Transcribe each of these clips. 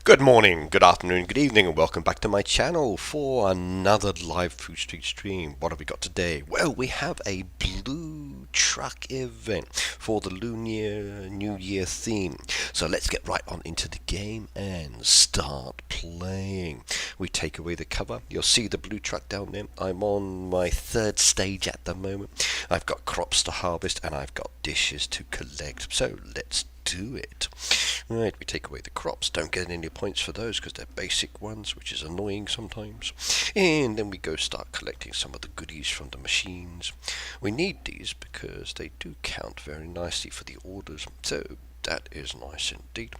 Good morning, good afternoon, good evening, and welcome back to my channel for another live Food Street stream. What have we got today? Well, we have a blue truck event for the Lunar New Year theme. So let's get right on into the game and start playing. We take away the cover. You'll see the blue truck down there. I'm on my third stage at the moment. I've got crops to harvest and I've got dishes to collect. So let's do it. Right, we take away the crops. Don't get any points for those because they're basic ones, which is annoying sometimes. And then we go start collecting some of the goodies from the machines. We need these because they do count very nicely for the orders. So that is nice indeed.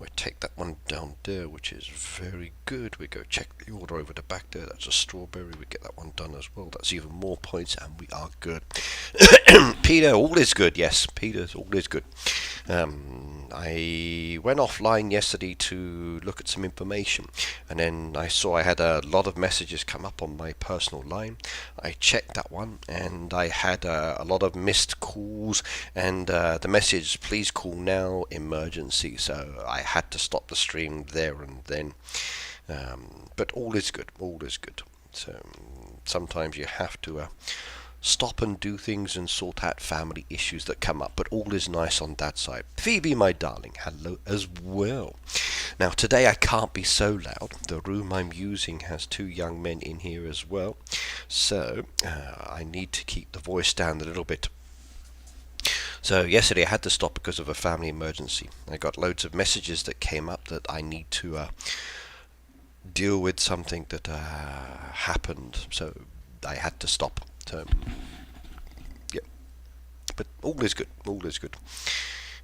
We take that one down there, which is very good. We go check the order over the back there. That's a strawberry. We get that one done as well. That's even more points, and we are good. Peter, all is good. Yes, Peter, all is good. I went offline yesterday to look at some information, and then I saw I had a lot of messages come up on my personal line. I checked that one, and I had a lot of missed calls, and the message, please call now, emergency. So I had to stop the stream there and then. But all is good, all is good. So sometimes you have to stop and do things and sort out family issues that come up, but all is nice on that side. Phoebe, my darling, hello as well. Now today I can't be so loud. The room I'm using has two young men in here as well, so I need to keep the voice down a little bit. So yesterday I had to stop because of a family emergency. I got loads of messages that came up that I need to deal with something that happened, so I had to stop. So, yeah, but all is good, all is good.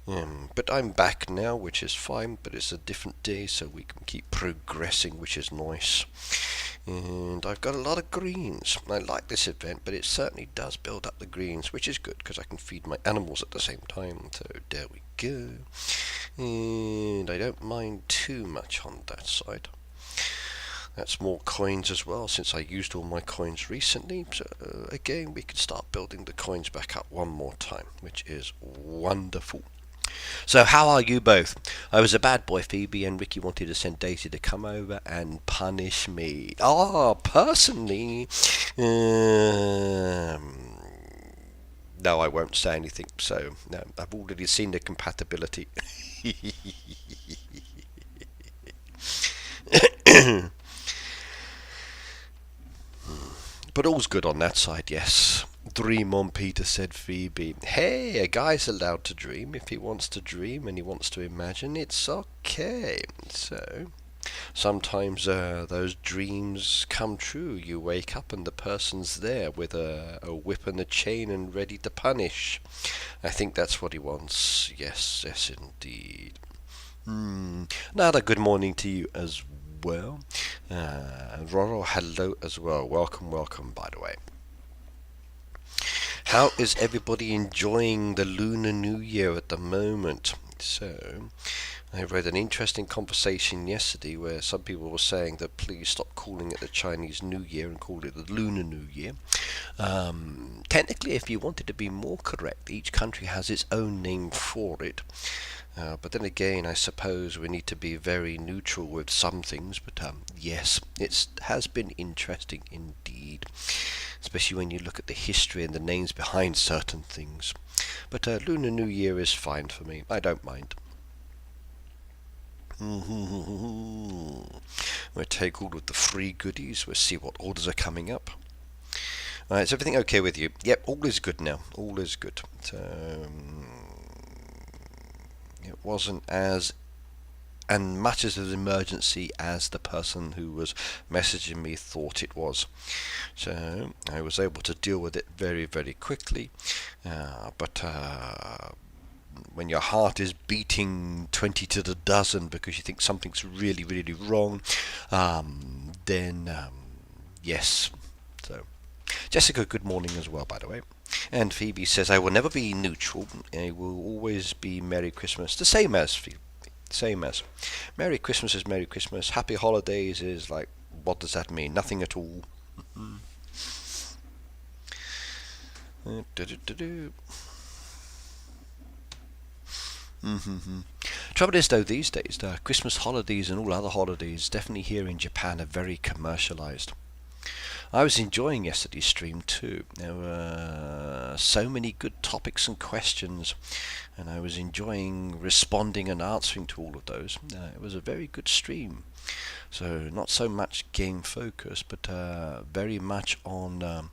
But I'm back now, which is fine, but it's a different day, so we can keep progressing, which is nice. And I've got a lot of greens. I like this event, but it certainly does build up the greens, which is good, because I can feed my animals at the same time. So there we go. And I don't mind too much on that side. That's more coins as well, since I used all my coins recently. So again, we can start building the coins back up one more time, which is wonderful. So how are you both? I was a bad boy, Phoebe, and Ricky wanted to send Daisy to come over and punish me. Personally, no, I won't say anything. So no, I've already seen the compatibility. But all's good on that side, yes. Dream on, Peter, said Phoebe. Hey, a guy's allowed to dream. If he wants to dream and he wants to imagine, it's okay. So, sometimes those dreams come true. You wake up and the person's there with a whip and a chain and ready to punish. I think that's what he wants. Yes, yes, indeed. Another good morning to you as well. Roro, hello as well. Welcome, welcome, by the way. How is everybody enjoying the Lunar New Year at the moment? So, I read an interesting conversation yesterday where some people were saying that please stop calling it the Chinese New Year and call it the Lunar New Year. Technically, if you wanted to be more correct, each country has its own name for it. But then again, I suppose we need to be very neutral with some things. But yes, it has been interesting indeed, especially when you look at the history and the names behind certain things. But Lunar New Year is fine for me. I don't mind. We'll take all of the free goodies. We'll see what orders are coming up. Is everything okay with you? Yep, all is good now. All is good. So, it wasn't as and much as an emergency as the person who was messaging me thought it was. So I was able to deal with it very, very quickly. But when your heart is beating 20 to the dozen because you think something's really, really wrong, then yes. So, Jessica, good morning as well, by the way. And Phoebe says, I will never be neutral. I will always be Merry Christmas. The same as Phoebe. Same as. Merry Christmas is Merry Christmas. Happy Holidays is like, what does that mean? Nothing at all. Trouble is, though, these days, the Christmas holidays and all other holidays, definitely here in Japan, are very commercialized. I was enjoying yesterday's stream too. There were so many good topics and questions, and I was enjoying responding and answering to all of those. It was a very good stream. So not so much game focus, but very much on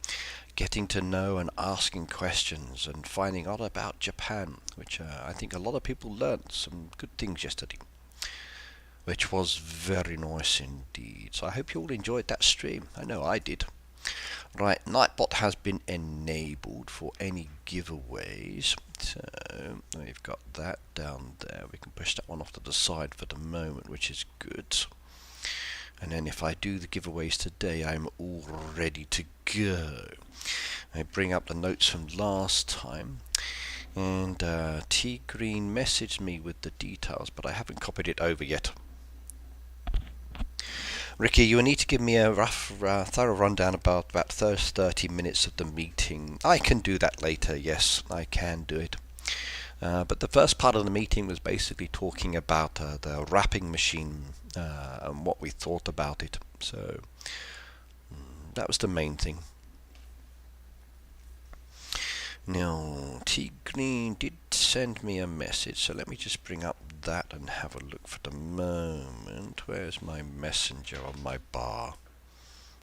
getting to know and asking questions and finding out about Japan, which I think a lot of people learned some good things yesterday, which was very nice indeed. So I hope you all enjoyed that stream. I know I did. Right, Nightbot has been enabled for any giveaways. So we've got that down there. We can push that one off to the side for the moment, which is good. And then if I do the giveaways today, I'm all ready to go. I bring up the notes from last time. And T Green messaged me with the details, but I haven't copied it over yet. Ricky, you will need to give me a rough, thorough rundown about the first 30 minutes of the meeting. I can do that later, yes, I can do it. But the first part of the meeting was basically talking about the wrapping machine and what we thought about it. So that was the main thing. Now, T Green did send me a message, so let me just bring up that and have a look for the moment. Where's my messenger on my bar?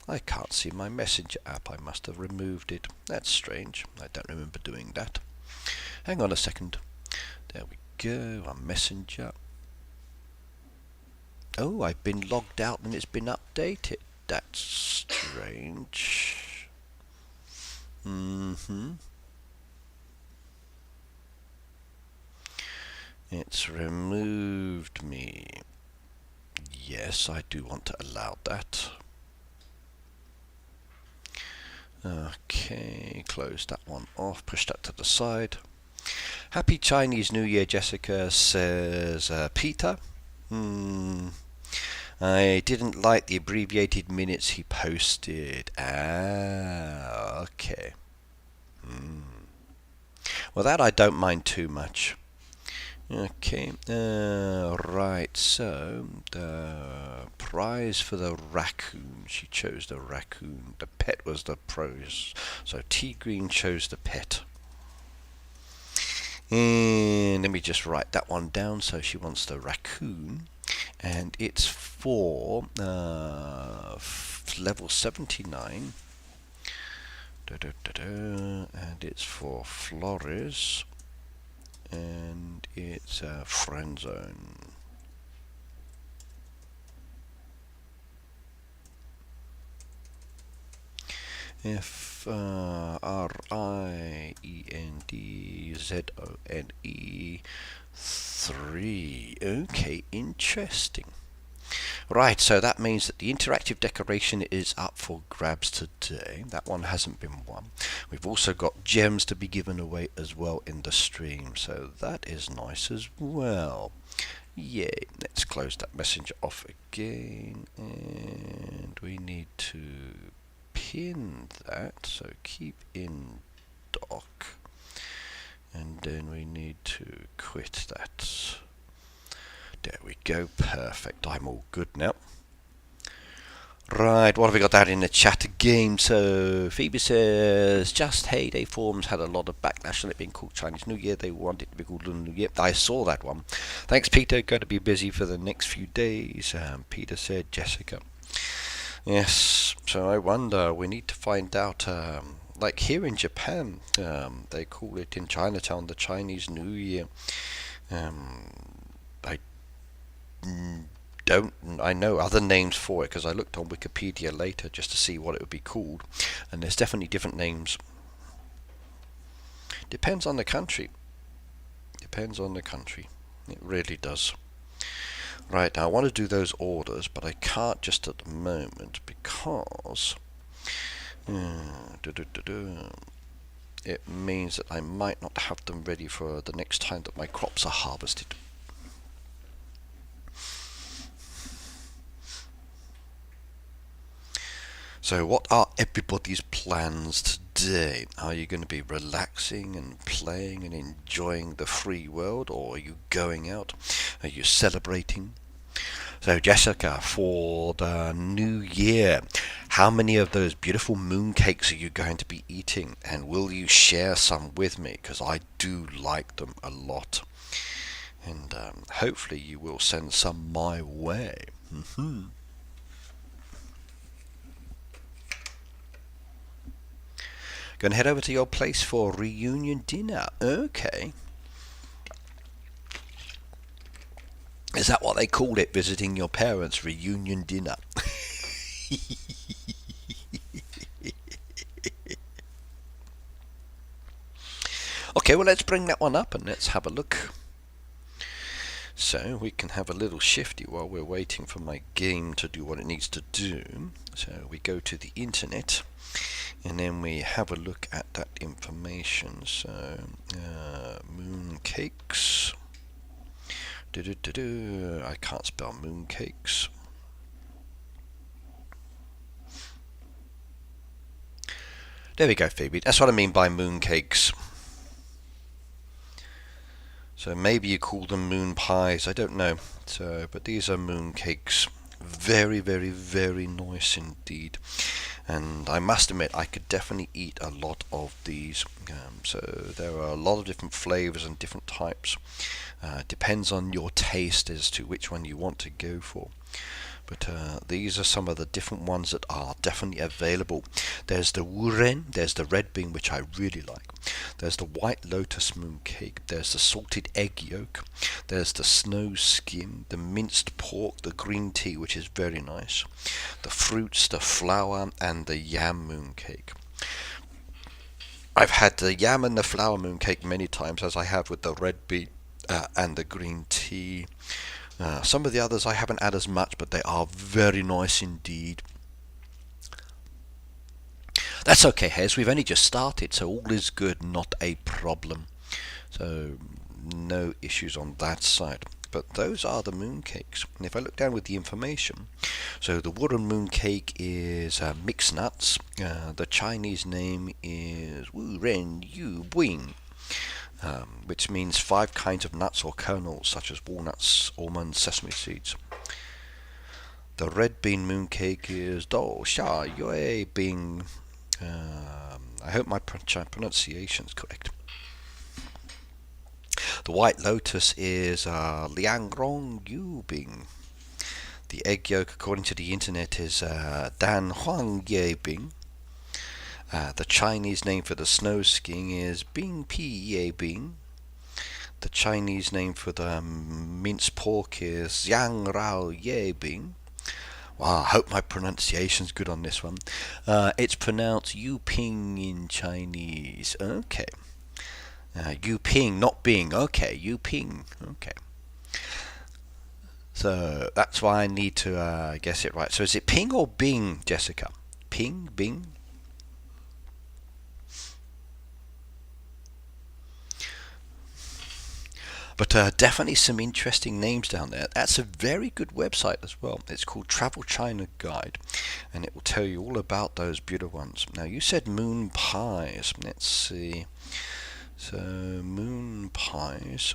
I can't see my messenger app. I must have removed it. That's strange. I don't remember doing that. Hang on a second. There we go. Our messenger. Oh, I've been logged out and it's been updated. That's strange. It's removed me. Yes, I do want to allow that. Okay, close that one off, push that to the side. Happy Chinese New Year, Jessica, says Peter. I didn't like the abbreviated minutes he posted. Okay. Well, that I don't mind too much. Okay, right, so the prize for the raccoon, she chose the raccoon, the pet was the prize, so T Green chose the pet. And let me just write that one down, so she wants the raccoon, and it's for level 79, and it's for Flores. And it's a friend zone. FRIENDZONE 3. Okay, interesting. Right, so that means that the interactive decoration is up for grabs today. That one hasn't been won. We've also got gems to be given away as well in the stream, so that is nice as well. Yay, let's close that messenger off again, and we need to pin that, so keep in dock, and then we need to quit that. There we go, perfect. I'm all good now. Right, what have we got out in the chat again? So, Phoebe says, just Heyday Forums had a lot of backlash on it being called Chinese New Year. They want it to be called Lunar New Year. I saw that one. Thanks, Peter. Going to be busy for the next few days. Peter said, Jessica. Yes, so I wonder, we need to find out, like here in Japan, they call it in Chinatown the Chinese New Year. I know other names for it because I looked on Wikipedia later just to see what it would be called, and there's definitely different names. Depends on the country. Depends on the country. It really does. Right, now I want to do those orders, but I can't just at the moment because it means that I might not have them ready for the next time that my crops are harvested. So what are everybody's plans today? Are you going to be relaxing and playing and enjoying the free world, or are you going out? Are you celebrating? So, Jessica, for the new year, how many of those beautiful mooncakes are you going to be eating? And will you share some with me? Because I do like them a lot. And hopefully you will send some my way. Going to head over to your place for reunion dinner. Okay. Is that what they called it, visiting your parents' reunion dinner? Okay, well, let's bring that one up and let's have a look. So we can have a little shifty while we're waiting for my game to do what it needs to do. So we go to the internet and then we have a look at that information. So mooncakes. I can't spell mooncakes. There we go, Phoebe. That's what I mean by mooncakes. So maybe you call them moon pies, I don't know. So, but these are mooncakes. Very, very, very nice indeed. And I must admit, I could definitely eat a lot of these. So there are a lot of different flavors and different types. Depends on your taste as to which one you want to go for. But these are some of the different ones that are definitely available. There's the wuren, there's the red bean, which I really like. There's the white lotus mooncake, there's the salted egg yolk, there's the snow skin, the minced pork, the green tea, which is very nice, the fruits, the flour, and the yam mooncake. I've had the yam and the flour mooncake many times, as I have with the red bean and the green tea. Some of the others I haven't had as much, but they are very nice indeed. That's okay, Hez. We've only just started, so all is good, not a problem. So no issues on that side. But those are the mooncakes. And if I look down with the information, so the wooden mooncake is mixed nuts. The Chinese name is Wu Ren Yu Buing. Which means 5 kinds of nuts or kernels, such as walnuts, almonds, sesame seeds. The red bean mooncake is Do Sha Yue Bing. I hope my pronunciation is correct. The white lotus is Liang Rong Yu Bing. The egg yolk, according to the internet, is Dan Huang Ye Bing. The Chinese name for the snow skiing is Bing Pi Ye Bing. The Chinese name for the minced pork is Yang Rao Ye Bing. Wow, I hope my pronunciation's good on this one. It's pronounced Yu Ping in Chinese. Okay. Yu Ping, not Bing. Okay, Yu Ping. Okay. So that's why I need to guess it right. So is it Ping or Bing, Jessica? Ping, Bing? But definitely some interesting names down there. That's a very good website as well. It's called Travel China Guide, and it will tell you all about those beautiful ones. Now, you said moon pies. Let's see. So, moon pies.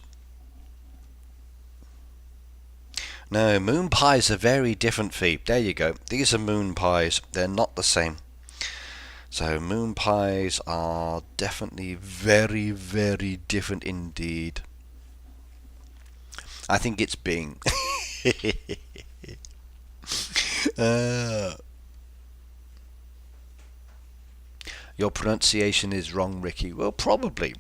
No, moon pies are very different, Phoebe. There you go. These are moon pies. They're not the same. So, moon pies are definitely very, very different indeed. I think it's Bing. Your pronunciation is wrong, Ricky. Well, probably.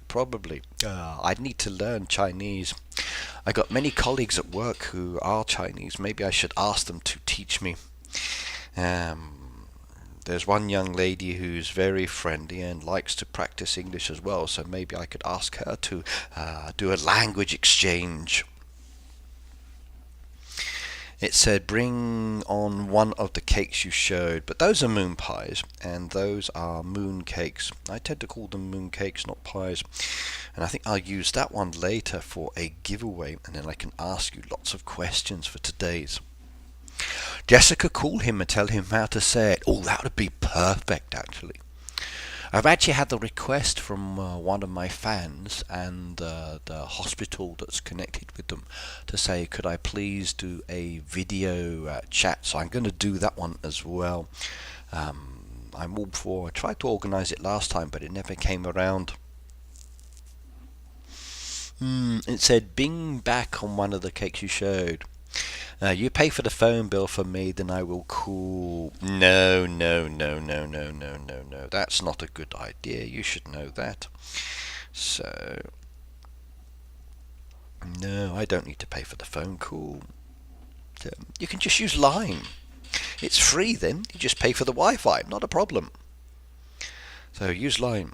I'd need to learn Chinese. I got many colleagues at work who are Chinese. Maybe I should ask them to teach me. There's one young lady who's very friendly and likes to practice English as well, so maybe I could ask her to do a language exchange. It said bring on one of the cakes you showed, but those are moon pies and those are moon cakes. I tend to call them moon cakes, not pies, and I think I'll use that one later for a giveaway, and then I can ask you lots of questions for today's. Jessica, call him and tell him how to say it. Oh, that would be perfect actually. I've actually had the request from one of my fans and the hospital that's connected with them to say, could I please do a video chat? So I'm going to do that one as well. I'm all for. I tried to organise it last time, but it never came around. It said Bing back on one of the cakes you showed. You pay for the phone bill for me, then I will call. No, no, no, no, no, no, no, no. That's not a good idea. You should know that. So, no, I don't need to pay for the phone call. You can just use Line. It's free then. You just pay for the Wi-Fi. Not a problem. So use Line.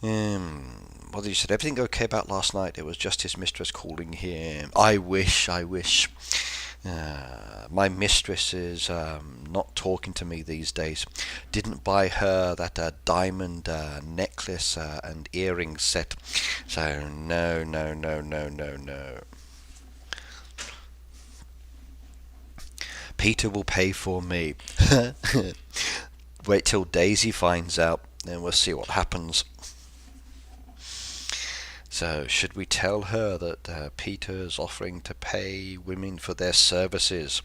What did you say? Everything okay about last night? It was just his mistress calling him. I wish. My mistress is not talking to me these days. Didn't buy her that diamond necklace and earring set. So no, no, no, no, no, no. Peter will pay for me. Wait till Daisy finds out, then we'll see what happens. So, should we tell her that Peter's offering to pay women for their services?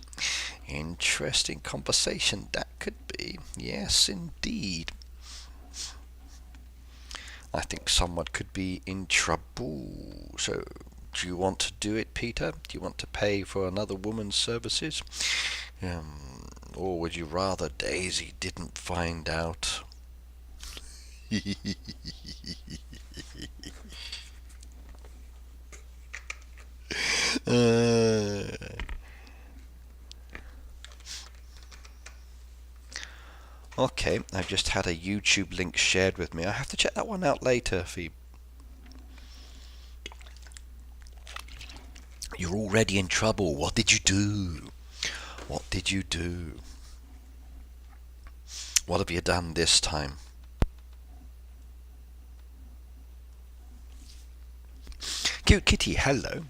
Interesting conversation that could be. Yes, indeed. I think someone could be in trouble. So, do you want to do it, Peter? Do you want to pay for another woman's services? Or would you rather Daisy didn't find out? Okay, I've just had a YouTube link shared with me. I have to check that one out later, Phoebe. You're already in trouble. What did you do? What did you do? What have you done this time? Cute kitty, hello.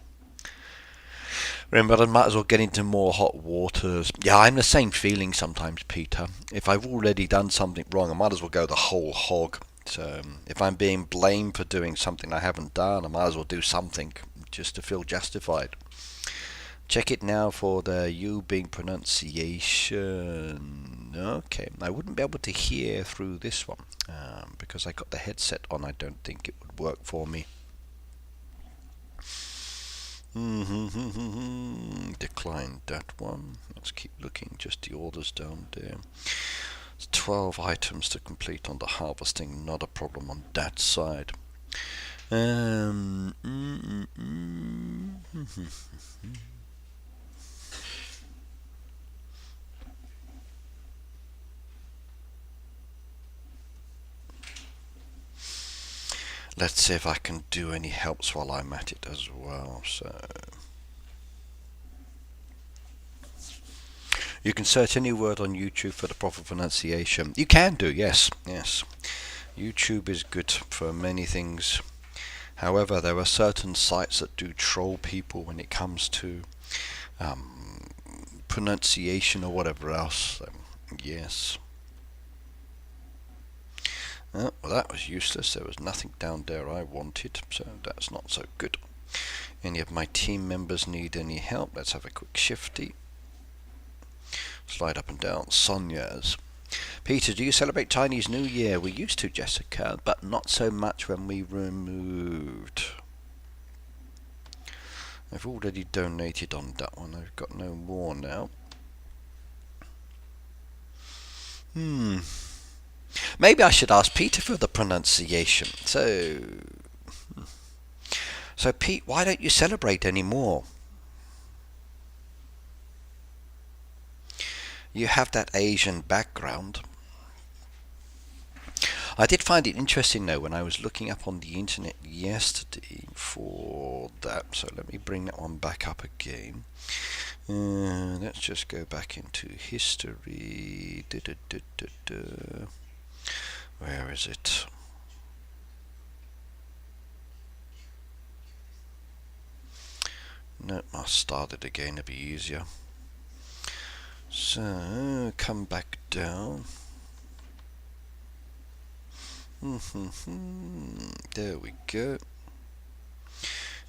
Remember, I might as well get into more hot waters. Yeah, I'm the same feeling sometimes, Peter. If I've already done something wrong, I might as well go the whole hog. So, if I'm being blamed for doing something I haven't done, I might as well do something just to feel justified. Check it now for the U being pronunciation. Okay, I wouldn't be able to hear through this one because I got the headset on. I don't think it would work for me. Declined that one. Let's keep looking. Just the orders down there. It's 12 items to complete on the harvesting. Not a problem on that side. Let's see if I can do any helps while I'm at it as well. So you can search any word on YouTube for the proper pronunciation. You can do, yes. YouTube is good for many things. However, there are certain sites that do troll people when it comes to pronunciation or whatever else. So, yes. Oh, well, that was useless. There was nothing down there I wanted, so that's not so good. Any of my team members need any help? Let's have a quick shifty. Slide up and down. Sonia's. Peter, do you celebrate Chinese New Year? We used to, Jessica, but not so much when we removed. I've already donated on that one. I've got no more now. Maybe I should ask Peter for the pronunciation. So Pete, why don't you celebrate anymore? You have that Asian background. I did find it interesting though when I was looking up on the internet yesterday for that. So let me bring that one back up again. Let's just go back into history. Where is it? No, I'll start it again, it'll be easier. So, come back down. There we go.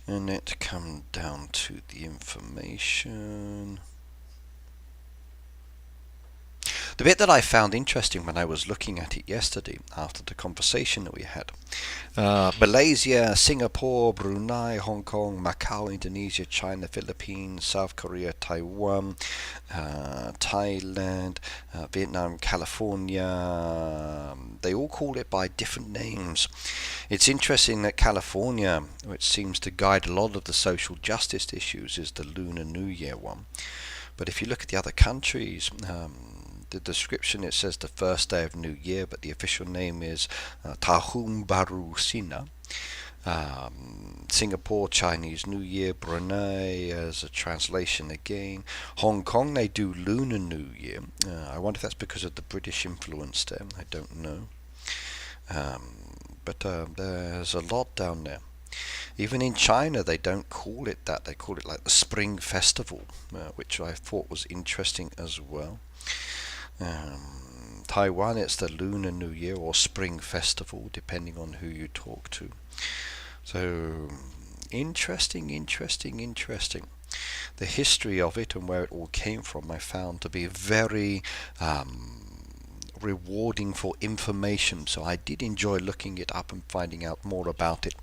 And let's come down to the information. The bit that I found interesting when I was looking at it yesterday after the conversation that we had, Malaysia, Singapore, Brunei, Hong Kong, Macau, Indonesia, China, Philippines, South Korea, Taiwan, Thailand, Vietnam, California, they all call it by different names. It's interesting that California, which seems to guide a lot of the social justice issues, is the Lunar New Year one. But if you look at the other countries, the description, it says the first day of New Year, but the official name is Tahun Baru Cina. Singapore, Chinese New Year. Brunei as a translation again. Hong Kong, they do Lunar New Year. I wonder if that's because of the British influence there. I don't know. But there's a lot down there. Even in China, they don't call it that. They call it like the Spring Festival, which I thought was interesting as well. Taiwan, it's the Lunar New Year or Spring Festival, depending on who you talk to. So, interesting. The history of it and where it all came from, I found to be very rewarding for information. So I did enjoy looking it up and finding out more about it.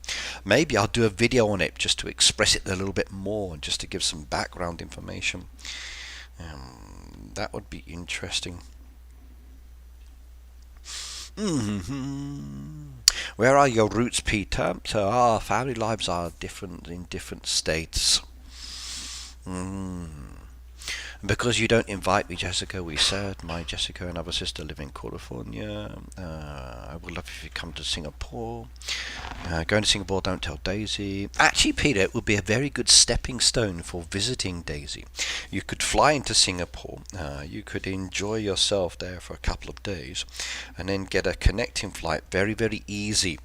Maybe I'll do a video on it just to express it a little bit more and just to give some background information. That would be interesting. Where are your roots, Peter? So our family lives are different in different states. Because you don't invite me, Jessica, we said. My Jessica and other sister live in California. I would love if you come to Singapore. Going to Singapore, don't tell Daisy. Actually, Peter, it would be a very good stepping stone for visiting Daisy. You could fly into Singapore. You could enjoy yourself there for a couple of days. And then get a connecting flight. Very, very easy.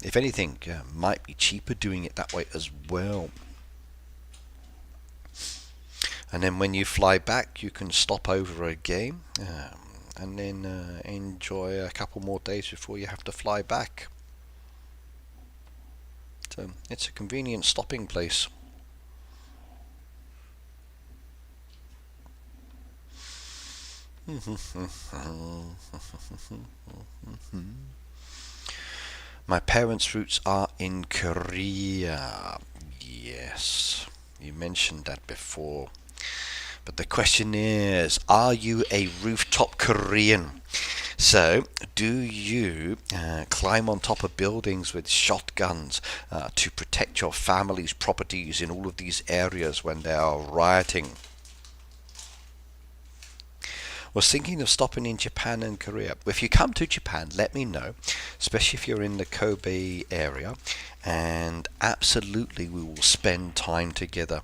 If anything, might be cheaper doing it that way as well. And then when you fly back, you can stop over again and then enjoy a couple more days before you have to fly back. So it's a convenient stopping place. My parents' roots are in Korea. Yes, you mentioned that before. But the question is, are you a rooftop Korean? So, do you climb on top of buildings with shotguns to protect your family's properties in all of these areas when they are rioting? Was thinking of stopping in Japan and Korea. If you come to Japan, let me know, especially if you're in the Kobe area, and absolutely we will spend time together.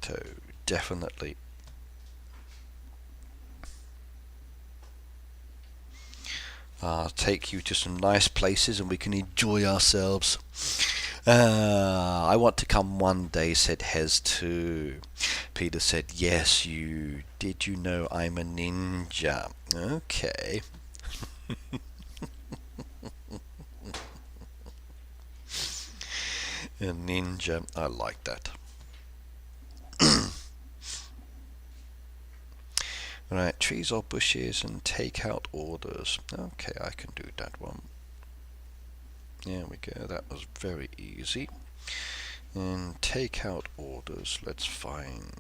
So definitely. Take you to some nice places and we can enjoy ourselves. I want to come one day, said Hez too. Peter said, yes, you did. You know I'm a ninja. Okay. A ninja. I like that. Right, trees or bushes and take-out orders. Okay, I can do that one. There we go, that was very easy. And take-out orders, let's find...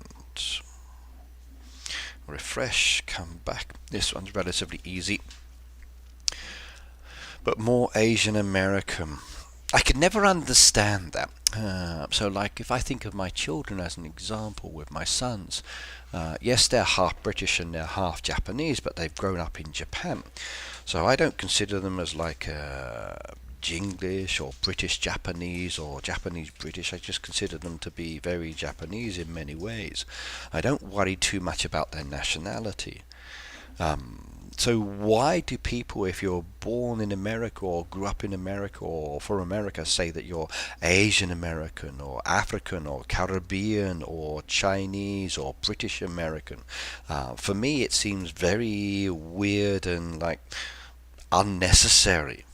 Refresh, come back. This one's relatively easy. But more Asian American. I could never understand that. So like if I think of my children as an example with my sons, yes, they're half British and they're half Japanese, but they've grown up in Japan. So I don't consider them as like Jinglish or British Japanese or Japanese British. I just consider them to be very Japanese in many ways. I don't worry too much about their nationality. So why do people, if you're born in America or grew up in America or for America, say that you're Asian American or African or Caribbean or Chinese or British American? For me, it seems very weird and like unnecessary,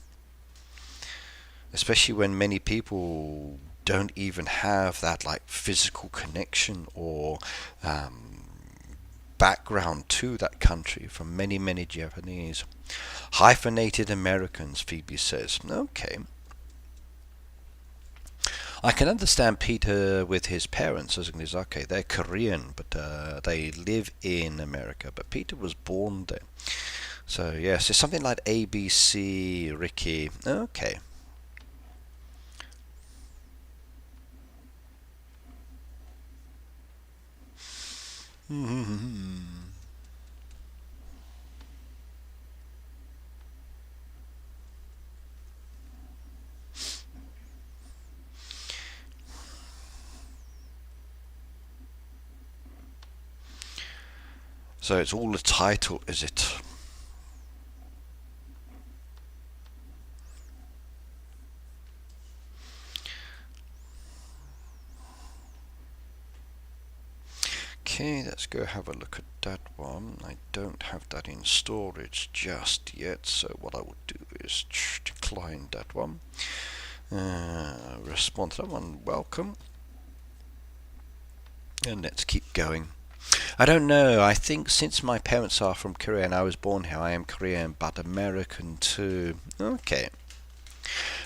especially when many people don't even have that like physical connection or background to that country from many Japanese. Hyphenated Americans, Phoebe says. Okay. I can understand Peter with his parents as he's okay, they're Korean, but they live in America. But Peter was born there. So yes, it's something like ABC, Ricky. Okay. So it's all the title, is it? Okay, let's go have a look at that one. I don't have that in storage just yet, so what I would do is decline that one. Respond to that one, welcome. And let's keep going. I don't know, I think since my parents are from Korea and I was born here, I am Korean but American too. Okay.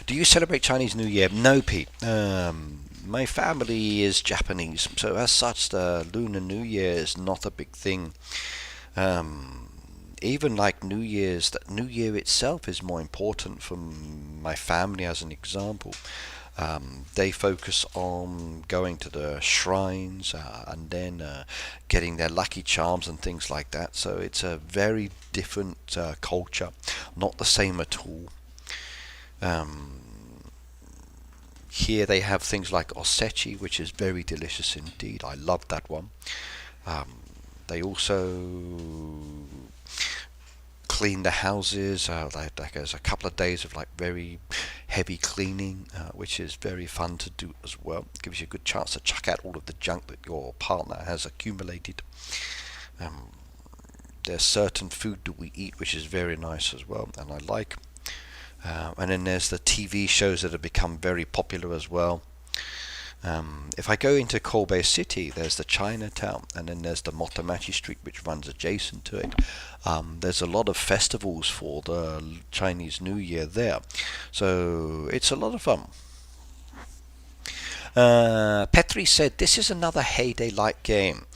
Do you celebrate Chinese New Year? No, Pete. My family is Japanese, so as such, the Lunar New Year is not a big thing. Um, Even like New Year's, that New Year itself is more important for my family. As an example, they focus on going to the shrines and then getting their lucky charms and things like that. So it's a very different culture, not the same at all. Um, Here they have things like osechi, which is very delicious indeed. I love that one. Um, they also clean the houses. Like there's a couple of days of like very heavy cleaning, which is very fun to do as well. It gives you a good chance to chuck out all of the junk that your partner has accumulated. Um, there's certain food that we eat which is very nice as well, and I like. And then there's the TV shows that have become very popular as well. If I go into Kobe City, there's the Chinatown, and then there's the Motomachi Street, which runs adjacent to it. There's a lot of festivals for the Chinese New Year there, so it's a lot of fun. Petri said, this is another Heyday-like game.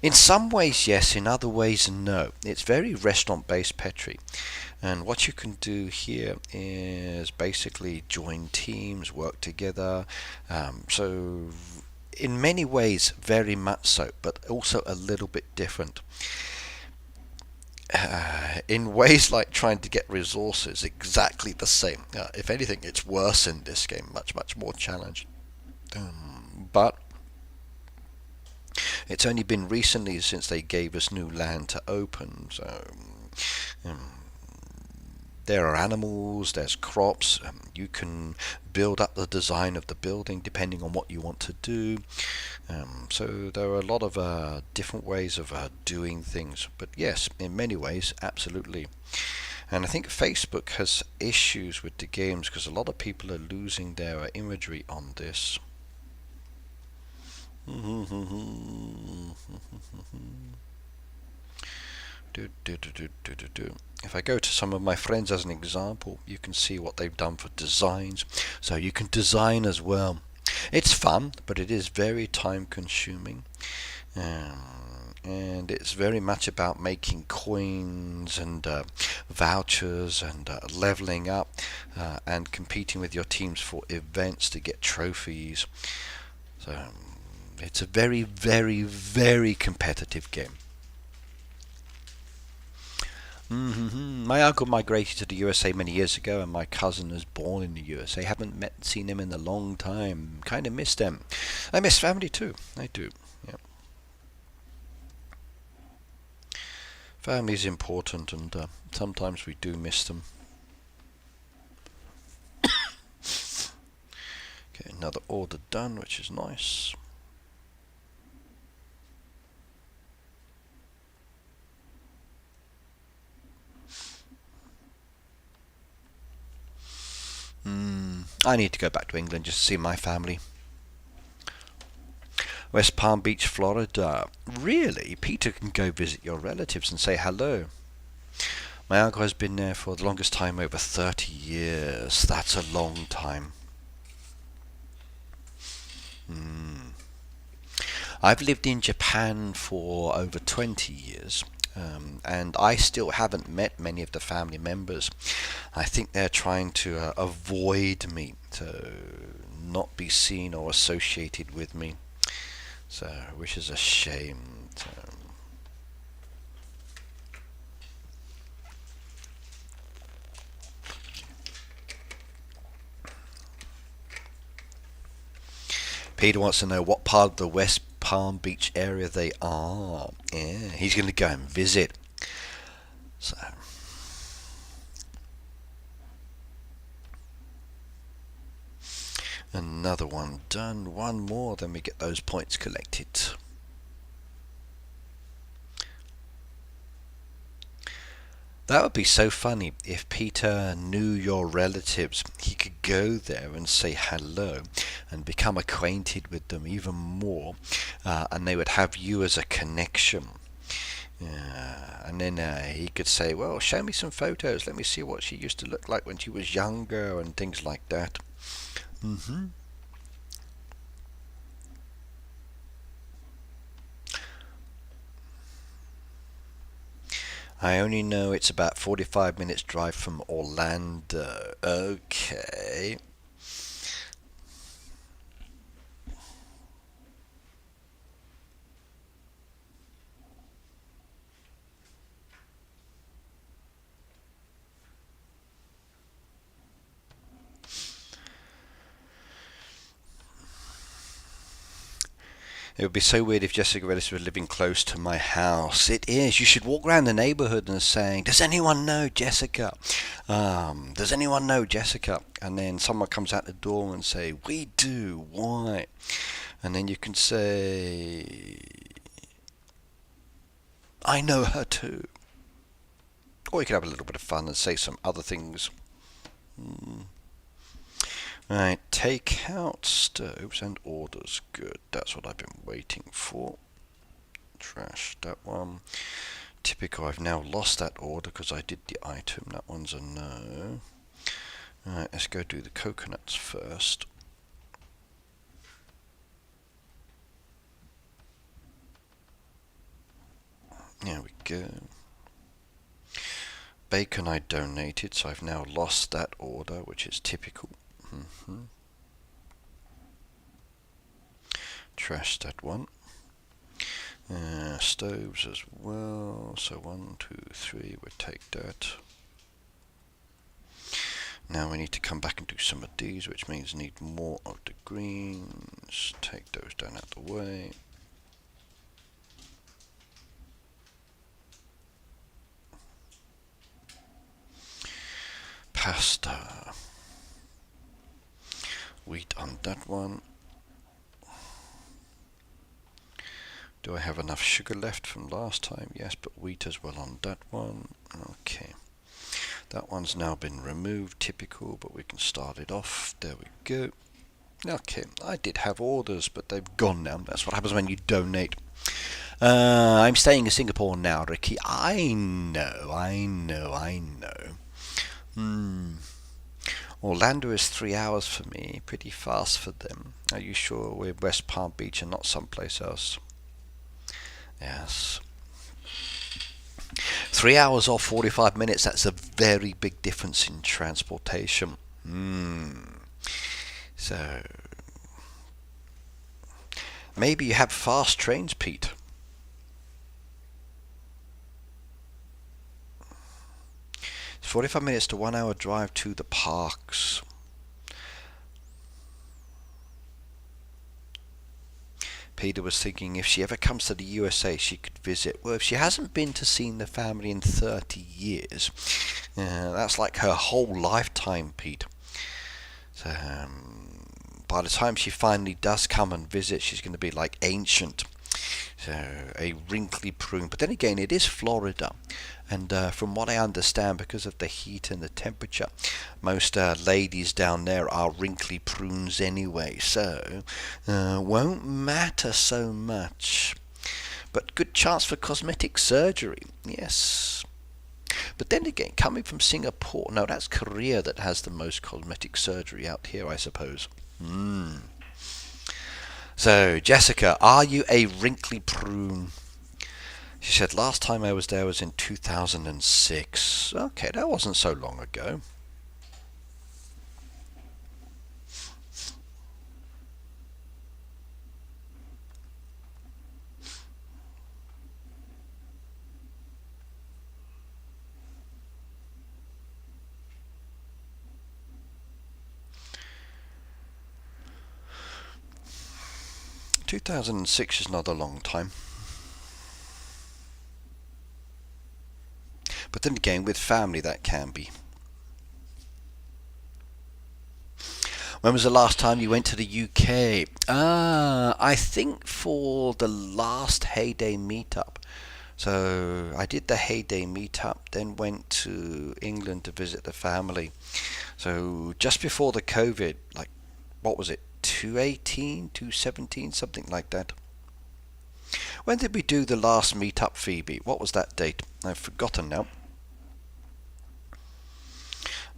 In some ways, yes. In other ways, no. It's very restaurant-based, Petri. And what you can do here is basically join teams, work together. So in many ways, very much so, but also a little bit different. In ways like trying to get resources, exactly the same. If anything, it's worse in this game, much more challenged. But it's only been recently since they gave us new land to open, so um, there are animals, there's crops, you can build up the design of the building depending on what you want to do. So there are a lot of different ways of doing things, but yes, in many ways, absolutely. And I think Facebook has issues with the games because a lot of people are losing their imagery on this. If I go to some of my friends as an example, you can see what they've done for designs. So you can design as well. It's fun, but it is very time consuming. And it's very much about making coins and vouchers and leveling up and competing with your teams for events to get trophies. So it's a very competitive game. My uncle migrated to the USA many years ago, and my cousin was born in the USA. Haven't seen him in a long time. Kind of miss them. I miss family too. I do. Yeah. Family is important, and sometimes we do miss them. Okay, another order done, which is nice. I need to go back to England just to see my family. West Palm Beach, Florida. Really? Peter can go visit your relatives and say hello. My uncle has been there for the longest time, over 30 years. That's a long time. I've lived in Japan for over 20 years. And I still haven't met many of the family members. I think they're trying to avoid me, to not be seen or associated with me. So, which is a shame. Peter wants to know what part of the West Palm Beach area they are. Yeah, he's going to go and visit. So, another one done. One more, then we get those points collected. That would be so funny if Peter knew your relatives. He could go there and say hello and become acquainted with them even more, and they would have you as a connection. And then he could say, well, show me some photos, let me see what she used to look like when she was younger, and things like that. I only know it's about 45 minutes drive from Orlando. Okay. It would be so weird if Jessica Ellis was living close to my house. It is. You should walk around the neighborhood and saying, does anyone know Jessica? Does anyone know Jessica? And then someone comes out the door and say, we do. Why? And then you can say, I know her too. Or you can have a little bit of fun and say some other things. Right, take out stoves and orders. Good, that's what I've been waiting for. Trash that one. Typical, I've now lost that order because I did the item. That one's a no. Right, let's go do the coconuts first. There we go. Bacon I donated, so I've now lost that order, which is typical. Trash that one. Stoves as well. So 1, 2, 3. We'll take that. Now we need to come back and do some of these, which means need more of the greens. Take those down out the way. Pasta. Wheat on that one. Do I have enough sugar left from last time? Yes, but wheat as well on that one. Okay. That one's now been removed, typical, but we can start it off. There we go. Okay, I did have orders, but they've gone now. That's what happens when you donate. I'm staying in Singapore now, Ricky. I know. Orlando is 3 hours for me, pretty fast for them. Are you sure we're West Palm Beach and not someplace else? Yes. 3 hours or 45 minutes, that's a very big difference in transportation. So, maybe you have fast trains, Pete. It's 45 minutes to 1 hour drive to the parks. Peter was thinking if she ever comes to the USA, she could visit. Well, if she hasn't been to see the family in 30 years, that's like her whole lifetime, Pete. So, by the time she finally does come and visit, she's going to be like ancient. So, a wrinkly prune. But then again, it is Florida. And from what I understand, because of the heat and the temperature, most ladies down there are wrinkly prunes anyway. So, won't matter so much. But good chance for cosmetic surgery. Yes. But then again, coming from Singapore, no, that's Korea that has the most cosmetic surgery out here, I suppose. So, Jessica, are you a wrinkly prune? She said, last time I was there was in 2006. Okay, that wasn't so long ago. "2006 is not a long time." But then again, with family, that can be. When was the last time you went to the UK? I think for the last Heyday meetup. So I did the Heyday meetup, then went to England to visit the family. So just before the COVID, like, what was it, 2018, 2017, something like that. When did we do the last meetup, Phoebe? What was that date? I've forgotten now.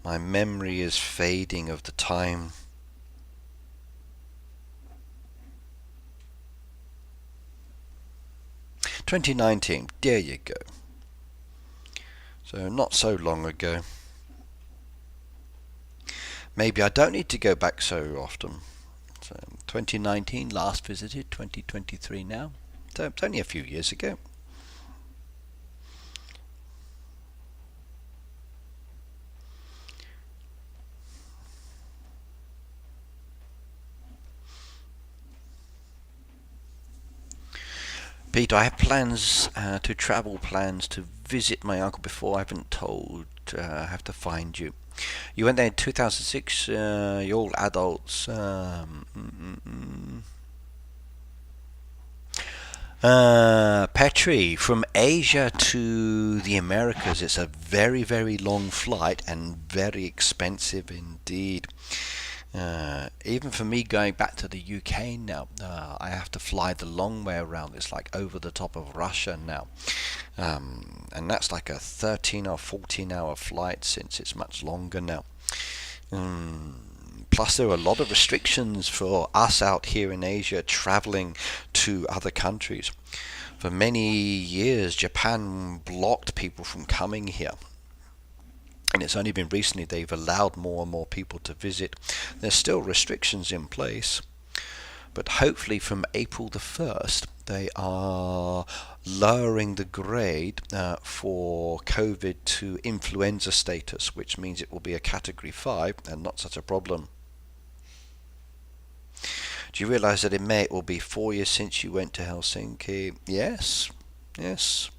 My memory is fading of the time. "2019, there you go. So not so long ago. Maybe I don't need to go back so often. So 2019, last visited, 2023 now. So it's only a few years ago. Peter, I have plans to travel plans to visit my uncle before. I haven't told. I have to find you. You went there in 2006. You're all adults. Petri, from Asia to the Americas, it's a very, very long flight and very expensive indeed. Even for me going back to the UK now, I have to fly the long way around. It's like over the top of Russia now. And that's like a 13 or 14 hour flight since it's much longer now. Plus there are a lot of restrictions for us out here in Asia traveling to other countries. For many years, Japan blocked people from coming here. And it's only been recently they've allowed more and more people to visit. There's still restrictions in place, but hopefully from April the 1st they are lowering the grade for COVID to influenza status, which means it will be a category 5 and not such a problem. Do you realise that in May it will be 4 years since you went to Helsinki? Yes, yes.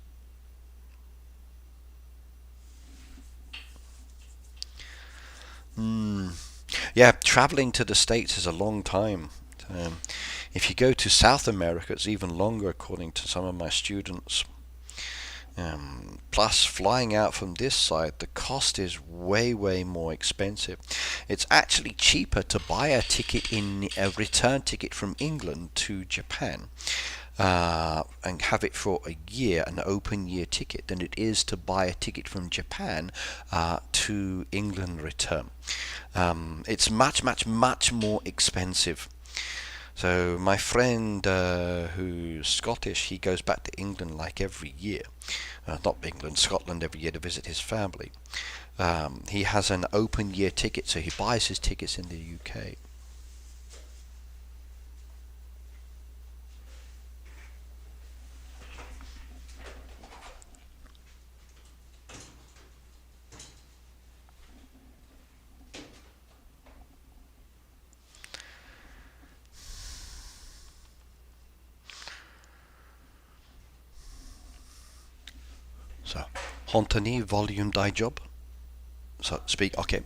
Yeah, traveling to the States is a long time. If you go to South America, it's even longer, according to some of my students. Plus, flying out from this side, the cost is way, way more expensive. It's actually cheaper to buy a return ticket from England to Japan. And have it for a year, an open year ticket, than it is to buy a ticket from Japan to England return. It's much, much, much more expensive. So my friend who's Scottish, he goes back to England like every year. Not England, Scotland every year to visit his family. He has an open year ticket, so he buys his tickets in the UK. Hontani volume die job. So speak. Okay.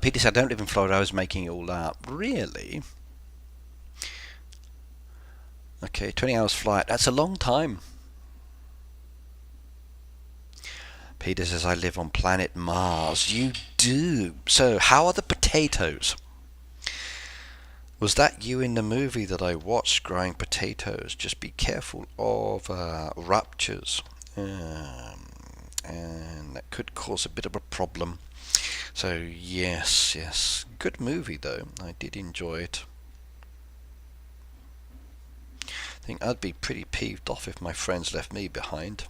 Peter said, I don't live in Florida. I was making it all up. Really? Okay, 20 hours flight. That's a long time. Peter says, I live on planet Mars. You do. So, how are the potatoes? Was that you in the movie that I watched growing potatoes? Just be careful of ruptures. And that could cause a bit of a problem. So, yes. Good movie, though. I did enjoy it. I think I'd be pretty peeved off if my friends left me behind.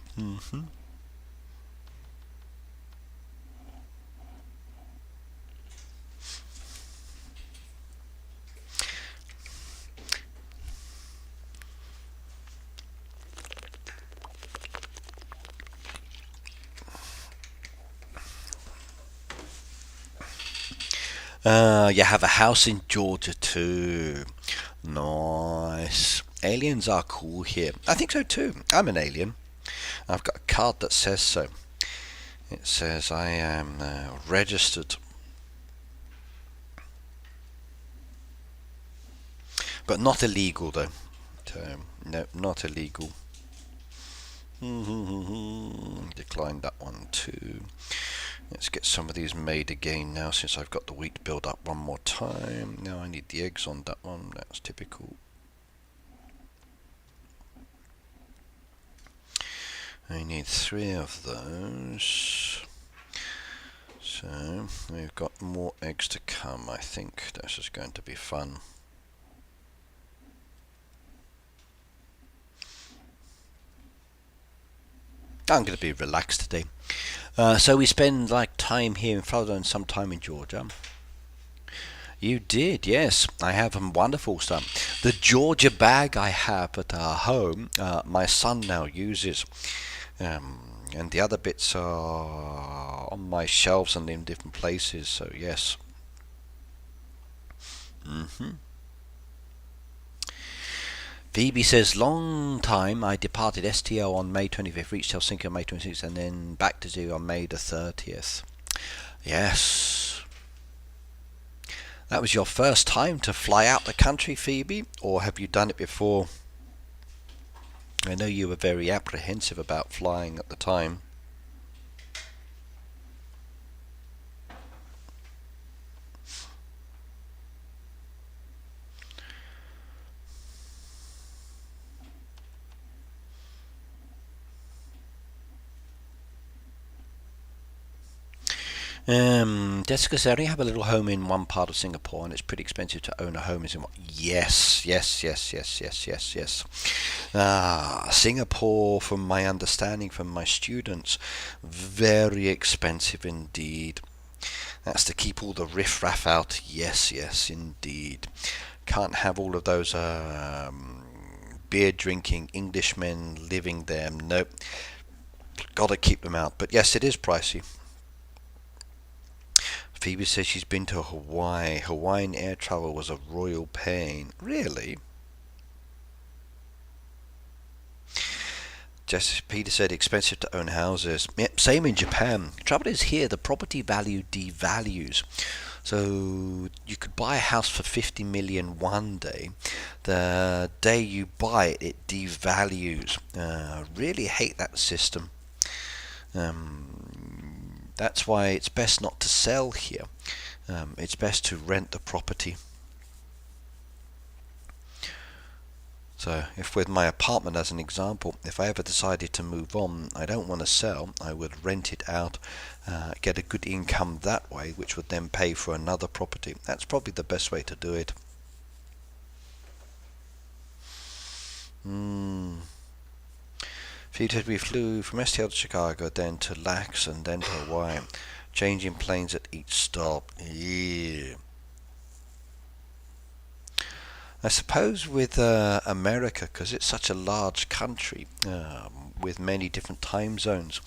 You have a house in Georgia too. Nice. Aliens are cool here. I think so too. I'm an alien. I've got a card that says so. It says I am registered. But not illegal though. No, not illegal. Declined that one too. Let's get some of these made again now, since I've got the wheat build up one more time. Now I need the eggs on that one. That's typical. I need 3 of those. So we've got more eggs to come. I think this is going to be fun. I'm going to be relaxed today. So we spend like time here in Florida and some time in Georgia. You did, yes. I have some wonderful stuff. The Georgia bag I have at our home, my son now uses. And the other bits are on my shelves and in different places, so yes. Phoebe says, long time. I departed STO on May 25th, reached Helsinki on May 26th, and then back to Zurich on May the 30th. Yes. That was your first time to fly out the country, Phoebe? Or have you done it before? I know you were very apprehensive about flying at the time. Jessica said, I only have a little home in one part of Singapore and it's pretty expensive to own a home. Yes. Singapore, from my understanding from my students, very expensive indeed. That's to keep all the riff-raff out. Yes, indeed. Can't have all of those beer-drinking Englishmen living there. Nope. Got to keep them out. But yes, it is pricey. Phoebe says she's been to Hawaii. Hawaiian air travel was a royal pain. Really? Peter said expensive to own houses. Yep, same in Japan. Trouble is here, the property value devalues. So you could buy a house for 50 million one day. The day you buy it, it devalues. Really hate that system. That's why it's best not to sell here. It's best to rent the property. So if with my apartment as an example, if I ever decided to move on, I don't want to sell, I would rent it out, get a good income that way, which would then pay for another property. That's probably the best way to do it. We flew from STL to Chicago, then to Lax, and then to Hawaii, changing planes at each stop. Yeah. I suppose with America, because it's such a large country with many different time zones,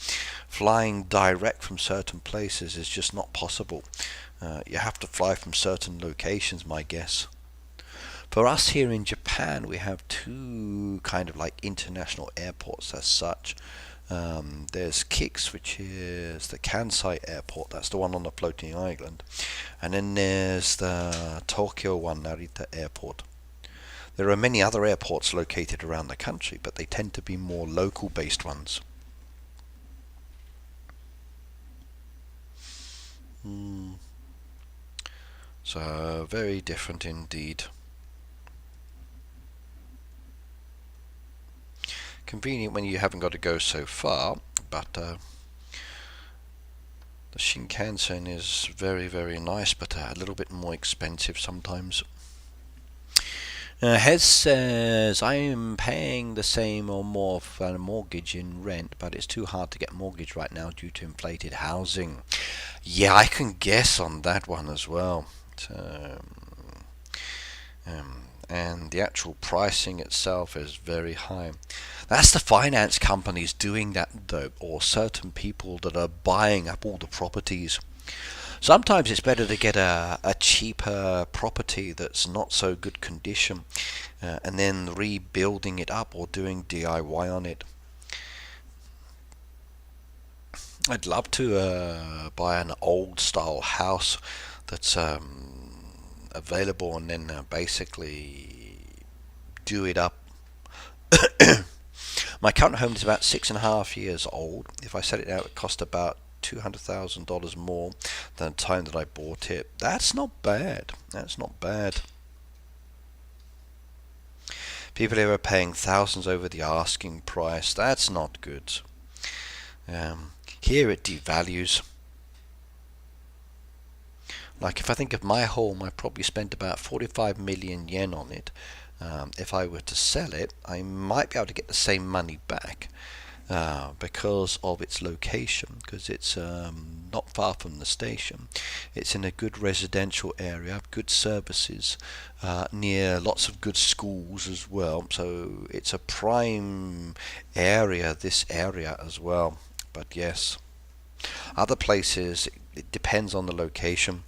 flying direct from certain places is just not possible. You have to fly from certain locations, my guess. For us here in Japan, we have two kind of like international airports as such. There's KIX, which is the Kansai airport. That's the one on the floating island. And then there's the Tokyo one, Narita airport. There are many other airports located around the country, but they tend to be more local based ones. Hmm. So very different indeed. Convenient when you haven't got to go so far, but the Shinkansen is very, very nice, but a little bit more expensive sometimes. Hez says, I am paying the same or more for a mortgage in rent, but it's too hard to get mortgage right now due to inflated housing. Yeah, I can guess on that one as well. And the actual pricing itself is very high. That's the finance companies doing that though, or certain people that are buying up all the properties. Sometimes it's better to get a cheaper property that's not so good condition and then rebuilding it up or doing DIY on it. I'd love to buy an old style house that's available and then basically do it up. My current home is about 6.5 years old. If I set it out, it would cost about $200,000 more than the time that I bought it. That's not bad. That's not bad. People here are paying thousands over the asking price. That's not good. Here it devalues. Like if I think of my home, I probably spent about 45 million yen on it. If I were to sell it, I might be able to get the same money back because of its location, because it's not far from the station. It's in a good residential area, good services, near lots of good schools as well. So it's a prime area, this area as well. But yes, other places, it depends on the location.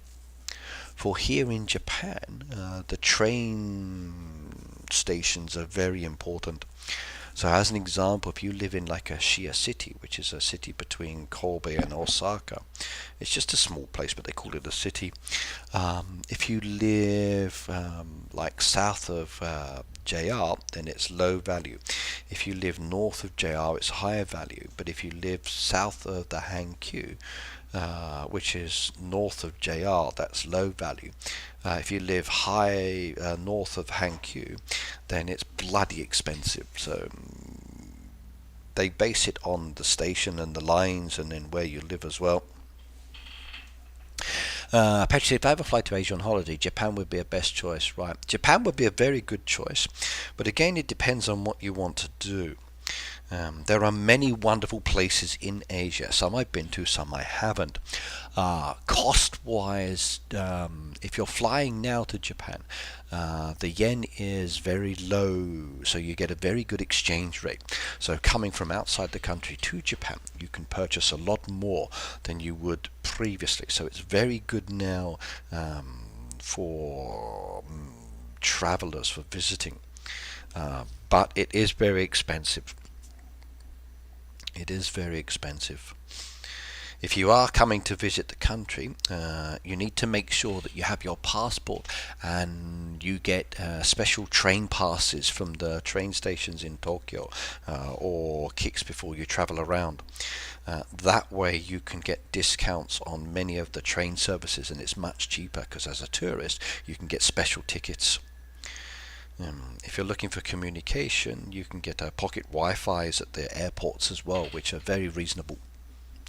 For here in Japan, the train stations are very important. So as an example, if you live in like a Shia city, which is a city between Kobe and Osaka, it's just a small place, but they call it a city. If you live like south of JR, then it's low value. If you live north of JR, it's higher value. But if you live south of the Hankyu, which is north of JR, that's low value. If you live high north of Hankyu, then it's bloody expensive. So they base it on the station and the lines and then where you live as well. Patrick said, if I ever fly to Asia on holiday, Japan would be a best choice. Right, Japan would be a very good choice, but again it depends on what you want to do. There are many wonderful places in Asia. Some I've been to, some I haven't. Cost-wise, if you're flying now to Japan, the yen is very low, so you get a very good exchange rate. So coming from outside the country to Japan, you can purchase a lot more than you would previously. So it's very good now for travelers, for visiting. But it is very expensive. It is very expensive. If you are coming to visit the country, you need to make sure that you have your passport and you get special train passes from the train stations in Tokyo or KIX before you travel around. That way you can get discounts on many of the train services, and it's much cheaper because as a tourist you can get special tickets. If you're looking for communication, you can get pocket Wi-Fi's at the airports as well, which are very reasonable.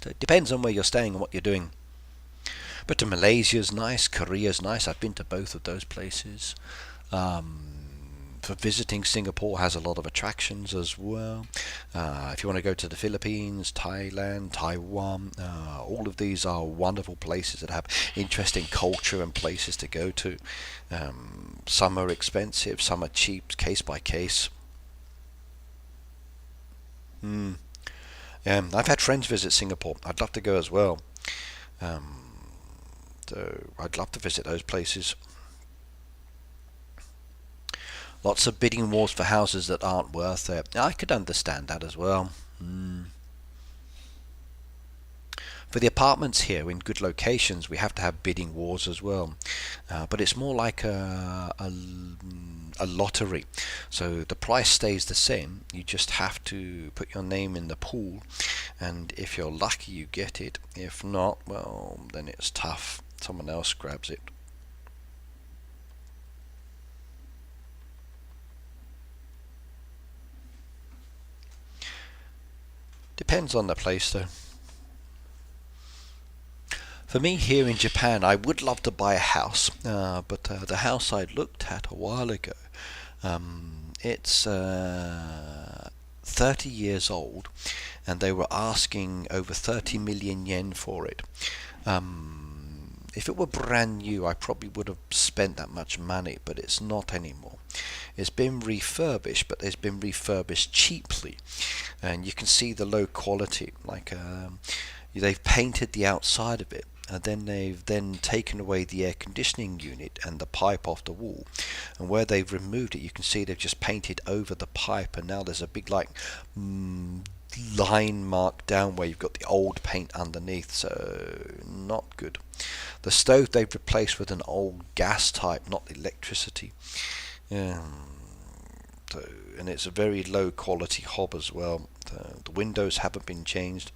So it depends on where you're staying and what you're doing. But Malaysia's nice, Korea's nice. I've been to both of those places. For visiting, Singapore has a lot of attractions as well. If you want to go to the Philippines, Thailand, Taiwan, all of these are wonderful places that have interesting culture and places to go to. Some are expensive, some are cheap, case by case. I've had friends visit Singapore. I'd love to go as well. So I'd love to visit those places. Lots of bidding wars for houses that aren't worth it. I could understand that as well. For the apartments here in good locations, we have to have bidding wars as well. But it's more like a lottery. So the price stays the same. You just have to put your name in the pool, and if you're lucky, you get it. If not, well, then it's tough. Someone else grabs it. Depends on the place, though. For me here in Japan, I would love to buy a house, but the house I looked at a while ago, it's 30 years old, and they were asking over 30 million yen for it. If it were brand new, I probably would have spent that much money, but it's not anymore. It's been refurbished, but it's been refurbished cheaply, and you can see the low quality. They've painted the outside of it, and then they've taken away the air conditioning unit and the pipe off the wall, and where they've removed it, you can see they've just painted over the pipe, and now there's a big line mark down where you've got the old paint underneath, so not good. The stove they've replaced with an old gas type, not electricity. And it's a very low quality hob as well. The windows haven't been changed.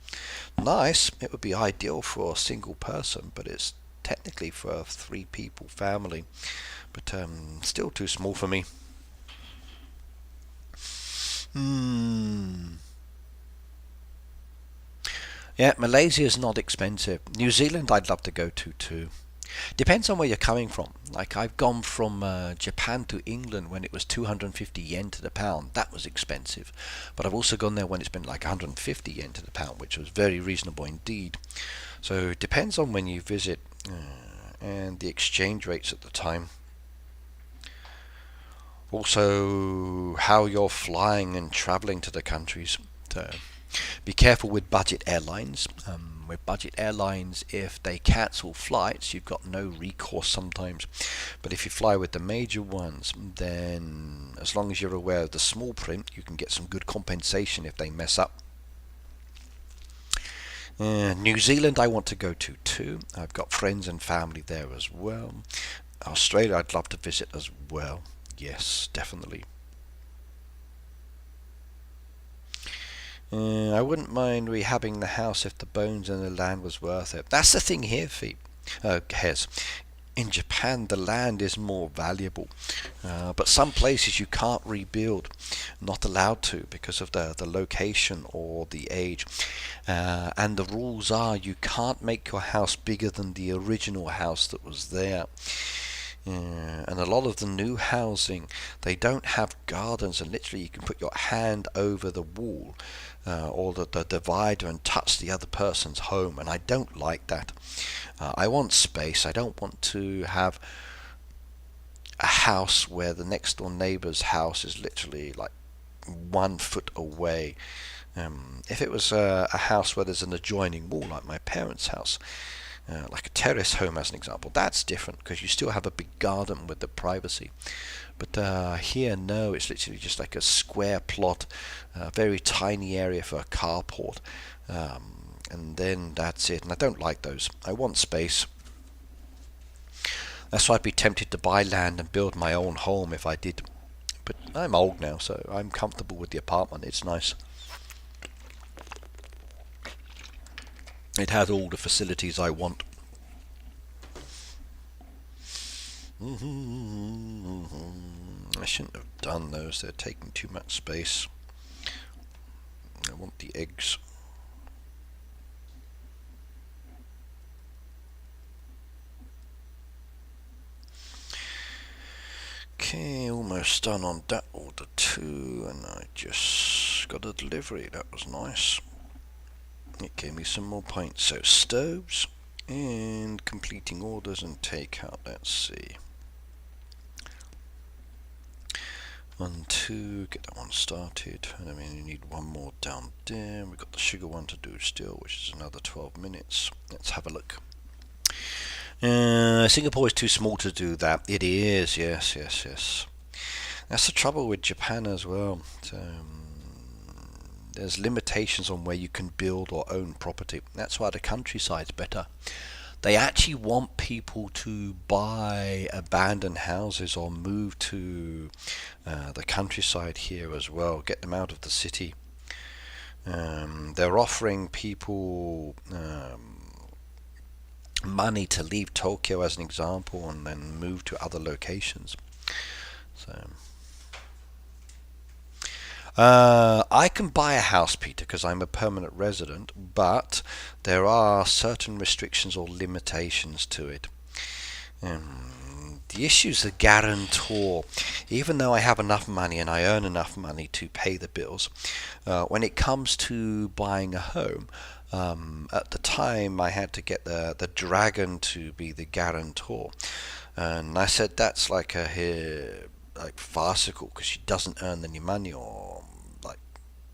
Nice, it would be ideal for a single person, but it's technically for a 3 people family. But still too small for me. Yeah, Malaysia is not expensive. New Zealand I'd love to go to too. Depends on where you're coming from. Like I've gone from Japan to England when it was 250 yen to the pound. That was expensive. But I've also gone there when it's been like 150 yen to the pound, which was very reasonable indeed. So it depends on when you visit and the exchange rates at the time. Also, how you're flying and traveling to the countries. So be careful with budget airlines. With budget airlines, if they cancel flights, you've got no recourse sometimes. But if you fly with the major ones, then as long as you're aware of the small print, you can get some good compensation if they mess up. New Zealand I want to go to too. I've got friends and family there as well. Australia I'd love to visit as well. Yes, definitely. I wouldn't mind rehabbing the house if the bones and the land was worth it. That's the thing here, Hez. In Japan, the land is more valuable, but some places you can't rebuild, not allowed to because of the location or the age. And the rules are you can't make your house bigger than the original house that was there. And a lot of the new housing, they don't have gardens, and literally you can put your hand over the wall or the divider and touch the other person's home, and I don't like that. I want space. I don't want to have a house where the next door neighbour's house is literally like 1 foot away. If it was a house where there's an adjoining wall, like my parents' house, like a terrace home as an example, that's different because you still have a big garden with the privacy. But here, no, it's literally just like a square plot, a very tiny area for a carport, and then that's it. And I don't like those. I want space. That's why I'd be tempted to buy land and build my own home if I did. But I'm old now, so I'm comfortable with the apartment. It's nice. It has all the facilities I want. I shouldn't have done those. They're taking too much space. I want the eggs. Okay, almost done on that order too, and I just got a delivery. That was nice. It gave me some more points. So stoves and completing orders and takeout. Let's see. 1, 2, get that one started. And I mean, you need one more down there. We've got the sugar one to do still, which is another 12 minutes. Let's have a look. Singapore is too small to do that. It is, yes. That's the trouble with Japan as well. So, there's limitations on where you can build or own property. That's why the countryside's better. They actually want people to buy abandoned houses or move to the countryside here as well, get them out of the city. They're offering people money to leave Tokyo as an example and then move to other locations. So I can buy a house, Peter, because I'm a permanent resident, but there are certain restrictions or limitations to it. The issue is the guarantor. Even though I have enough money and I earn enough money to pay the bills, when it comes to buying a home, at the time I had to get the dragon to be the guarantor, and I said that's like like farcical because she doesn't earn any money, or like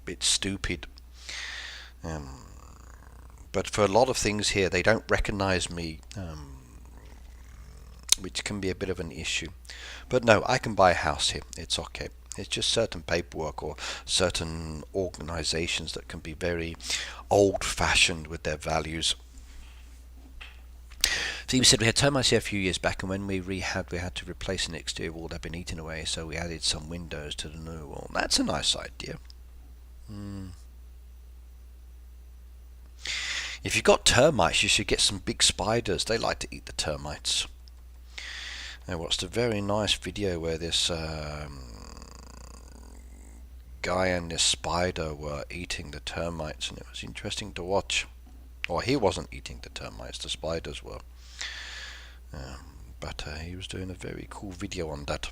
it's stupid. Um, but for a lot of things here, they don't recognize me, which can be a bit of an issue. But no, I can buy a house here. It's okay. It's just certain paperwork or certain organizations that can be very old-fashioned with their values. So you said we had termites here a few years back, and when we rehabbed, we had to replace an exterior wall that had been eaten away, so we added some windows to the new wall. That's a nice idea. If you've got termites, you should get some big spiders. They like to eat the termites. I watched a very nice video where this guy and this spider were eating the termites, and it was interesting to watch. Or he wasn't eating the termites, the spiders were. But he was doing a very cool video on that.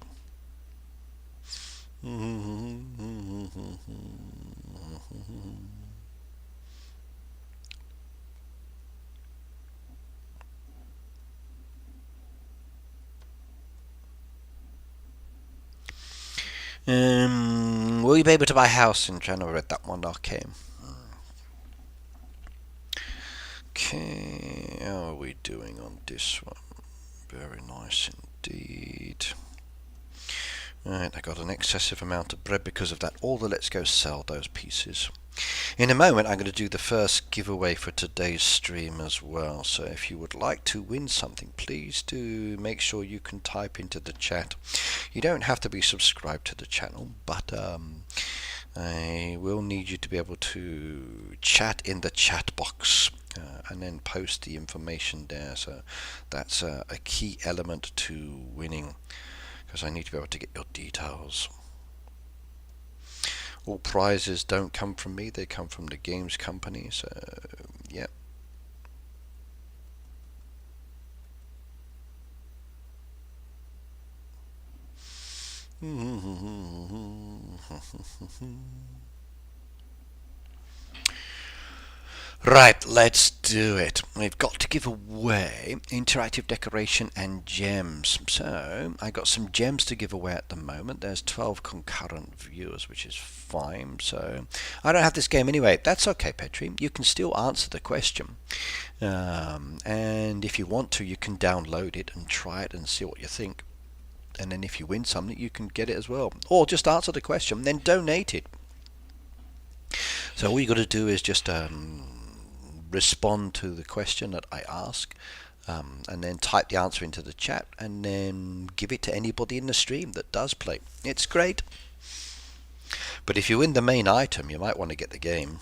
Will you be able to buy a house in China? I read that one. Okay. Okay, how are we doing on this one? Very nice indeed. Right, I got an excessive amount of bread because of that. Although let's go sell those pieces. In a moment I'm going to do the first giveaway for today's stream as well. So if you would like to win something, please do make sure you can type into the chat. You don't have to be subscribed to the channel, but I will need you to be able to chat in the chat box. And then post the information there. So that's a key element to winning, because I need to be able to get your details. All prizes don't come from me, they come from the games company, so yeah. Right, let's do it. We've got to give away interactive decoration and gems. So I got some gems to give away at the moment. There's 12 concurrent viewers, which is fine. So I don't have this game anyway. That's okay, Petri. You can still answer the question. And if you want to, you can download it and try it and see what you think. And then if you win something, you can get it as well. Or just answer the question, then donate it. So all you got to do is just respond to the question that I ask, and then type the answer into the chat, and then give it to anybody in the stream that does play. It's great. But if you win the main item, you might want to get the game.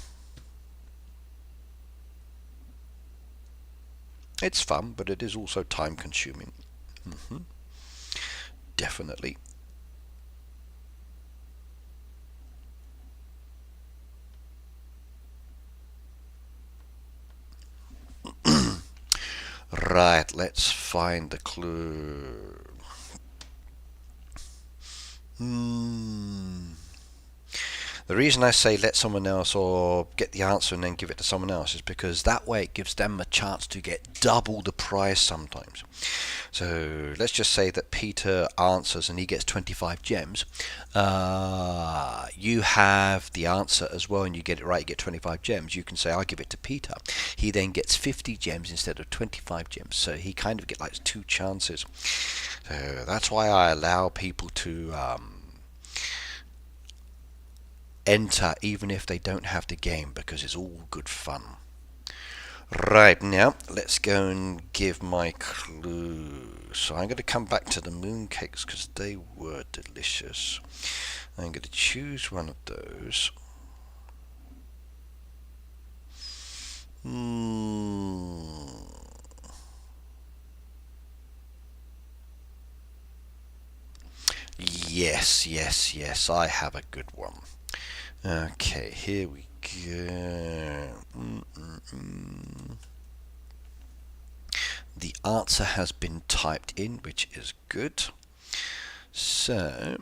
It's fun, but it is also time consuming. Definitely. Right, let's find the clue. The reason I say let someone else or get the answer and then give it to someone else is because that way it gives them a chance to get double the prize sometimes. So let's just say that Peter answers and he gets 25 gems. You have the answer as well and you get it right, you get 25 gems. You can say I'll give it to Peter. He then gets 50 gems instead of 25 gems. So he kind of gets like 2 chances. So that's why I allow people to enter even if they don't have the game, because it's all good fun. Right, now let's go and give my clue. So I'm going to come back to the mooncakes because they were delicious. I'm going to choose one of those. Yes, I have a good one. Okay, here we go. The answer has been typed in, which is good. So,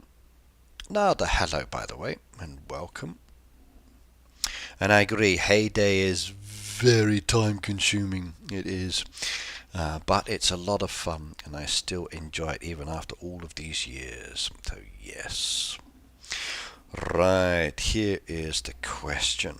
another hello, by the way, and welcome. And I agree, Heyday is very time consuming. It is. But it's a lot of fun, and I still enjoy it even after all of these years. So, yes. Right, here is the question.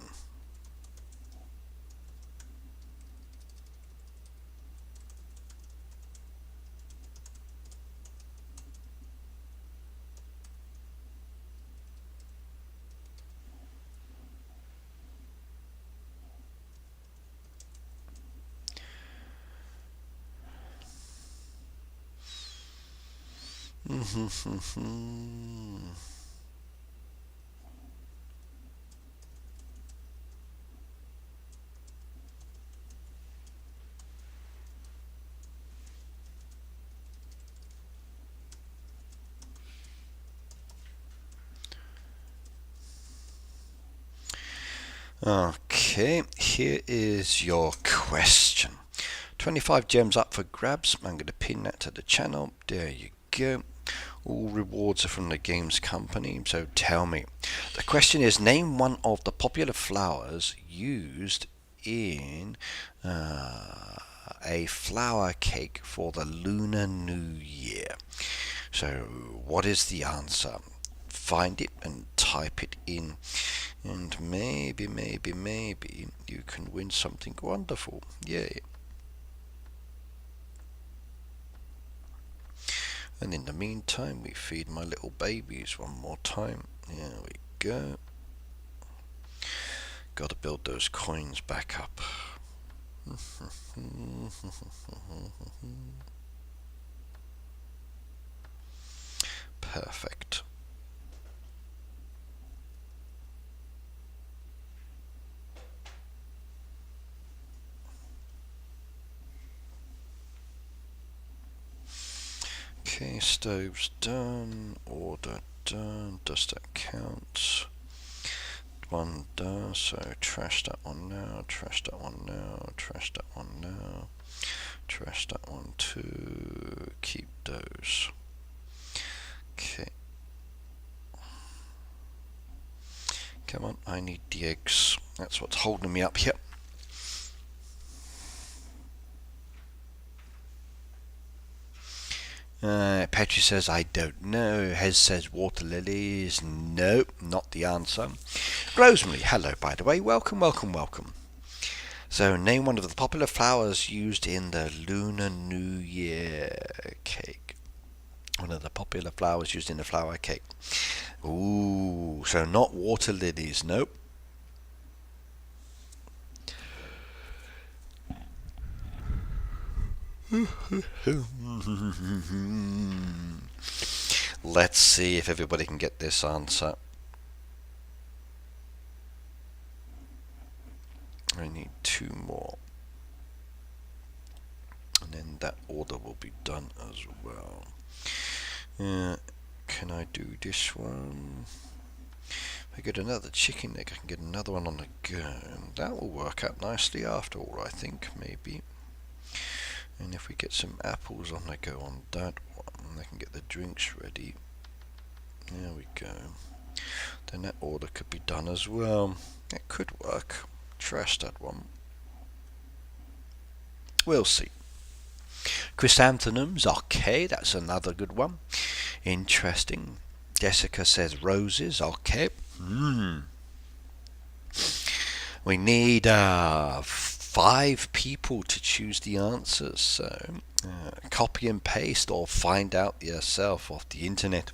Okay, here is your question. 25 gems up for grabs. I'm going to pin that to the channel. There you go. All rewards are from the games company. So tell me, the question is, name one of the popular flowers used in a flower cake for the Lunar New Year. So what is the answer? Find it and type it in, and maybe you can win something wonderful. Yay. And in the meantime, we feed my little babies one more time. There we go. Got to build those coins back up. Perfect. Okay, stove's done, order done. Does that count? One does, so trash that one now, trash that one now, trash that one now, trash that one too. Keep those. Okay. Come on, I need the eggs. That's what's holding me up here. Petri says, I don't know. Hez says, water lilies. No, not the answer. Rosemary, hello, by the way. Welcome. So, name one of the popular flowers used in the Lunar New Year cake. One of the popular flowers used in the flower cake. Ooh, so not water lilies, nope. Let's see if everybody can get this answer. I need two more. And then that order will be done as well. Can I do this one? If I get another chicken egg, I can get another one on the go. And that will work out nicely after all, I think, maybe. And if we get some apples on the go on that one, I can get the drinks ready. There we go. Then that order could be done as well. It could work. Trash that one. We'll see. Chrysanthemums, okay, that's another good one. Interesting. Jessica says roses, okay. We need 5 people to choose the answers, so copy and paste or find out yourself off the internet.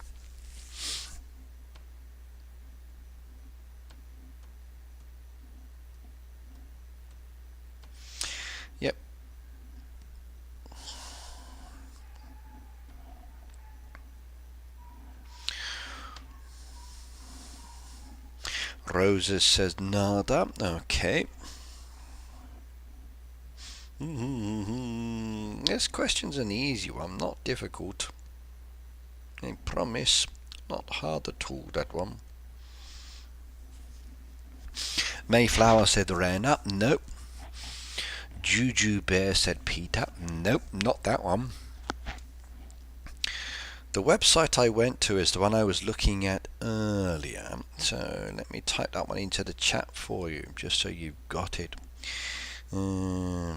Yep. Roses says nada. Okay. This question's an easy one, not difficult. I promise. Not hard at all, that one. Mayflower said Rana. Nope. Juju Bear said Peter. Nope, not that one. The website I went to is the one I was looking at earlier. So let me type that one into the chat for you, just so you've got it. It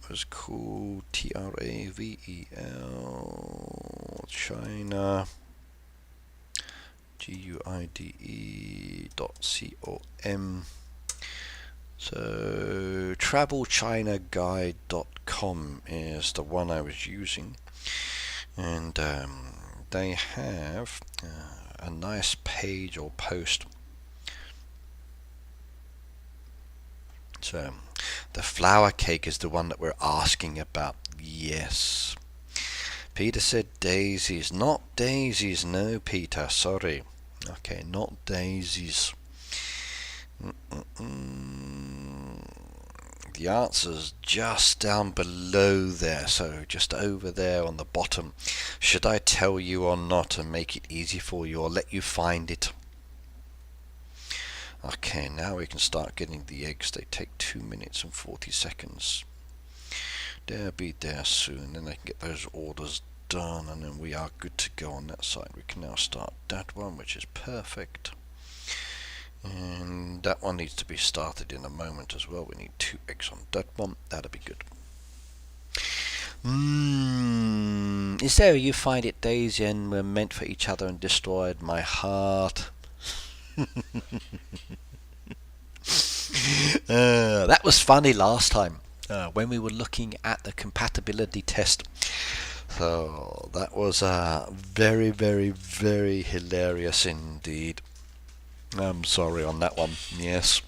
was called Travel China GUIDE.com. So travelchinaguide.com is the one I was using, and they have a nice page or post. So the flour cake is the one that we're asking about. Yes. Peter said daisies. Not daisies, no, Peter, sorry. Okay, not daisies. The answer's just down below there, so just over there on the bottom. Should I tell you or not and make it easy for you, or let you find it? Okay, now we can start getting the eggs. They take 2 minutes and 40 seconds. They'll be there soon, then I can get those orders done, and then we are good to go on that side. We can now start that one, which is perfect. And that one needs to be started in a moment as well. We need 2 eggs on that one. That'll be good. Is there you find it, Daisy, and we're meant for each other and destroyed my heart? That was funny last time when we were looking at the compatibility test. So that was very, very, very hilarious indeed. I'm sorry on that one. Yes.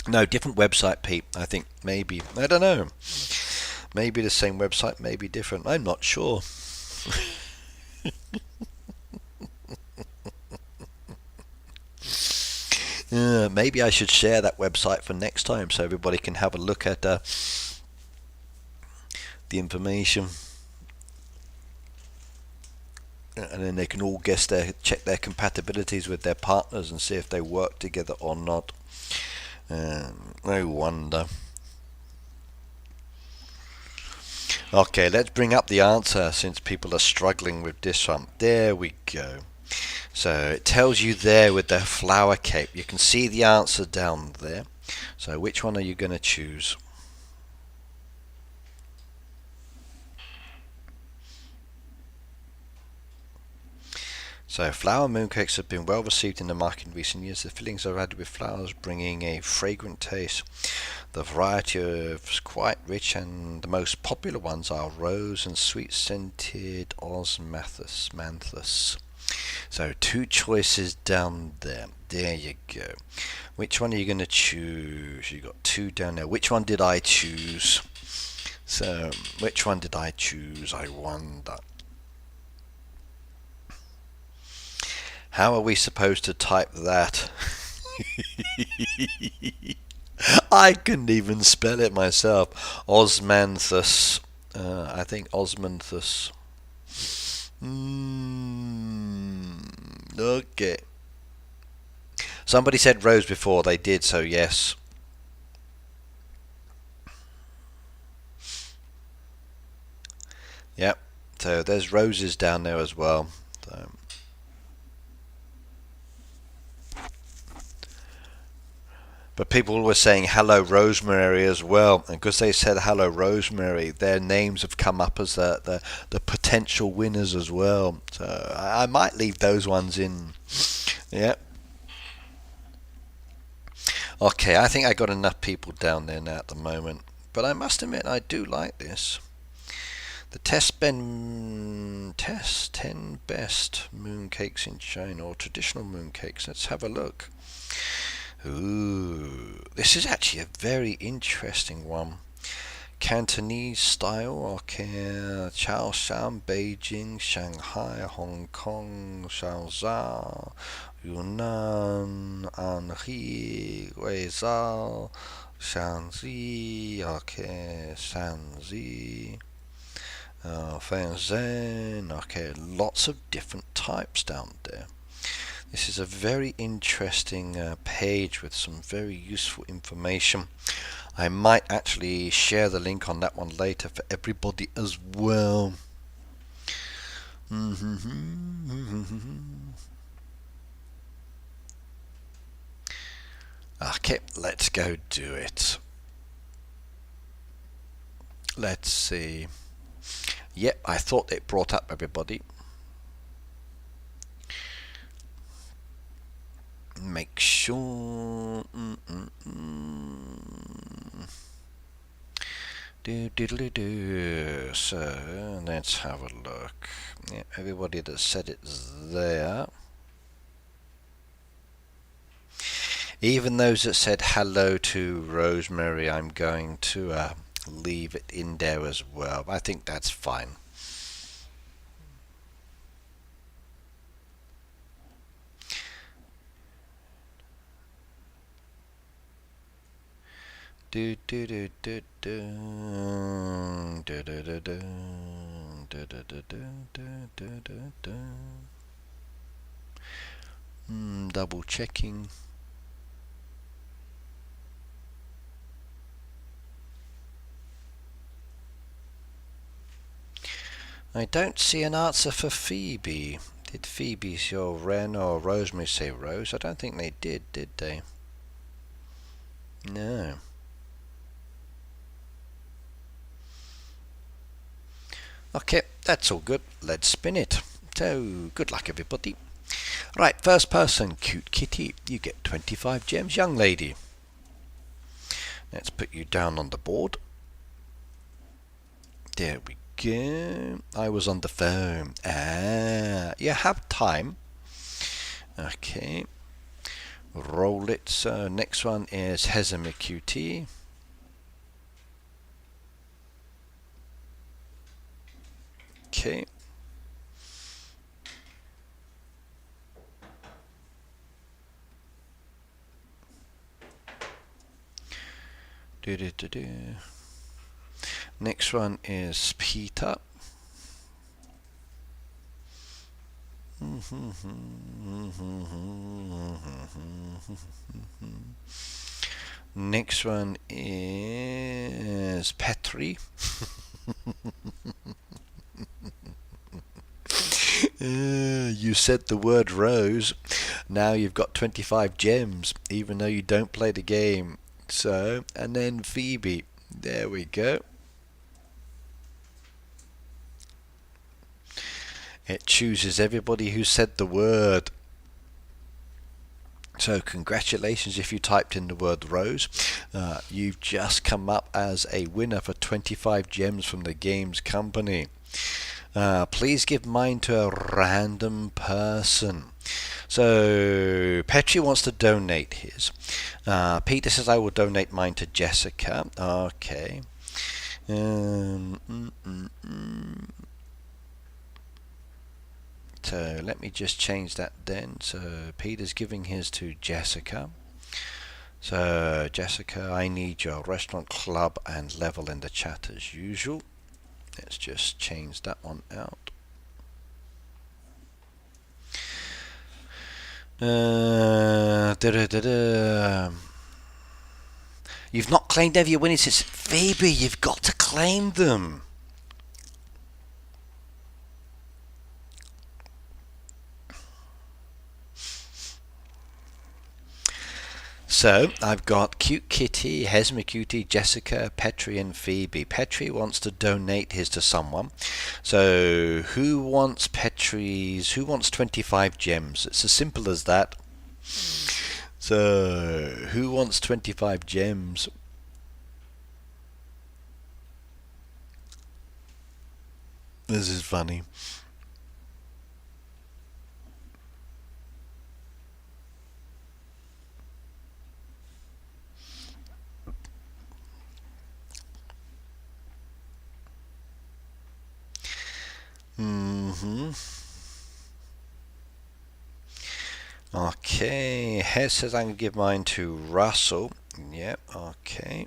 No, different website, Pete. I think maybe. I don't know. Maybe the same website, maybe different. I'm not sure. Maybe I should share that website for next time so everybody can have a look at the information, and then they can all check their compatibilities with their partners and see if they work together or not. No wonder. Okay, let's bring up the answer since people are struggling with this one. There we go. So it tells you there with the flour cake. You can see the answer down there. So which one are you going to choose? So flour mooncakes have been well received in the market in recent years. The fillings are added with flours, bringing a fragrant taste. The variety is quite rich, and the most popular ones are rose and sweet-scented osmanthus. So 2 choices down there. There you go. Which one are you going to choose? You got 2 down there. Which one did I choose? So which one did I choose? I wonder. How are we supposed to type that? I couldn't even spell it myself. Osmanthus. I think osmanthus. Okay. Somebody said rose before. They did, so yes. Yep. So there's roses down there as well. So. But people were saying hello rosemary as well, and because they said hello rosemary, their names have come up as the potential winners as well. So I might leave those ones in. Yep. Okay, I think I got enough people down there now at the moment. But I must admit, I do like this. The test 10 best mooncakes in China, or traditional mooncakes. Let's have a look. Ooh, this is actually a very interesting one. Cantonese style, okay. Chaoshan, Beijing, Shanghai, Hong Kong, Shenzhen, Yunnan, Anhui, Guizhou, Shanxi, okay, Shanxi, Shenzhen, okay, lots of different types down there. This is a very interesting page with some very useful information. I might actually share the link on that one later for everybody as well. Okay, let's go do it. Let's see. Yep, I thought it brought up everybody. Make sure. So let's have a look. Yeah, everybody that said it's there. Even those that said hello to Rosemary, I'm going to leave it in there as well. I think that's fine. Do do do do do do do do do do do do do do do. Double checking. I don't see an answer for Phoebe. Did Phoebe say Ren or Rosemary say Rose? I don't think they did they? No. Okay, that's all good. Let's spin it. So, good luck everybody. Right, first person, Cute Kitty. You get 25 gems, young lady. Let's put you down on the board. There we go. I was on the phone. You have time. Okay. Roll it. So next one is Hezema QT. Okay. Next one is Peter. Next one is Petri. You said the word Rose. Now you've got 25 gems, even though you don't play the game. So, and then Phoebe. There we go. It chooses everybody who said the word. So congratulations if you typed in the word Rose. You've just come up as a winner for 25 gems from the games company. Please give mine to a random person. So Petri wants to donate his. Peter says I will donate mine to Jessica. Okay. So let me just change that then. So Peter's giving his to Jessica. So Jessica, I need your restaurant, club and level in the chat as usual. Let's just change that one out. You've not claimed every winnings. It's Phoebe, you've got to claim them. So I've got Cute Kitty, Hesme Cutie, Jessica, Petri and Phoebe. Petri wants to donate his to someone. So who wants 25 gems? It's as simple as that. So who wants 25 gems? This is funny. Mm-hmm. Okay, Hez says I'm going to give mine to Russell. Yep, okay.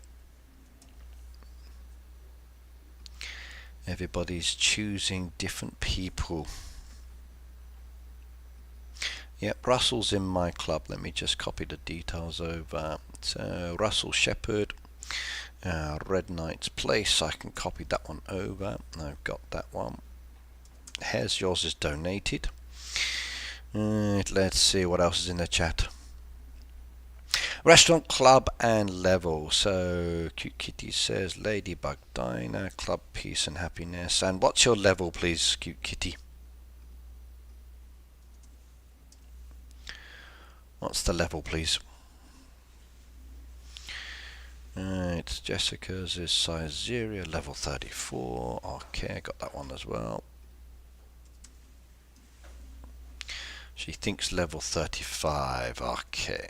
Everybody's choosing different people. Yep, Russell's in my club. Let me just copy the details over. So, Russell Shepherd, Red Knight's Place. I can copy that one over. I've got that one. Hez, yours is donated. Let's see what else is in the chat. Restaurant, club, and level. So Cute Kitty says Ladybug Diner, club, peace and happiness. And what's your level, please, Cute Kitty? What's the level, please? It's Jessica's is Sizeria, level 34. Okay, I got that one as well. She thinks level 35. Okay.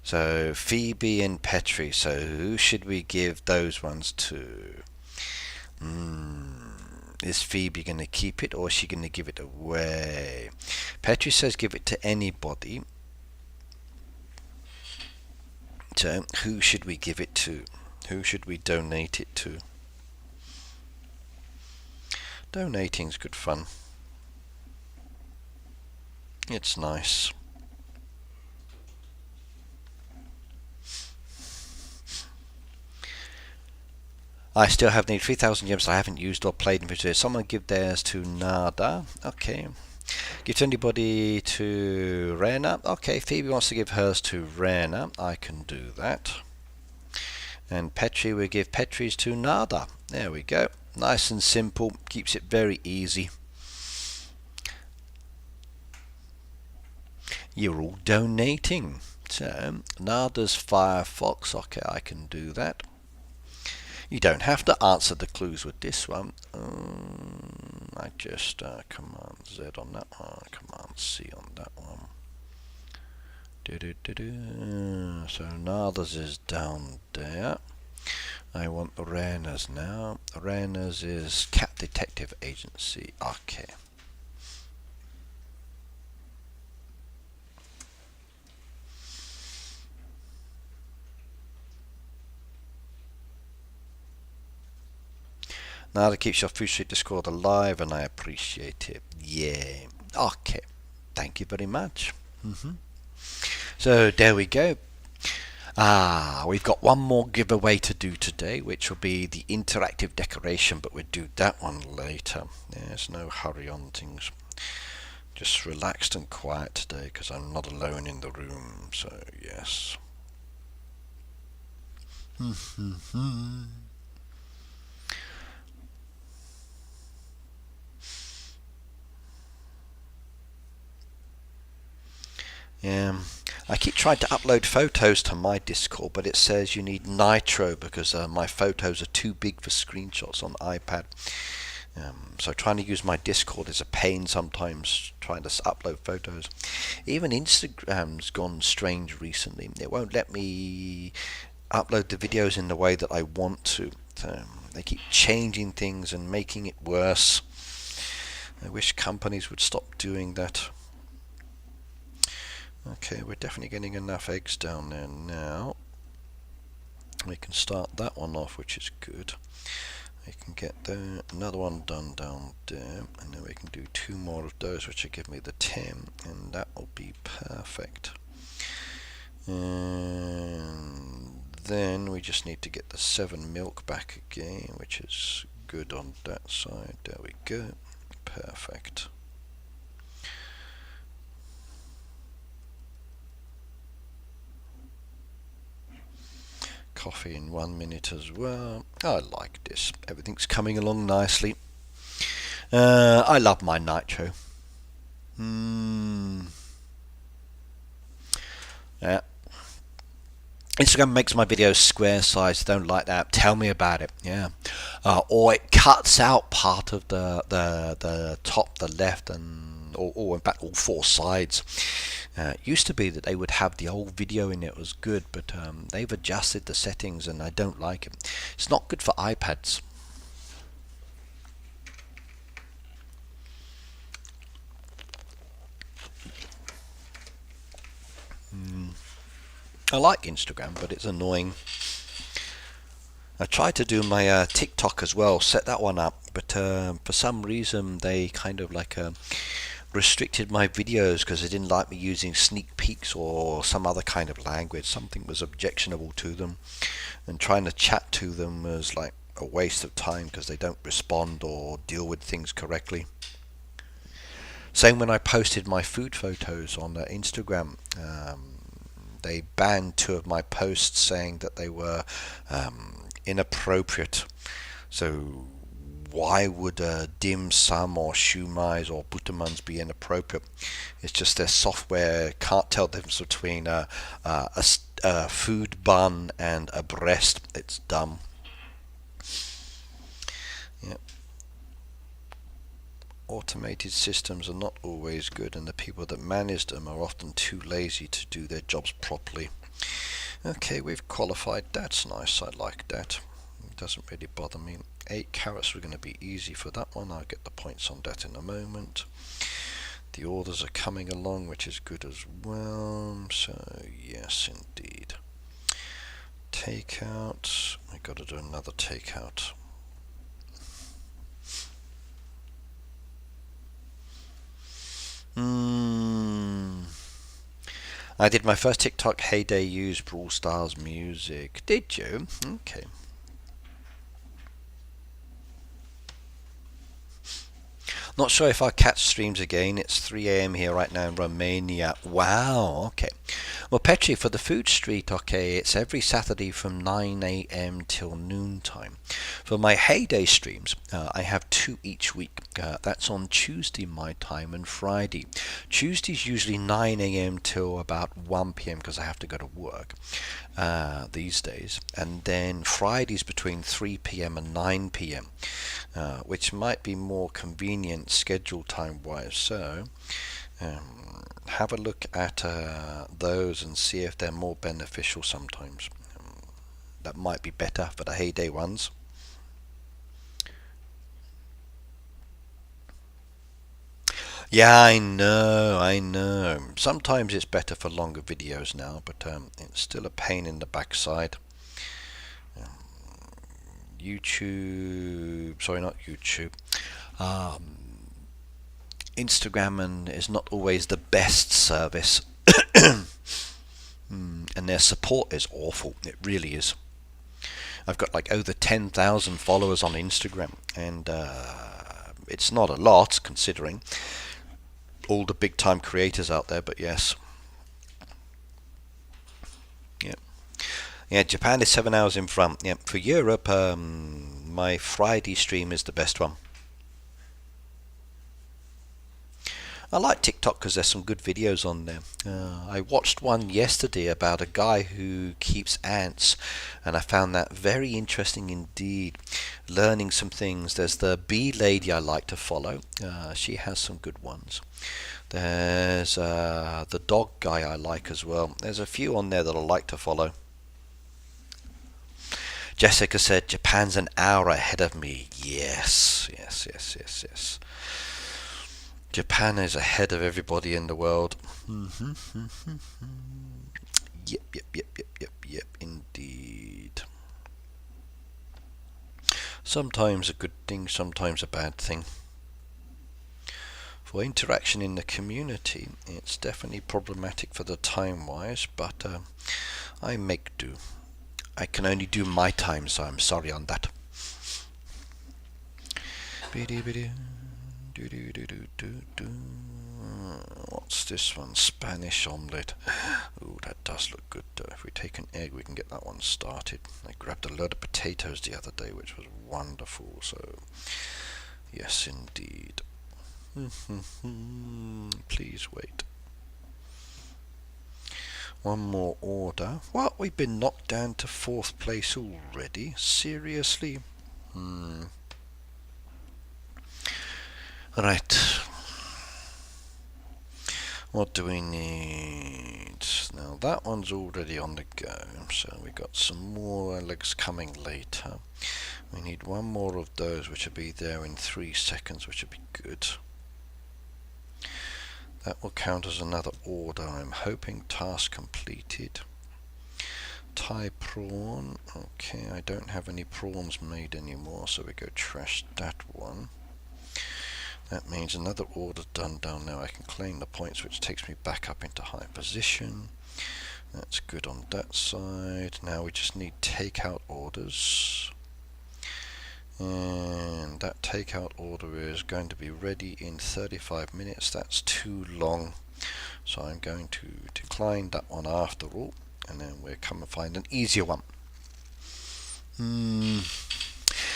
So Phoebe and Petri. So who should we give those ones to? Is Phoebe going to keep it, or is she going to give it away? Petri says give it to anybody. So who should we give it to? Who should we donate it to? Donating's good fun. It's nice. I still have nearly 3,000 gems I haven't used or played in video. Someone give theirs to Nada. Okay. Give to anybody to Rena. Okay, Phoebe wants to give hers to Rena. I can do that. And Petri, we give Petri's to Nada. There we go. Nice and simple. Keeps it very easy. You're all donating. So, Nada's Firefox. Okay, I can do that. You don't have to answer the clues with this one. I just Command Z on that one, Command C on that one. So Nada's is down there. I want Rena's now. Rena's is Cat Detective Agency. Okay. Now that keeps your Food Street Discord alive, and I appreciate it. Yeah. Okay. Thank you very much. So there we go. We've got one more giveaway to do today, which will be the interactive decoration, but we'll do that one later. There's no hurry on things. Just relaxed and quiet today because I'm not alone in the room, so yes. I keep trying to upload photos to my Discord, but it says you need Nitro because my photos are too big for screenshots on iPad. So trying to use my Discord is a pain sometimes, trying to upload photos. Even Instagram's gone strange recently. It won't let me upload the videos in the way that I want to. They keep changing things and making it worse. I wish companies would stop doing that. Okay, we're definitely getting enough eggs down there now. We can start that one off, which is good. We can get another one done down there, and then we can do 2 more of those, which will give me the 10, and that will be perfect. And then we just need to get the 7 milk back again, which is good on that side. There we go. Perfect. Coffee in 1 minute as well. I like this. Everything's coming along nicely. I love my Nitro. Yeah. Instagram makes my videos square sized. Don't like that. Tell me about it. Yeah, or it cuts out part of the top, the left, and or in fact all four sides. It used to be that they would have the whole video in it was good, but they've adjusted the settings and I don't like it. It's not good for iPads. I like Instagram, but it's annoying. I tried to do my TikTok as well, set that one up, but for some reason they kind of like restricted my videos because they didn't like me using sneak peeks or some other kind of language. Something was objectionable to them, and trying to chat to them was like a waste of time because they don't respond or deal with things correctly. Same when I posted my food photos on Instagram. They banned two of my posts saying that they were inappropriate. So why would dim sum or shumais or buttermans be inappropriate? It's just their software can't tell the difference between a food bun and a breast. It's dumb. Yeah. Automated systems are not always good, and the people that manage them are often too lazy to do their jobs properly. Okay, we've qualified. That's nice. I like that. It doesn't really bother me. 8 carats were going to be easy for that one. I'll get the points on that in a moment. The orders are coming along, which is good as well. So yes, indeed. Takeout. I got to do another takeout. I did my first TikTok heyday use Brawl Stars music. Did you? Okay. Not sure if I'll catch streams again. It's 3 a.m. here right now in Romania. Wow, okay. Well, Petri, for the Food Street, okay, it's every Saturday from 9 a.m. till noontime. For my heyday streams, I have two each week. That's on Tuesday my time and Friday. Tuesday's usually 9 a.m. till about 1 p.m. because I have to go to work these days. And then Fridays between 3 p.m. and 9 p.m., which might be more convenient schedule time wise. So have a look at those and see if they're more beneficial sometimes. That might be better for the heyday ones. Yeah, I know. Sometimes it's better for longer videos now, but it's still a pain in the backside. YouTube, sorry, not YouTube. Um, Instagram and is not always the best service, and their support is awful. It really is. I've got like over 10,000 followers on Instagram, and it's not a lot considering all the big time creators out there. But yes, yeah, yeah. Japan is 7 hours in front. Yeah, for Europe, my Friday stream is the best one. I like TikTok because there's some good videos on there. I watched one yesterday about a guy who keeps ants, and I found that very interesting indeed. Learning some things. There's the bee lady I like to follow. She has some good ones. There's the dog guy I like as well. There's a few on there that I like to follow. Jessica said Japan's an hour ahead of me. Yes, yes, yes, yes, yes. Japan is ahead of everybody in the world. Yep, yep, yep, yep, yep, yep, indeed. Sometimes a good thing, sometimes a bad thing. For interaction in the community, it's definitely problematic for the time wise, but I make do. I can only do my time, so I'm sorry on that. What's this one? Spanish omelette. Ooh, that does look good though. If we take an egg, we can get that one started. I grabbed a load of potatoes the other day, which was wonderful. So, yes, indeed. Please wait. One more order. What? We've been knocked down to 4th place already? Seriously? Right. What do we need? Now that one's already on the go, so we got some more legs coming later. We need one more of those, which will be there in 3 seconds, which will be good. That will count as another order. I'm hoping task completed. Thai prawn. Okay, I don't have any prawns made anymore, so we go trash that one. That means another order done down now. I can claim the points, which takes me back up into high position. That's good on that side. Now we just need takeout orders. And that takeout order is going to be ready in 35 minutes. That's too long. So I'm going to decline that one after all. And then we'll come and find an easier one.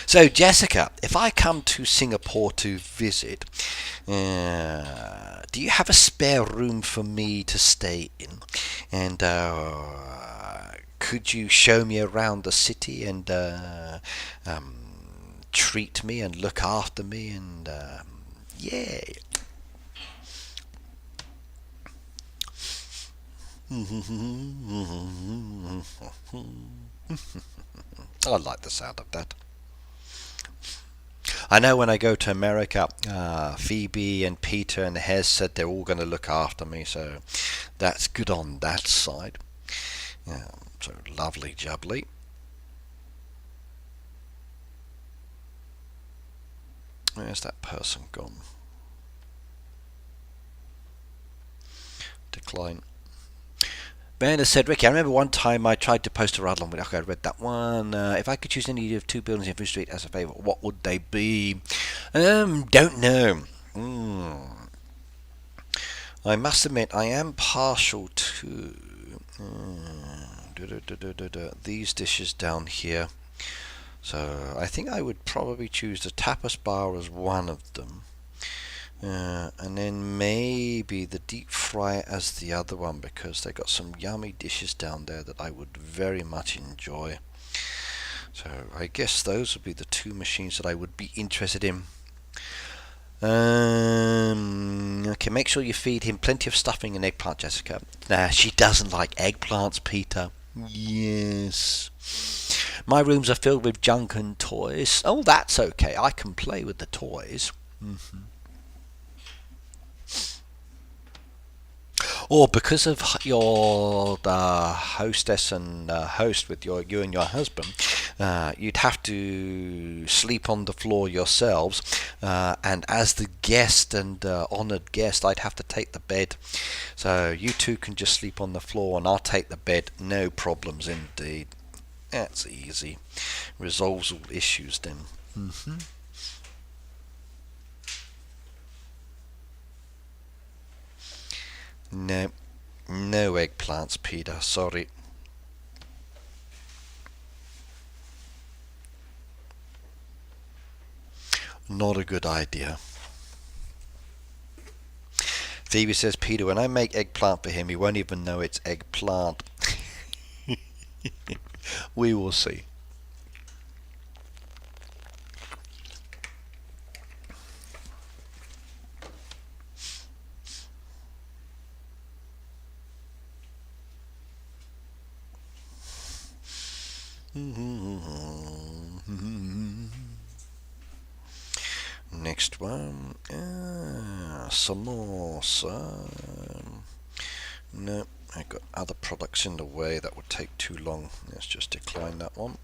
So Jessica, if I come to Singapore to visit, do you have a spare room for me to stay in? And could you show me around the city and treat me and look after me and yeah. I like the sound of that. I know when I go to America, Phoebe and Peter and Hez said they're all going to look after me, so that's good on that side. So lovely jubbly. Where's that person gone? Decline. Ben has said, Ricky, I remember one time I tried to post a rattle on. Okay, I read that one. If I could choose any of 2 buildings in Food Street as a favourite, what would they be? Don't know. I must admit, I am partial to these dishes down here. So I think I would probably choose the tapas bar as one of them. And then maybe the deep fry as the other one, because they got some yummy dishes down there that I would very much enjoy. So I guess those would be the 2 machines that I would be interested in. Okay, make sure you feed him plenty of stuffing and eggplant, Jessica. She doesn't like eggplants, Peter. Yes. My rooms are filled with junk and toys. Oh, that's okay. I can play with the toys. Or because of your hostess and host with you and your husband, you'd have to sleep on the floor yourselves. And as the guest and honoured guest, I'd have to take the bed. So you two can just sleep on the floor and I'll take the bed. No problems indeed. That's easy. Resolves all issues then. No eggplants, Peter, sorry. Not a good idea. Phoebe says, Peter, when I make eggplant for him, he won't even know it's eggplant. We will see. Next one, samosa. No, I got other products in the way that would take too long. Let's just decline that one.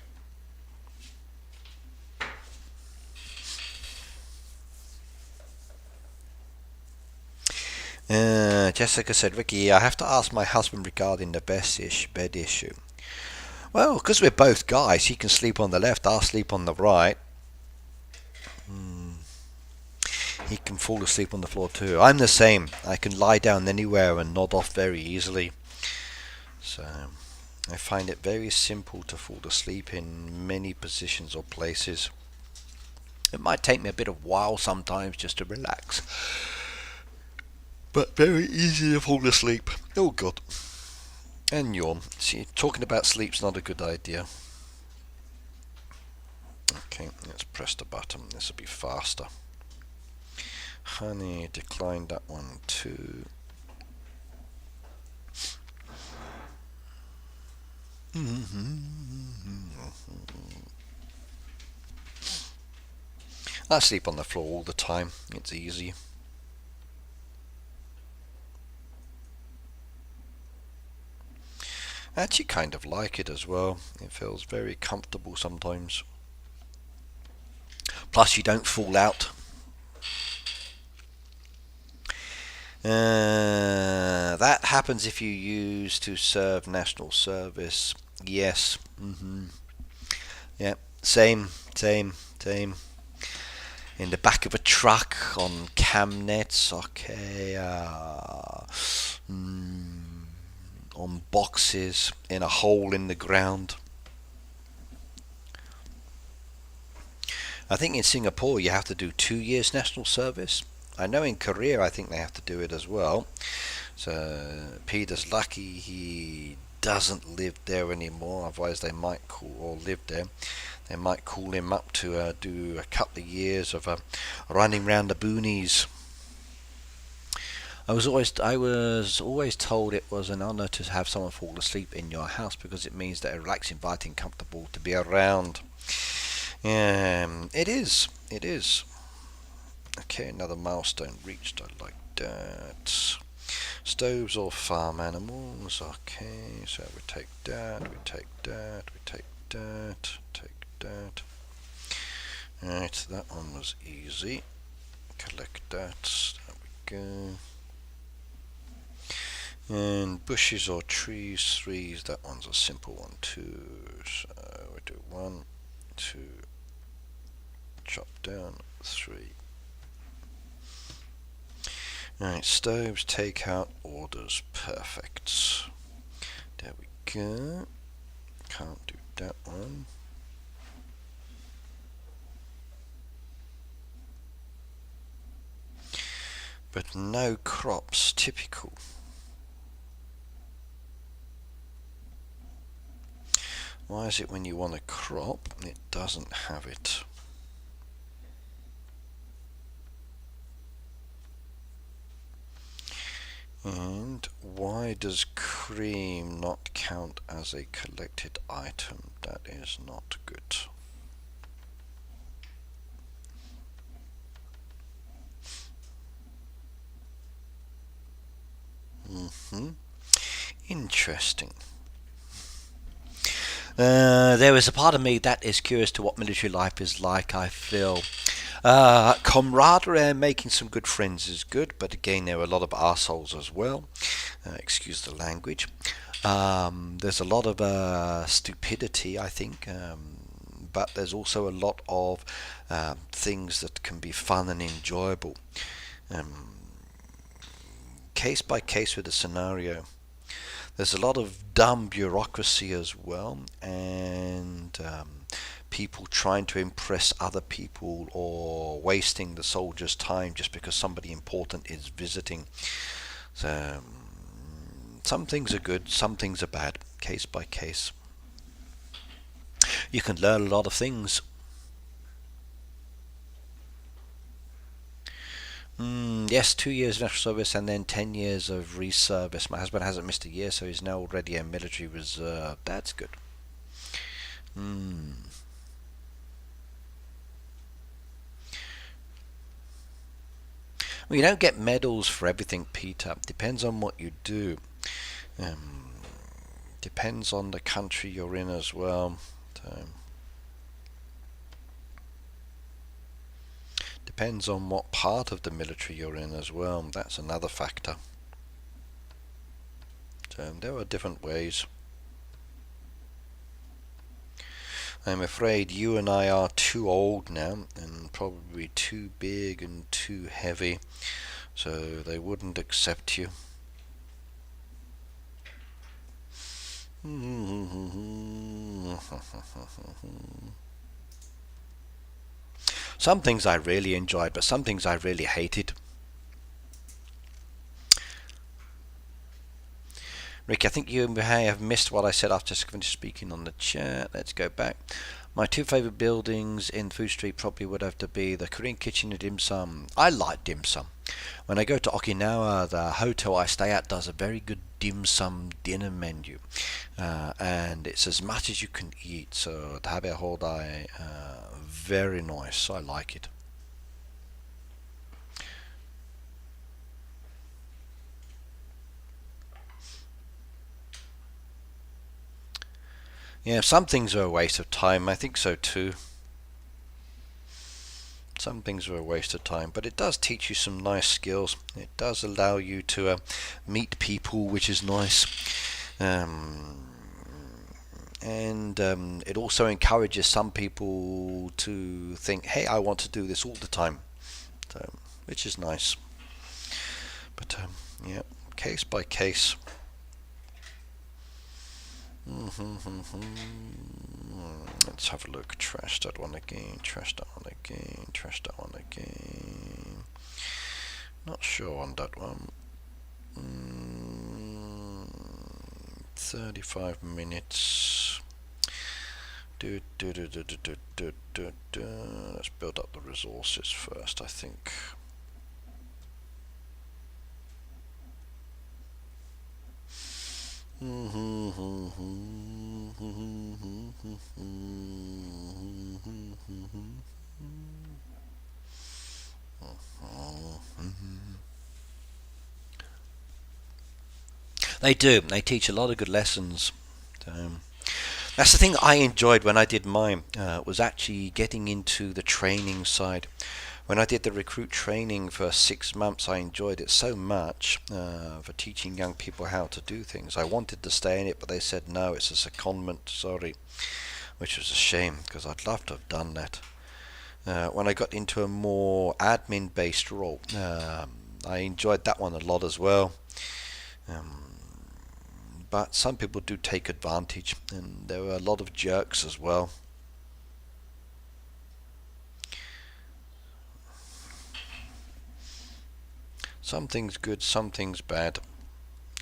Jessica said, Ricky, I have to ask my husband regarding the bed issue. Well, because we're both guys, he can sleep on the left, I'll sleep on the right. He can fall asleep on the floor too. I'm the same. I can lie down anywhere and nod off very easily. So I find it very simple to fall asleep in many positions or places. It might take me a bit of while sometimes just to relax, but very easy to fall asleep. Oh God. And yawn. See, talking about sleep's not a good idea. Okay, let's press the button. This will be faster. Honey, decline that one too. I sleep on the floor all the time. It's easy. I actually kind of like it as well. It feels very comfortable sometimes. Plus you don't fall out. That happens if you use to serve national service. Yes. Yeah. Same. In the back of a truck on cam nets. Okay. On boxes in a hole in the ground. I think in Singapore you have to do 2 years national service. I know in Korea I think they have to do it as well. So Peter's lucky he doesn't live there anymore. Otherwise they might live there. They might call him up to do a couple of years of running round the boonies. I was always told it was an honour to have someone fall asleep in your house because it means that they're relaxed, inviting, comfortable to be around. It is. Okay, another milestone reached. I like that. Stoves or farm animals. Okay, so we take that. Take that. Right, that one was easy. Collect that. There we go. And bushes or trees, 3s, that one's a simple one too. So we do 1, 2, chop down, 3. Right, stoves, takeout, orders, perfect. There we go. Can't do that one. But no crops, typical. Why is it when you want a crop, it doesn't have it? And why does cream not count as a collected item? That is not good. Interesting. There is a part of me that is curious to what military life is like. I feel camaraderie and making some good friends is good, but again there are a lot of arseholes as well. Excuse the language. There's a lot of stupidity, I think, but there's also a lot of things that can be fun and enjoyable. Case by case with the scenario. There's a lot of dumb bureaucracy as well, and people trying to impress other people or wasting the soldiers' time just because somebody important is visiting. So some things are good, some things are bad, case by case. You can learn a lot of things. Yes, 2 years national service and then 10 years of reservice. My husband hasn't missed a year, so he's now already a military reserve. That's good. Well, you don't get medals for everything, Peter. Depends on what you do. Depends on the country you're in as well. So, depends on what part of the military you're in as well. That's another factor. So there are different ways. I'm afraid you and I are too old now and probably too big and too heavy, so they wouldn't accept you. Some things I really enjoyed, but some things I really hated. Ricky, I think you may have missed what I said after finished speaking on the chat. Let's go back. My two favourite buildings in Food Street probably would have to be the Korean Kitchen and Dim Sum. I like dim sum. When I go to Okinawa, the hotel I stay at does a very good dim sum dinner menu, and it's as much as you can eat. So to have a whole day, very nice. I like it. Yeah, some things are a waste of time. I think so too. Some things are a waste of time, but it does teach you some nice skills. It does allow you to meet people, which is nice. Um, and it also encourages some people to think, hey, I want to do this all the time, so, which is nice. But yeah, case by case. Let's have a look. Trash that one again. Trash that one again. Trash that one again. Not sure on that one. 35 minutes. Let's build up the resources first, I think. They do. They teach a lot of good lessons. That's the thing that I enjoyed when I did mine, was actually getting into the training side. When I did the recruit training for 6 months, I enjoyed it so much, for teaching young people how to do things. I wanted to stay in it, but they said no, it's a secondment, sorry, which was a shame because I'd love to have done that. When I got into a more admin-based role, I enjoyed that one a lot as well. But some people do take advantage, and there were a lot of jerks as well. Some things good, some things bad.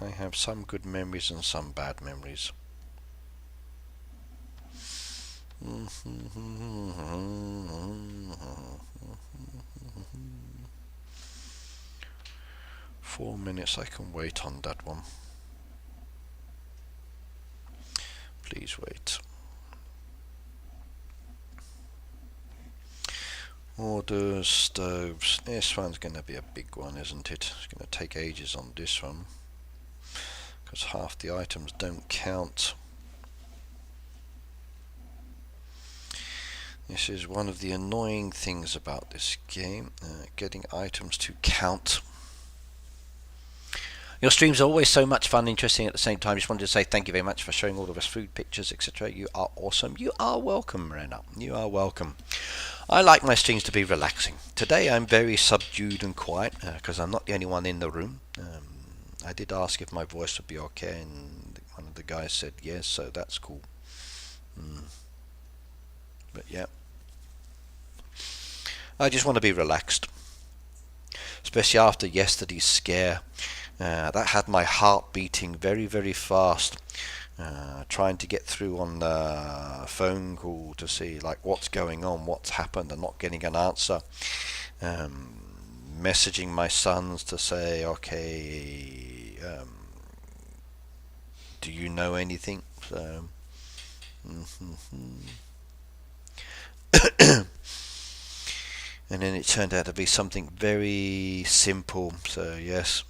I have some good memories and some bad memories. 4 minutes, I can wait on that one. Please wait. Orders, stoves. This one's going to be a big one, isn't it? It's going to take ages on this one, because half the items don't count. This is one of the annoying things about this game, getting items to count. Your streams are always so much fun, interesting at the same time. Just wanted to say thank you very much for showing all of us food pictures, etc. You are awesome. You are welcome, Marina. You are welcome. I like my streams to be relaxing. Today I'm very subdued and quiet because I'm not the only one in the room. I did ask if my voice would be okay, and one of the guys said yes, so that's cool. But yeah, I just want to be relaxed, especially after yesterday's scare. That had my heart beating very, very fast, trying to get through on the phone call to see like what's going on, what's happened, and not getting an answer. Messaging my sons to say, okay, do you know anything? So, and then it turned out to be something very simple. So yes.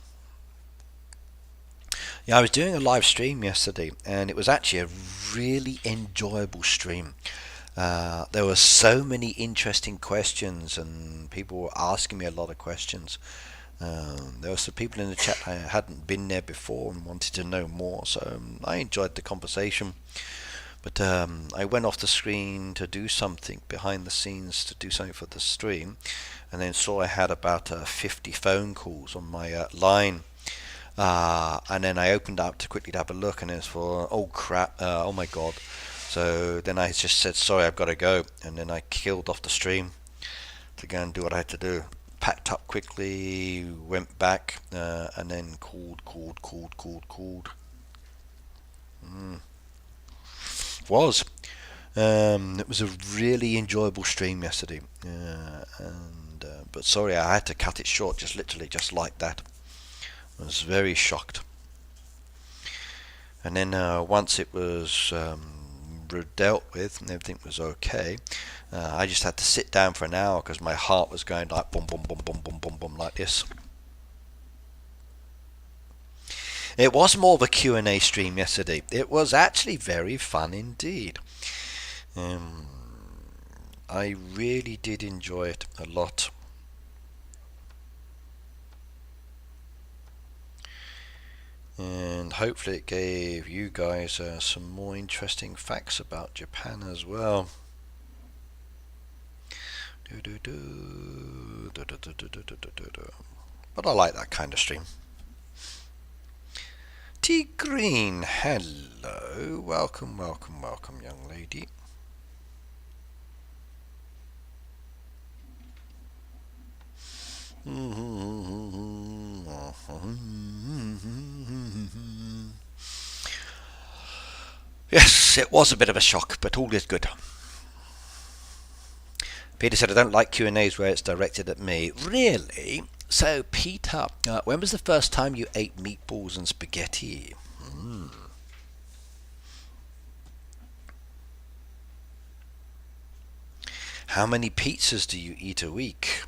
Yeah, I was doing a live stream yesterday, and it was actually a really enjoyable stream. There were so many interesting questions, and people were asking me a lot of questions. There were some people in the chat I hadn't been there before and wanted to know more, so I enjoyed the conversation. But I went off the screen to do something behind the scenes, to do something for the stream, and then saw I had about 50 phone calls on my line. And then I opened up to quickly have a look, and it's for, oh crap, oh my god. So then I just said, sorry, I've got to go, and then I killed off the stream to go and do what I had to do. Packed up quickly, went back, and then called. Was. It was a really enjoyable stream yesterday, but sorry, I had to cut it short, just literally, just like that. I was very shocked. And then once it was dealt with and everything was okay, I just had to sit down for an hour because my heart was going like boom, boom, boom, boom, boom, boom, boom, like this. It was more of a Q&A stream yesterday. It was actually very fun indeed. Um, I really did enjoy it a lot. And hopefully it gave you guys some more interesting facts about Japan as well. But I like that kind of stream. T Green, hello. Welcome, welcome, welcome, young lady. Yes, it was a bit of a shock, but all is good. Peter said, I don't like Q&As where it's directed at me. Really? So, Peter, when was the first time you ate meatballs and spaghetti? How many pizzas do you eat a week?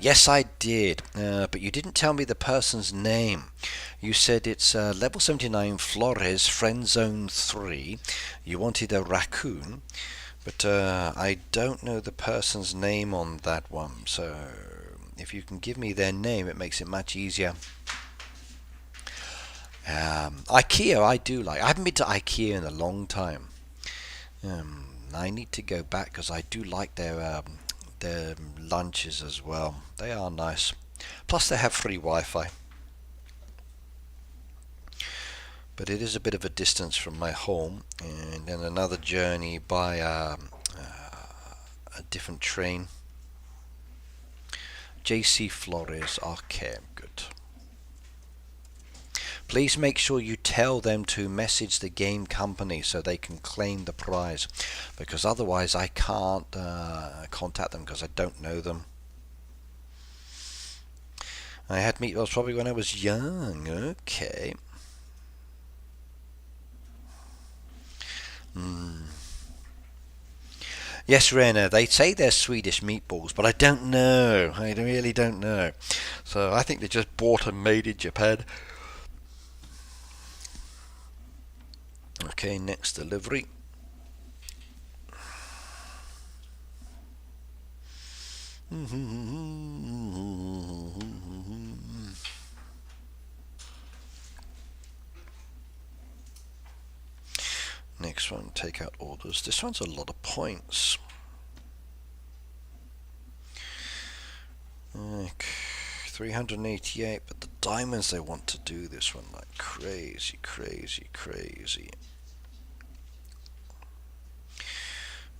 Yes, I did, but you didn't tell me the person's name. You said it's level 79 Flores, friend zone 3. You wanted a raccoon, but I don't know the person's name on that one. So if you can give me their name, it makes it much easier. IKEA, I do like. I haven't been to IKEA in a long time. I need to go back because I do like their lunches as well. They are nice. Plus they have free Wi-Fi. But it is a bit of a distance from my home, and then another journey by a different train. JC Flores, okay, good. Please make sure you tell them to message the game company so they can claim the prize, because otherwise I can't contact them because I don't know them. I had meatballs probably when I was young. Okay. Yes, Rena, they say they're Swedish meatballs, but I don't know. I really don't know. So I think they just bought and made in Japan. Okay, next delivery. Next one, take out orders. This one's a lot of points. 388, but the diamonds they want to do this one like crazy, crazy, crazy.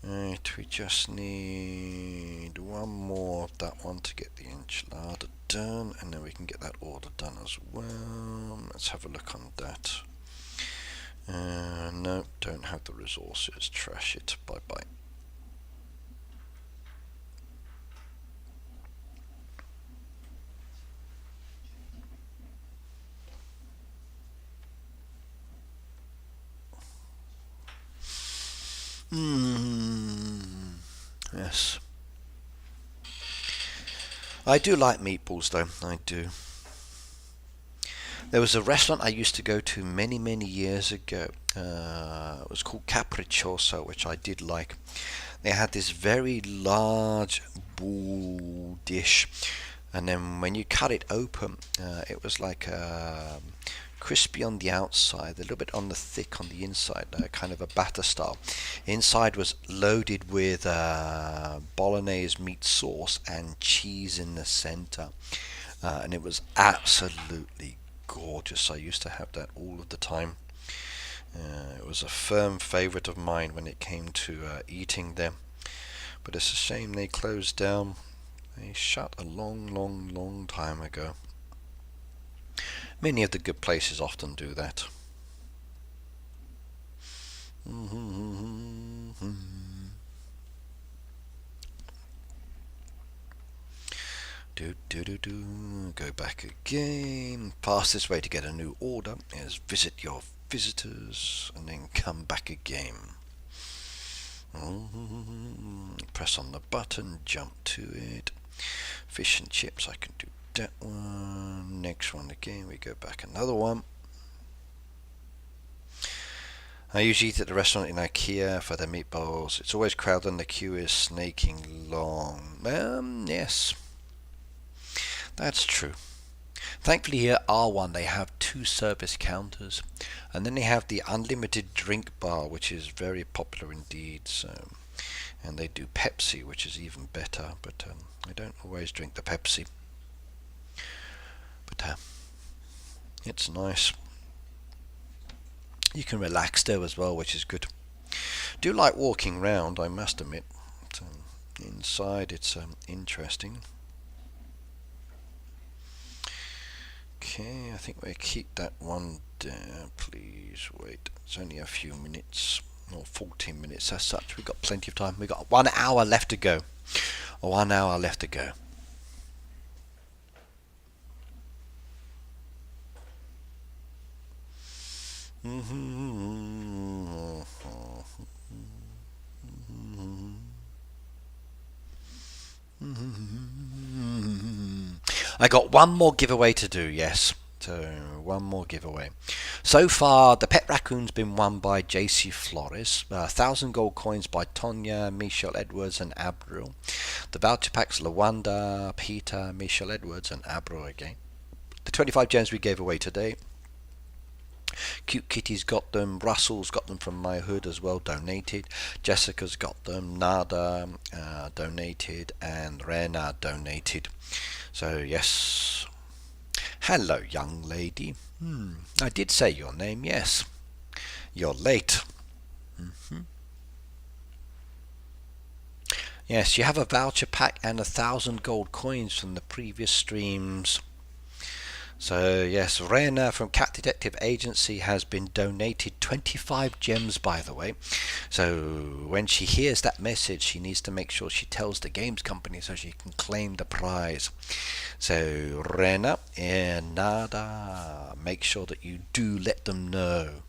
Right, we just need one more of that one to get the enchilada done, and then we can get that order done as well. Let's have a look on that. No, don't have the resources. Trash it. Bye bye. Yes. I do like meatballs though, I do. There was a restaurant I used to go to many, many years ago. It was called Capriccioso, which I did like. They had this very large bull dish, and then when you cut it open, it was like crispy on the outside, a little bit on the thick on the inside, kind of a batter style. Inside was loaded with bolognese meat sauce and cheese in the center, and it was absolutely gorgeous. I used to have that all of the time. It was a firm favorite of mine when it came to eating there, but it's a shame they closed down. They shut a long time ago. Many of the good places often do that. Go back again. Fastest way to get a new order is visit your visitors and then come back again. Press on the button, jump to it. Fish and chips, I can do that one. Next one again, we go back another one. I usually eat at the restaurant in IKEA for their meatballs. It's always crowded and the queue is snaking long. Yes, that's true. Thankfully here at R1 they have 2 service counters, and then they have the unlimited drink bar, which is very popular indeed. So, and they do Pepsi, which is even better, but I don't always drink the Pepsi. But it's nice. You can relax there as well, which is good. Do like walking round, I must admit. Inside it's interesting. Okay, I think we'll keep that one there. Please wait. It's only a few minutes, or 14 minutes as such. We've got plenty of time. We've got 1 hour left to go. 1 hour left to go. I got one more giveaway to do, yes. So, one more giveaway. So far, the pet raccoon's been won by JC Flores. 1,000 gold coins by Tonya, Michelle Edwards, and Abril. The voucher packs Lawanda, Peter, Michelle Edwards, and Abril again. The 25 gems we gave away today. Cute Kitty's got them. Russell's got them from My Hood as well, donated. Jessica's got them. Nada donated, and Rena donated. So yes. Hello, young lady. I did say your name, yes. You're late. Yes, you have a voucher pack and 1,000 gold coins from the previous streams. So yes, Rena from Cat Detective Agency has been donated 25 gems, by the way. So when she hears that message, she needs to make sure she tells the games company so she can claim the prize. So Rena and Nada, make sure that you do let them know.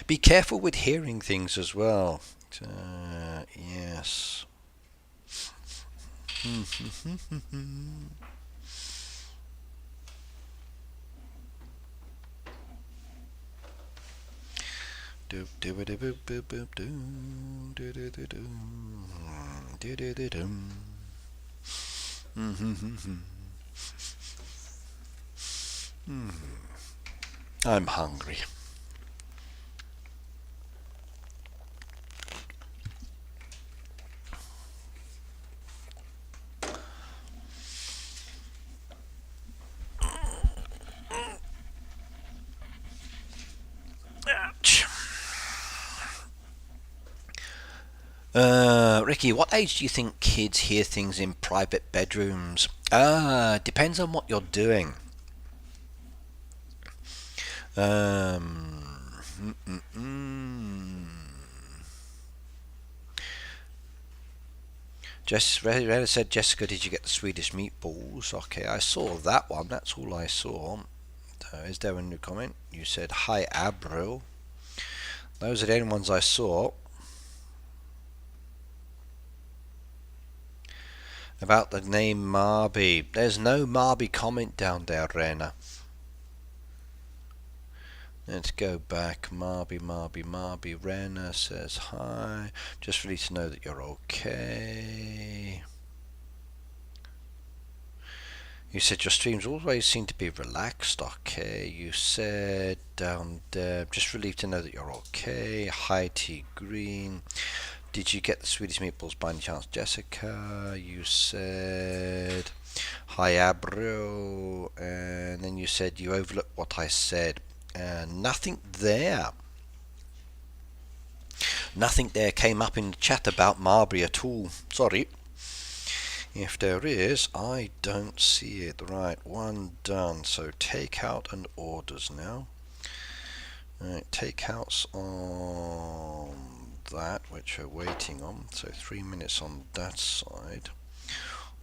Be careful with hearing things as well. Yes. I'm hungry. Ricky, what age do you think kids hear things in private bedrooms? Depends on what you're doing. Rena said, Jessica, did you get the Swedish meatballs? Okay, I saw that one. That's all I saw. Is there a new comment? You said, hi, Abril. Those are the only ones I saw. About the name Marby. There's no Marby comment down there, Rena. Let's go back. Marby. Rena says hi. Just really to know that you're okay. You said your streams always seem to be relaxed. Okay. You said down there. Just relieved to know that you're okay. Hi, T Green. Did you get the Swedish meatballs by any chance, Jessica? You said hi, Abril, and then you said you overlooked what I said. Nothing there. Nothing there came up in the chat about Marbury at all. Sorry. If there is, I don't see it. Right, one done. So takeout and orders now. Right, takeouts on that, which we're waiting on. So 3 minutes on that side.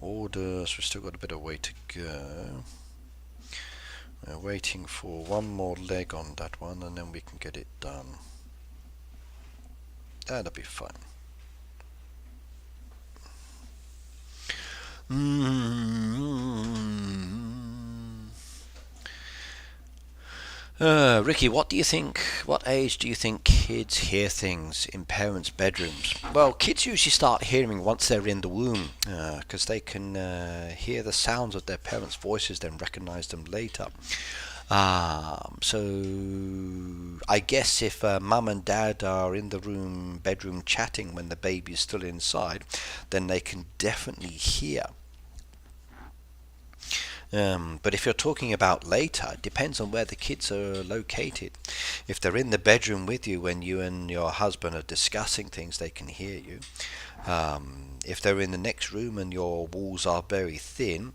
Orders, we've still got a bit of way to go. We're waiting for one more leg on that one, and then we can get it done. That'll be fine. Ricky, what do you think? What age do you think kids hear things in parents' bedrooms? Well, kids usually start hearing once they're in the womb, because they can hear the sounds of their parents' voices, then recognize them later. So I guess if mum and dad are in the bedroom chatting when the baby's still inside, then they can definitely hear. But if you're talking about later, it depends on where the kids are located. If they're in the bedroom with you when you and your husband are discussing things, they can hear you. If they're in the next room and your walls are very thin,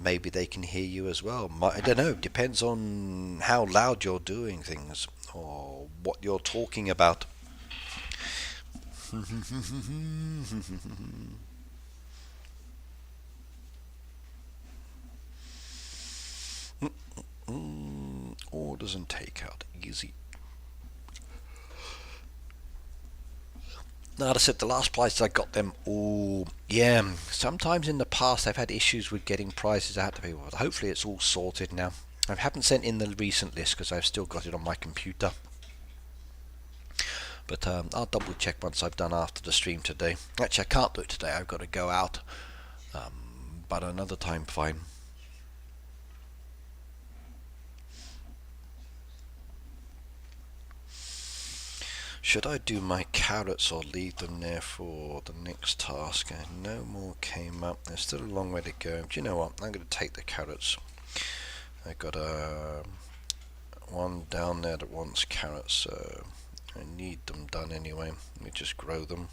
maybe they can hear you as well. I don't know, depends on how loud you're doing things or what you're talking about. Orders and takeout, easy. Now, I said the last prices I got them, oh, yeah, sometimes in the past I've had issues with getting prices out to people. Hopefully it's all sorted now. I haven't sent in the recent list because I've still got it on my computer. But I'll double check once I've done after the stream today. Actually, I can't do it today. I've got to go out. But another time, fine. Should I do my carrots or leave them there for the next task? No more came up. There's still a long way to go. Do you know what? I'm going to take the carrots. I got one down there that wants carrots, so I need them done anyway. Let me just grow them.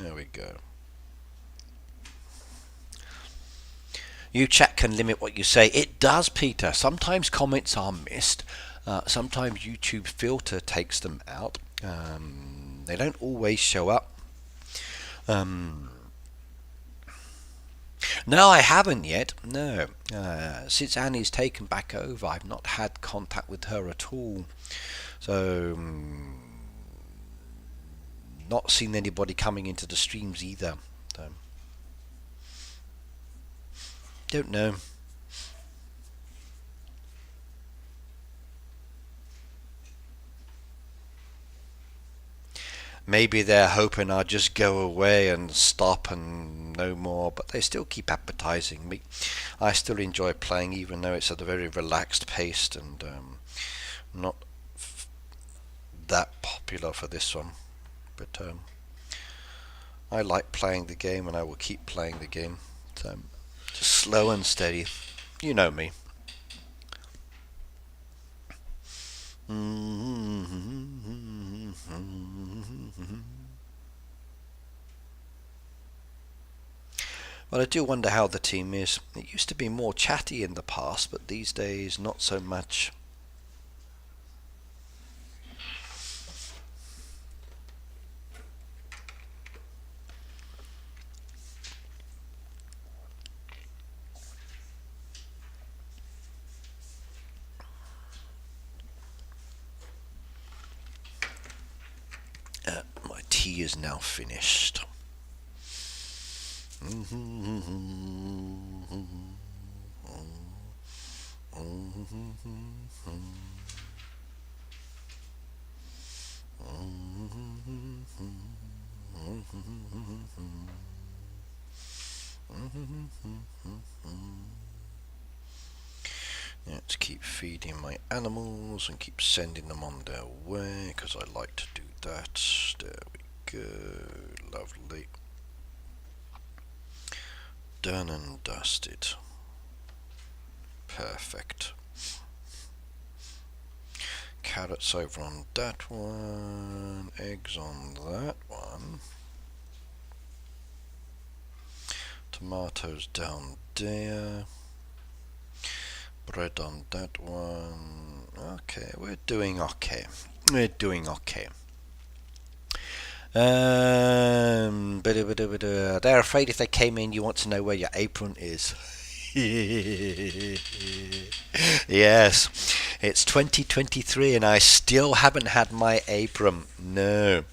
There we go. You chat can limit what you say. It does, Peter. Sometimes comments are missed. Sometimes YouTube filter takes them out. They don't always show up. No, I haven't yet. No. Since Annie's taken back over, I've not had contact with her at all. So, not seen anybody coming into the streams either. So, don't know. Maybe they're hoping I'll just go away and stop and no more, but they still keep advertising me. I still enjoy playing, even though it's at a very relaxed pace and not that popular for this one. But I like playing the game and I will keep playing the game. So, just slow and steady. You know me. Well, I do wonder how the team is. It used to be more chatty in the past, but these days not so much. My tea is now finished. Let's keep feeding my animals and keep sending them on their way, because I like to do that. There we go. Lovely. Done and dusted. Perfect. Carrots over on that one, eggs on that one, tomatoes down there, bread on that one. Okay, we're doing okay. We're doing okay. They're afraid if they came in, you want to know where your apron is. Yes, it's 2023 and I still haven't had my apron. No.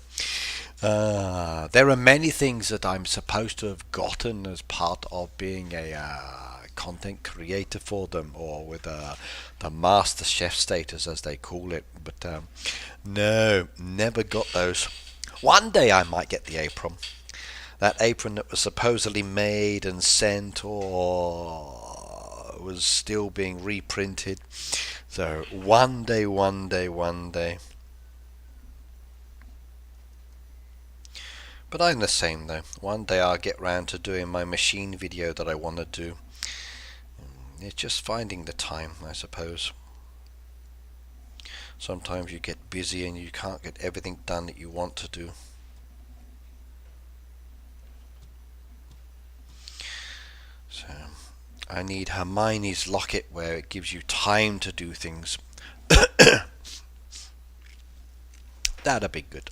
There are many things that I'm supposed to have gotten as part of being a content creator for them, or with the master chef status as they call it, but no, never got those. One day I might get the apron. That apron that was supposedly made and sent, or was still being reprinted. So one day. But I'm the same though. One day I'll get round to doing my machine video that I want to do. It's just finding the time, I suppose. Sometimes you get busy and you can't get everything done that you want to do. So I need Hermione's locket where it gives you time to do things. That'd be good.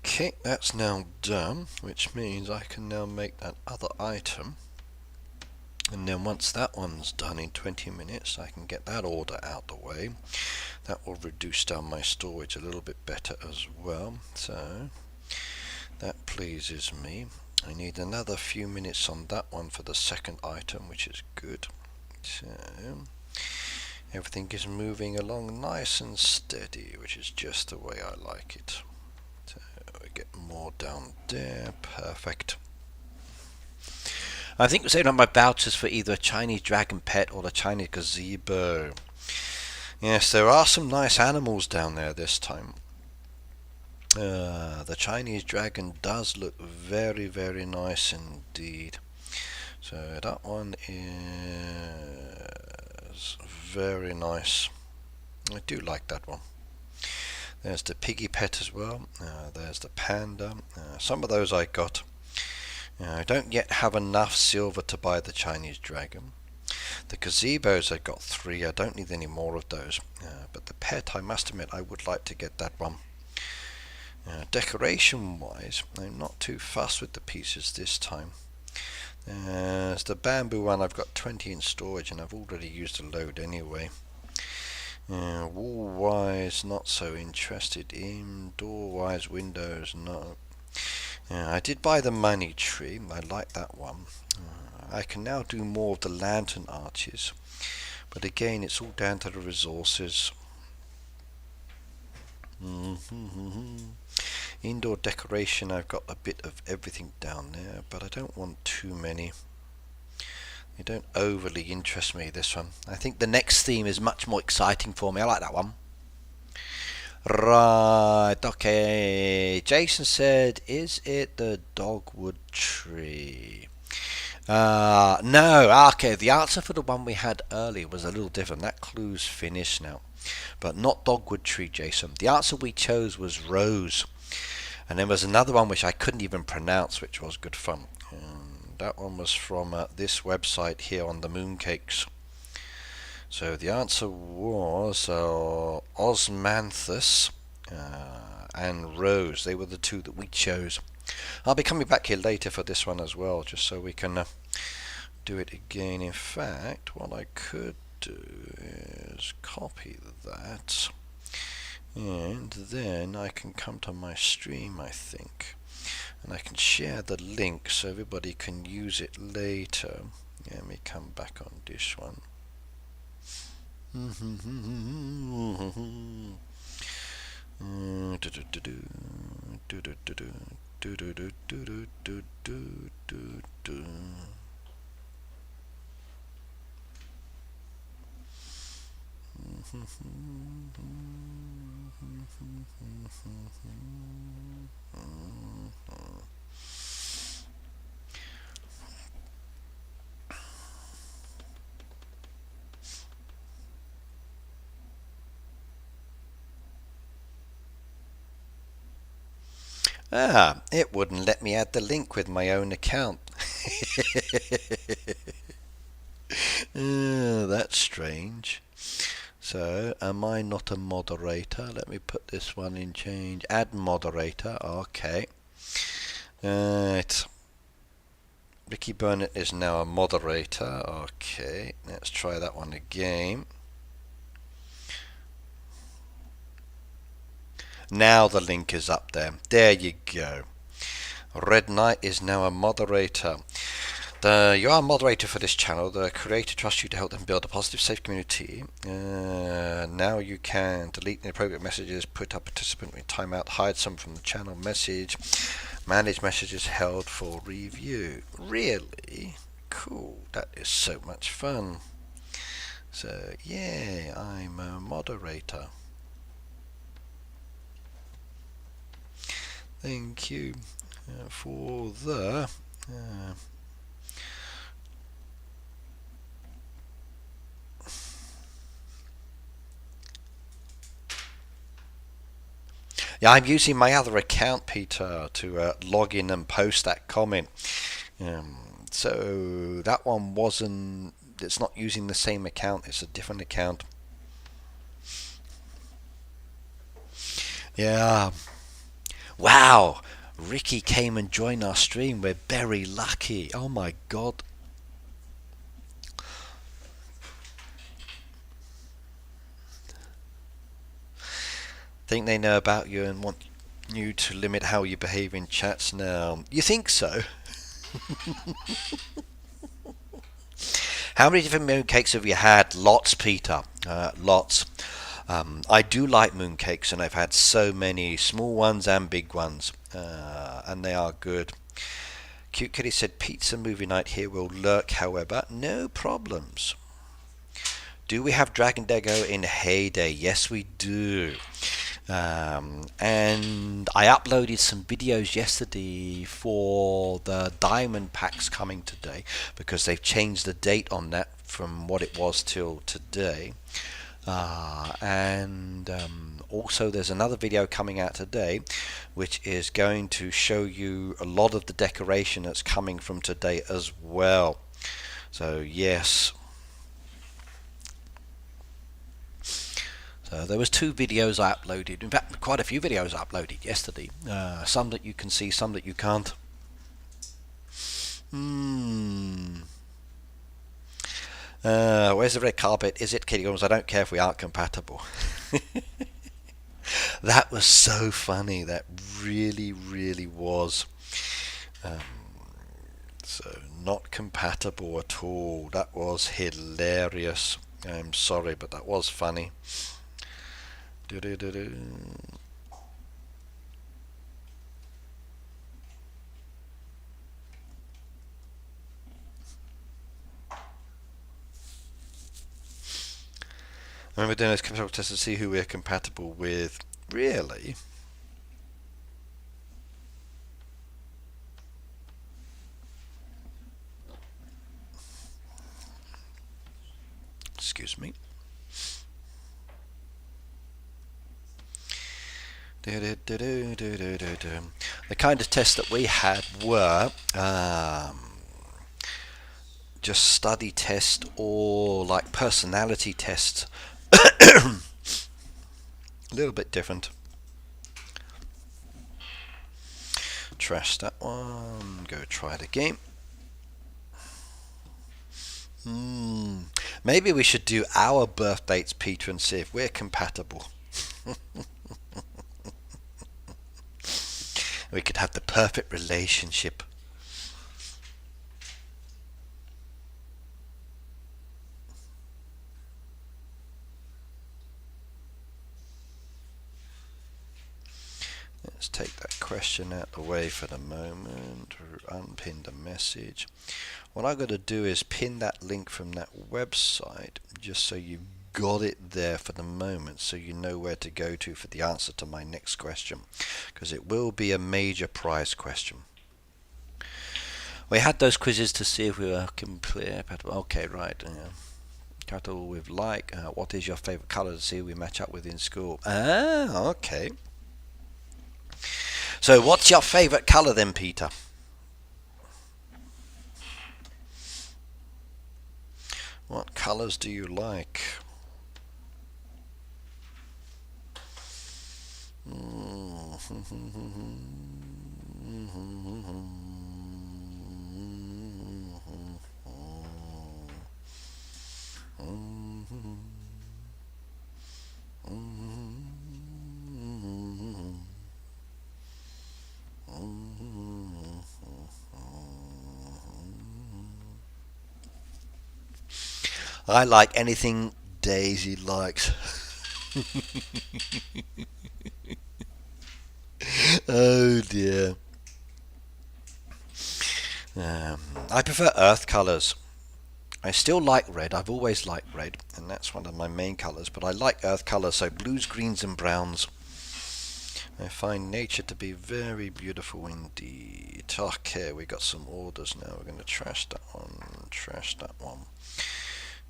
Okay, that's now done, which means I can now make that other item. And then once that one's done in 20 minutes, I can get that order out the way. That will reduce down my storage a little bit better as well. So that pleases me. I need another few minutes on that one for the second item, which is good. So everything is moving along nice and steady, which is just the way I like it. So we get more down there. Perfect. I think we're saying on my vouchers for either a Chinese dragon pet or the Chinese gazebo. Yes, there are some nice animals down there this time. The Chinese dragon does look very, very nice indeed. So that one is very nice. I do like that one. There's the piggy pet as well. There's the panda. Some of those I got. I don't yet have enough silver to buy the Chinese dragon. The gazebos I got 3. I don't need any more of those. But the pet, I must admit, I would like to get that one. Decoration wise, I'm not too fussed with the pieces this time. There's the bamboo one. I've got 20 in storage and I've already used a load anyway. Wall wise, not so interested. Indoor wise, windows, no. I did buy the money tree. I like that one. I can now do more of the lantern arches, but again it's all down to the resources. Indoor decoration, I've got a bit of everything down there, but I don't want too many. They don't overly interest me, this one. I think the next theme is much more exciting for me. I like that one. Right, okay. Jason said, is it the dogwood tree? No, okay. The answer for the one we had earlier was a little different. That clue's finished now. But not dogwood tree, Jason. The answer we chose was rose. And there was another one which I couldn't even pronounce, which was good fun. That one was from this website here on the mooncakes. So the answer was osmanthus and rose. They were the two that we chose. I'll be coming back here later for this one as well, just so we can do it again. In fact, what I could do is copy that, and then I can come to my stream, I think, and I can share the link so everybody can use it later. Let me come back on this one. Ah, it wouldn't let me add the link with my own account. That's strange. So, am I not a moderator? Let me put this one in change. Add moderator. Okay. Right. Ricky Burnett is now a moderator. Okay. Let's try that one again. Now the link is up there. There you go. Red Knight is now a moderator. You are a moderator for this channel. The creator trusts you to help them build a positive, safe community. Now you can delete inappropriate messages, put up participant with timeout, hide some from the channel message, manage messages held for review. Really? Cool. That is so much fun. So, yeah, I'm a moderator. Thank you for the... Yeah, I'm using my other account, Peter, to log in and post that comment. So that one wasn't... It's not using the same account. It's a different account. Yeah. Wow. Ricky came and joined our stream. We're very lucky. Oh my God. Think they know about you and want you to limit how you behave in chats now. You think so? How many different mooncakes have you had? Lots, Peter. Lots. I do like mooncakes, and I've had so many small ones and big ones, and they are good. Cute Kitty said pizza movie night here will lurk, however. No problems. Do we have Dragon Dego in Heyday? Yes, we do. And I uploaded some videos yesterday for the diamond packs coming today, because they've changed the date on that from what it was till today. And also there's another video coming out today which is going to show you a lot of the decoration that's coming from today as well. So yes. So there was 2 videos I uploaded. In fact, quite a few videos I uploaded yesterday. Some that you can see, some that you can't. Where's the red carpet? Is it Kitty Gums? I don't care if we aren't compatible. That was so funny. That really, really was. So not compatible at all. That was hilarious. I'm sorry, but that was funny. Do-do-do-do. I remember doing those compatible tests to see who we're compatible with. Really? Excuse me. The kind of tests that we had were just study test or like personality tests. A little bit different. Trash that one. Go try it again. Maybe we should do our birth dates, Peter, and see if we're compatible. We could have the perfect relationship. take that question out the way for the moment. Unpin the message. What I'm going to do is pin that link from that website just so you've got it there for the moment, so you know where to go to for the answer to my next question, because it will be a major prize question. We had those quizzes to see if we were complete. Okay, right. Cattle with like. What is your favourite colour to see who we match up with in school? Ah, okay. So what's your favourite colour then, Peter? What colours do you like? I like anything Daisy likes. Oh dear. I prefer earth colours. I still like red. I've always liked red, and that's one of my main colours. But I like earth colours, so blues, greens, and browns. I find nature to be very beautiful indeed. Okay, we got some orders now. We're going to trash that one. Trash that one.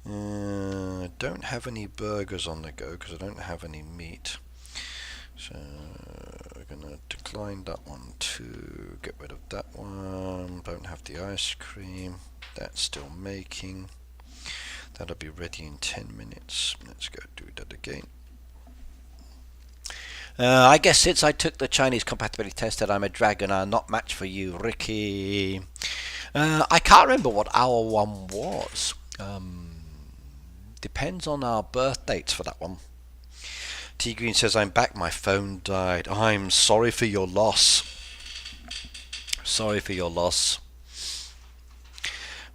I don't have any burgers on the go because I don't have any meat. So we're going to decline that one too. Get rid of that one. Don't have the ice cream. That's still making. That'll be ready in 10 minutes. Let's go do that again. I guess since I took the Chinese compatibility test that I'm a dragon, I'm not matched for you, Ricky. I can't remember what our one was. Depends on our birth dates for that one. T Green says, I'm back, my phone died. I'm sorry for your loss. Sorry for your loss.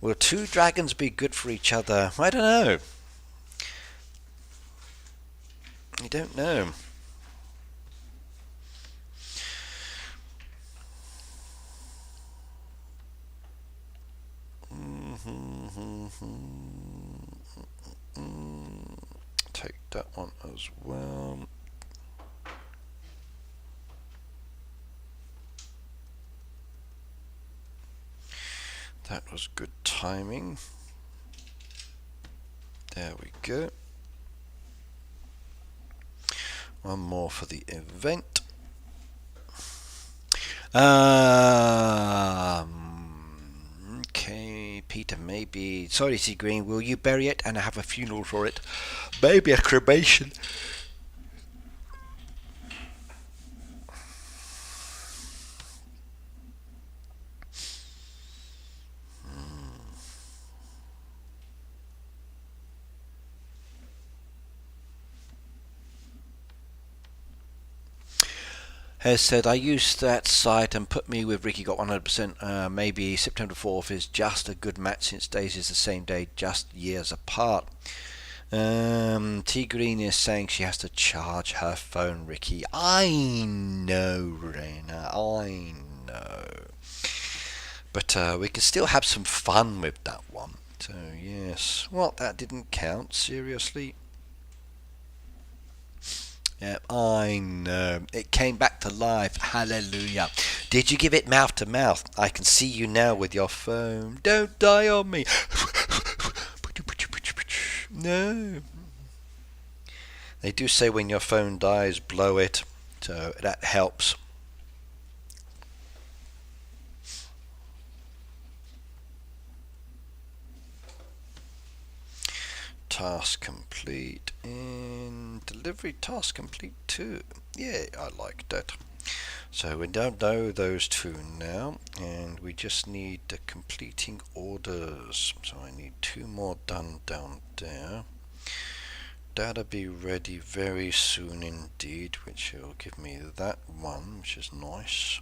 Will two dragons be good for each other? I don't know. I don't know. Take that one as well. That was good timing. There we go. One more for the event. Okay, Peter, maybe. Sorry, Sea Green. Will you bury it and have a funeral for it? Maybe a cremation. Has said, I used that site and put me with Ricky, got 100%. Maybe September 4th is just a good match since days is the same day, just years apart. T Green is saying she has to charge her phone, Ricky. I know, Raina, I know. But we can still have some fun with that one. So, yes. Well, that didn't count, seriously. Yep, I know. It came back to life. Hallelujah. Did you give it mouth to mouth? I can see you now with your phone. Don't die on me. No. They do say when your phone dies, blow it. So that helps. Task complete, and delivery task complete too. Yeah, I like that. So we don't know those two now, and we just need the completing orders. So I need two more done down there. That'll be ready very soon indeed, which will give me that one, which is nice.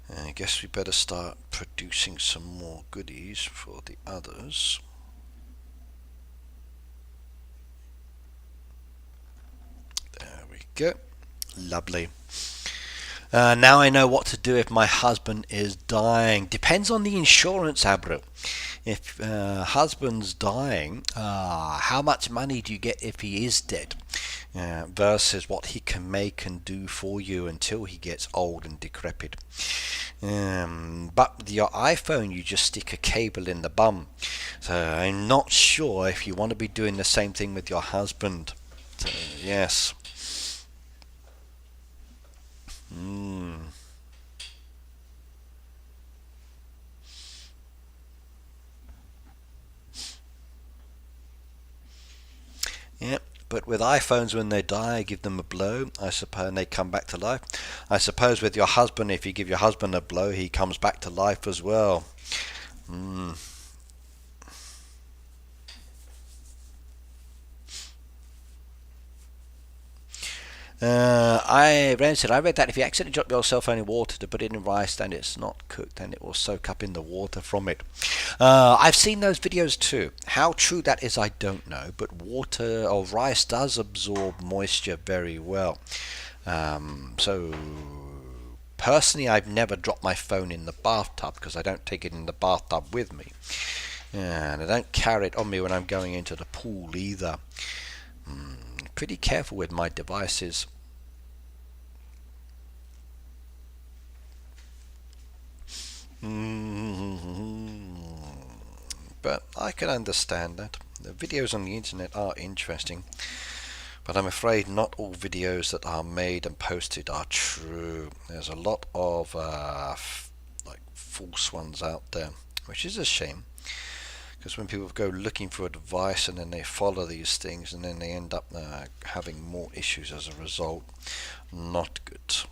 And I guess we better start producing some more goodies for the others. There we go. Lovely. Now I know what to do if my husband is dying. Depends on the insurance, Abra. If husband's dying, how much money do you get if he is dead? Versus what he can make and do for you until he gets old and decrepit. But with your iPhone, you just stick a cable in the bum. So I'm not sure if you want to be doing the same thing with your husband. So, yes. Yep. But with iPhones, when they die, give them a blow, I suppose, and they come back to life. I suppose with your husband, if you give your husband a blow, he comes back to life as well. I read that if you accidentally drop your cell phone in water to put it in rice and it's not cooked, then it will soak up in the water from it. I've seen those videos too. How true that is, I don't know, but water or rice does absorb moisture very well. So personally, I've never dropped my phone in the bathtub because I don't take it in the bathtub with me, and I don't carry it on me when I'm going into the pool either. Pretty careful with my devices. But I can understand that. The videos on the internet are interesting, but I'm afraid not all videos that are made and posted are true. There's a lot of like false ones out there, which is a shame. Because when people go looking for advice and then they follow these things and then they end up having more issues as a result, not good.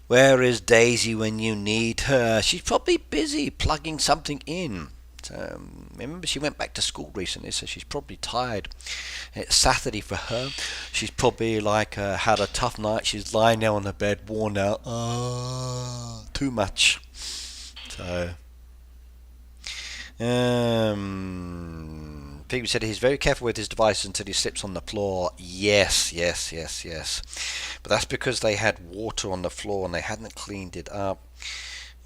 Where is Daisy when you need her? She's probably busy plugging something in. Remember, she went back to school recently, so she's probably tired. It's Saturday for her. She's probably had a tough night. She's lying there on the bed, worn out. Too much. So, people said he's very careful with his devices until he slips on the floor. Yes. But that's because they had water on the floor and they hadn't cleaned it up.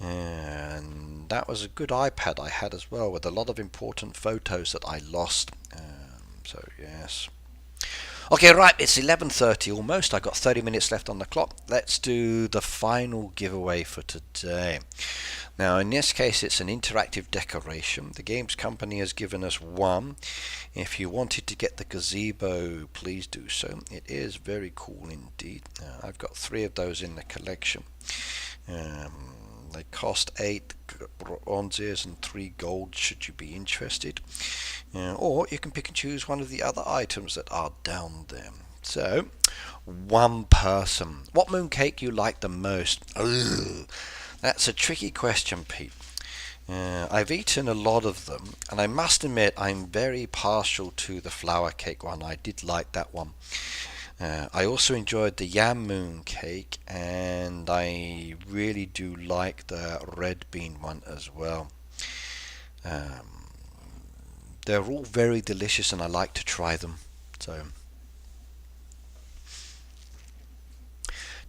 And that was a good iPad I had as well, with a lot of important photos that I lost. So yes. Okay, right, it's 11:30 almost. I got 30 minutes left on the clock. Let's do the final giveaway for today. Now, in this case, it's an interactive decoration. The games company has given us one. If you wanted to get the gazebo, please do so. It is very cool indeed. I've got 3 of those in the collection. They cost 8 bronzes and 3 gold should you be interested. Or you can pick and choose one of the other items that are down there. So, one person. What mooncake you like the most? Ugh, that's a tricky question, Pete. I've eaten a lot of them, and I must admit I'm very partial to the flour cake one. I did like that one. I also enjoyed the yam moon cake, and I really do like the red bean one as well. They're all very delicious and I like to try them. So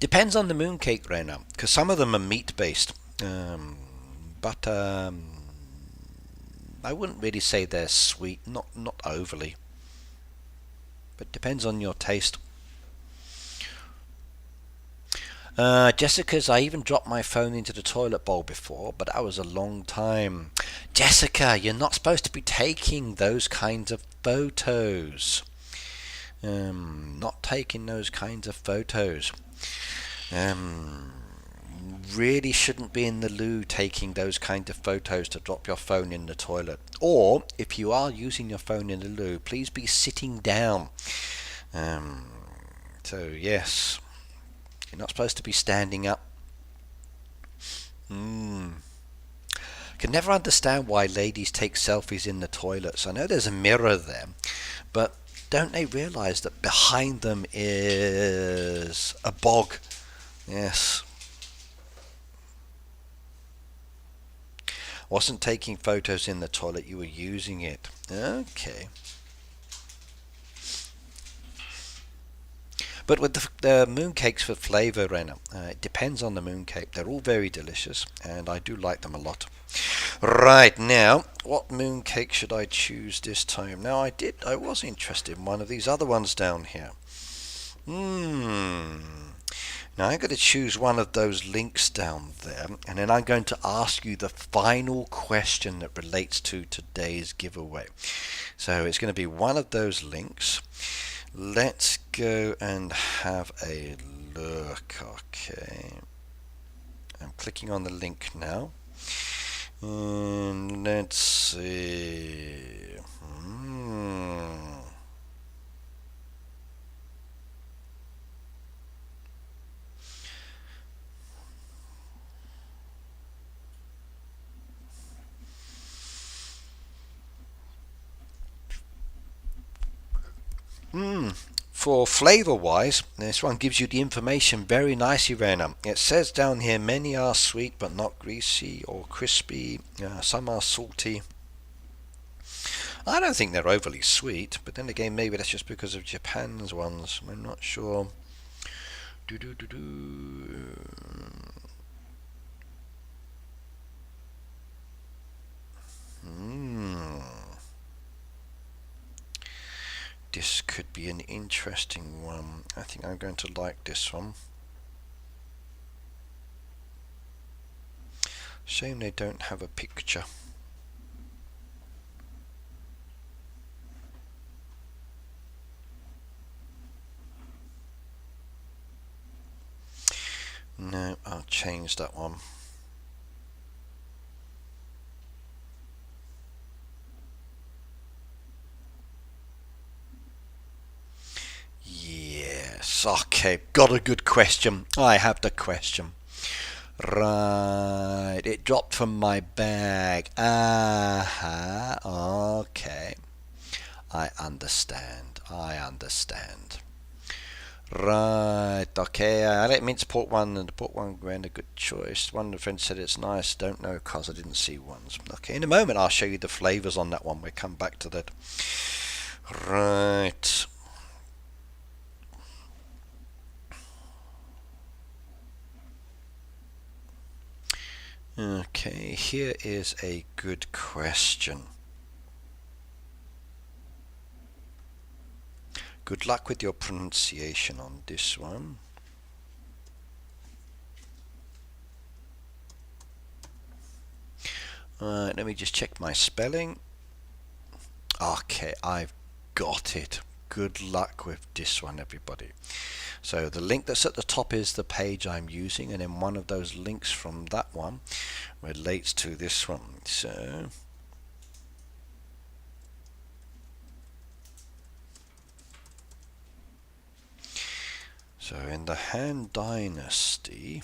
depends on the moon cake, Rena, because some of them are meat based, but I wouldn't really say they're sweet, not overly, but depends on your taste. Jessica's, I even dropped my phone into the toilet bowl before, but that was a long time. Jessica, you're not supposed to be taking those kinds of photos. Not taking those kinds of photos. Really shouldn't be in the loo taking those kind of photos to drop your phone in the toilet. Or, if you are using your phone in the loo, please be sitting down. So, yes. You're not supposed to be standing up. Can never understand why ladies take selfies in the toilets. I know there's a mirror there, but don't they realise that behind them is a bog? Yes. Wasn't taking photos in the toilet, you were using it. Okay. But with the mooncakes for flavour, Rena, it depends on the mooncake. They're all very delicious, and I do like them a lot. Right, now, what mooncake should I choose this time? Now, I was interested in one of these other ones down here. Now I'm going to choose one of those links down there, and then I'm going to ask you the final question that relates to today's giveaway. So it's going to be one of those links. Let's go and have a look. Okay. I'm clicking on the link now. And let's see. For flavour wise, this one gives you the information very nicely, Rena. It says down here many are sweet but not greasy or crispy. Some are salty. I don't think they're overly sweet, but then again, maybe that's just because of Japan's ones. I'm not sure. This could be an interesting one. I think I'm going to like this one. Shame they don't have a picture. No, I'll change that one. Yes, okay, got a good question. I have the question. Right, it dropped from my bag. Okay. I understand. Right, okay, I didn't mean to put one, and the put one grand a good choice. One of the friends said it's nice, don't know because I didn't see ones. Okay, in a moment I'll show you the flavours on that one, we'll come back to that. Right. Okay, here is a good question. Good luck with your pronunciation on this one. Let me just check my spelling. Okay, I've got it. Good luck with this one, everybody. So the link that's at the top is the page I'm using, and then one of those links from that one relates to this one. So in the Han Dynasty,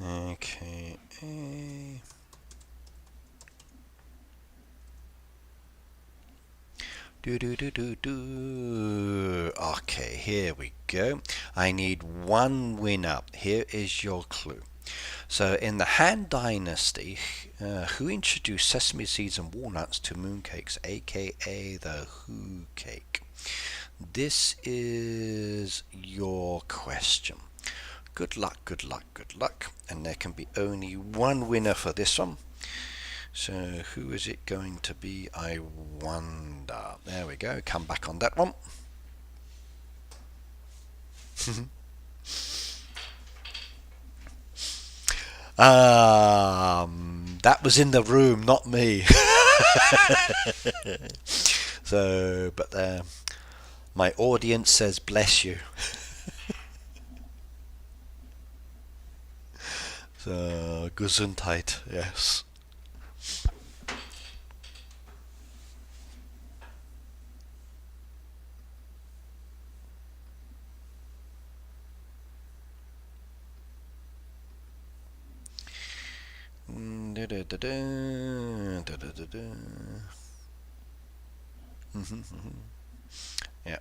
okay. Okay, here we go. I need one winner. Here is your clue. So in the Han Dynasty, who introduced sesame seeds and walnuts to mooncakes, aka the Who cake? This is your question. Good luck, good luck, good luck. And there can be only one winner for this one. So who is it going to be, I wonder? There we go, come back on that one. That was in the room, not me. So, but my audience says bless you. So, Gesundheit, yes. Yeah.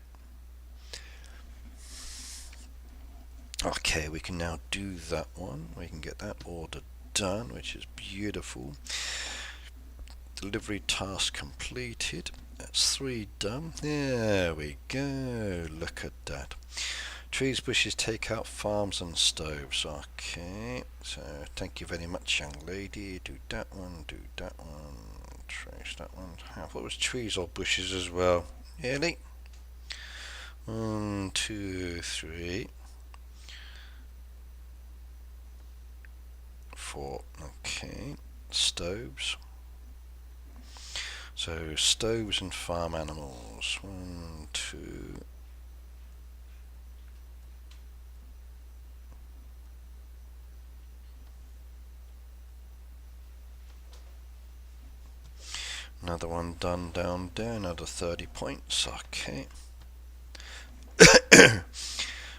Okay, we can now do that one. We can get that order done, which is beautiful. Delivery task completed. That's 3 done. There we go. Look at that. Trees, bushes, takeout, farms and stoves. Okay, so thank you very much, young lady. Do that one, trace that one. What was trees or bushes as well? Really? 1, 2, 3, 4. Okay, stoves. So stoves and farm animals. 1, 2. Another one done down there, another 30 points, okay.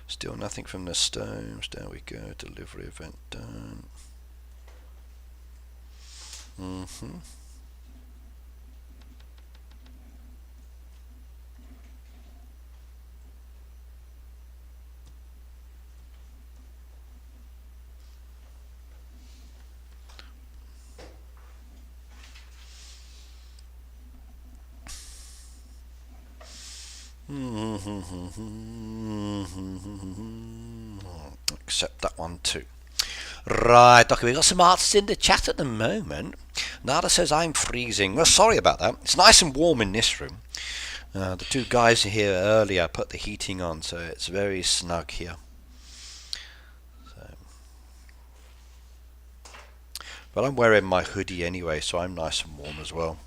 Still nothing from the stones, there we go, delivery event done. Accept that one too. Right, okay, we've got some answers in the chat at the moment. Nada says I'm freezing. Well, sorry about that. It's nice and warm in this room. The 2 guys here earlier put the heating on, so it's very snug here. But I'm wearing my hoodie anyway, so I'm nice and warm as well.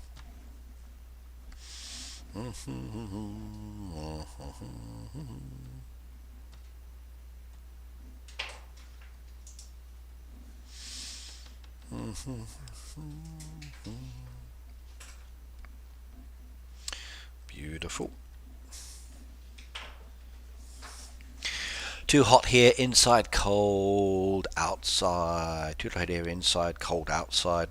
Beautiful. Too hot here, inside, cold outside. Too hot here, inside, cold outside.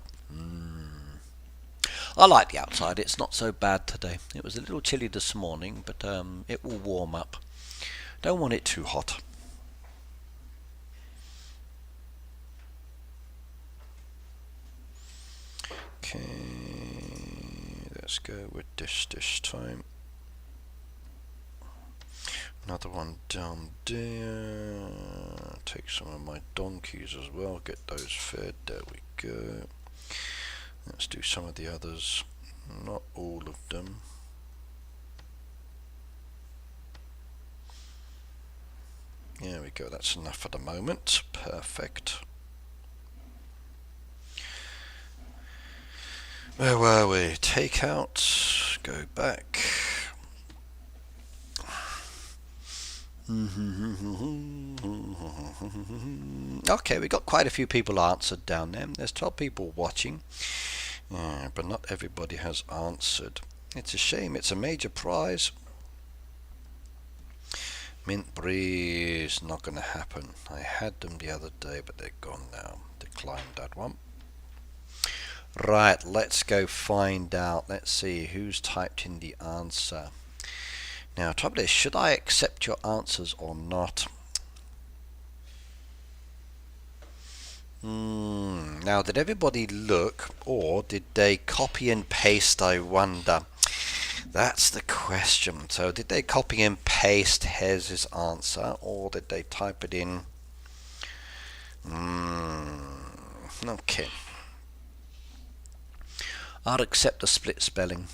I like the outside. It's not so bad today. It was a little chilly this morning, but it will warm up. Don't want it too hot. Okay, let's go with this time. Another one down there. Take some of my donkeys as well. Get those fed. There we go. Let's do some of the others. Not all of them. There we go. That's enough for the moment. Perfect. Where were we? Take out. Go back. Okay, we got quite a few people answered down there. There's 12 people watching, but not everybody has answered. It's a shame. It's a major prize. Mint breeze, not going to happen. I had them the other day, but they're gone now. Declined that one. Right, let's go find out. Let's see who's typed in the answer. Now, trouble is, should I accept your answers or not? Now, did everybody look, or did they copy and paste, I wonder? That's the question. So, did they copy and paste Hez's answer, or did they type it in? Okay. I'll accept the split spelling.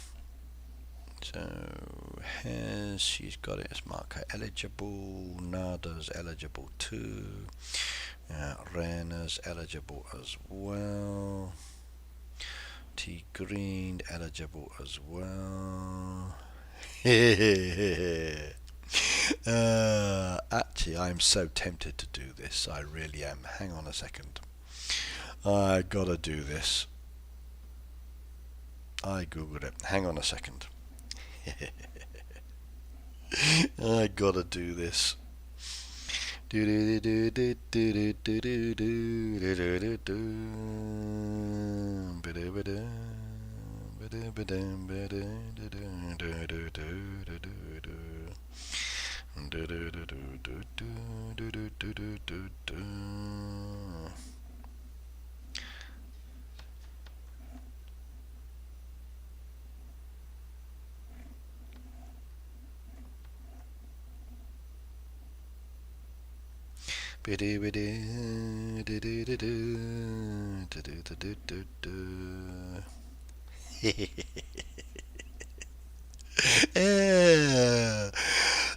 So, Hez, she's got it as marker eligible. Nada's eligible too. Rena's eligible as well. T Green eligible as well. Actually, I'm so tempted to do this. I really am. Hang on a second. I gotta do this. I googled it. Hang on a second. I gotta do this.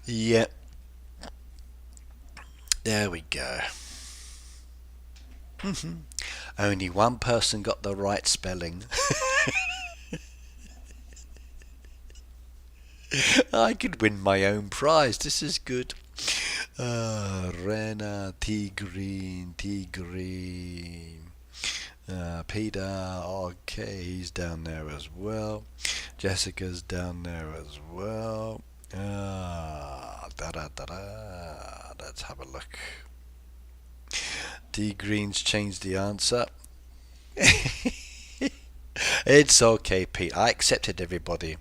Yeah, there we go. Only one person got the right spelling. I could win my own prize. This is good. Rena, Tigrin, Tigrin. Peter, okay, he's down there as well. Jessica's down there as well. Da da da da. Let's have a look. D Green's changed the answer. It's okay, Pete. I accepted everybody.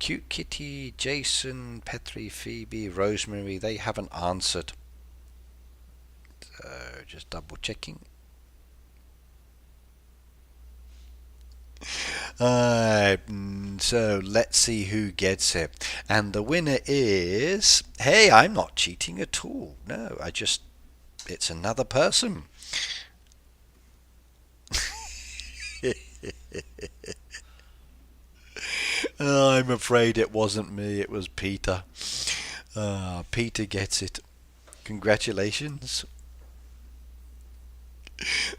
Cute Kitty, Jason, Petri, Phoebe, Rosemary, they haven't answered. So just double checking. So let's see who gets it. And the winner is... Hey, I'm not cheating at all. No, it's another person. I'm afraid it wasn't me, it was Peter. Peter gets it. Congratulations.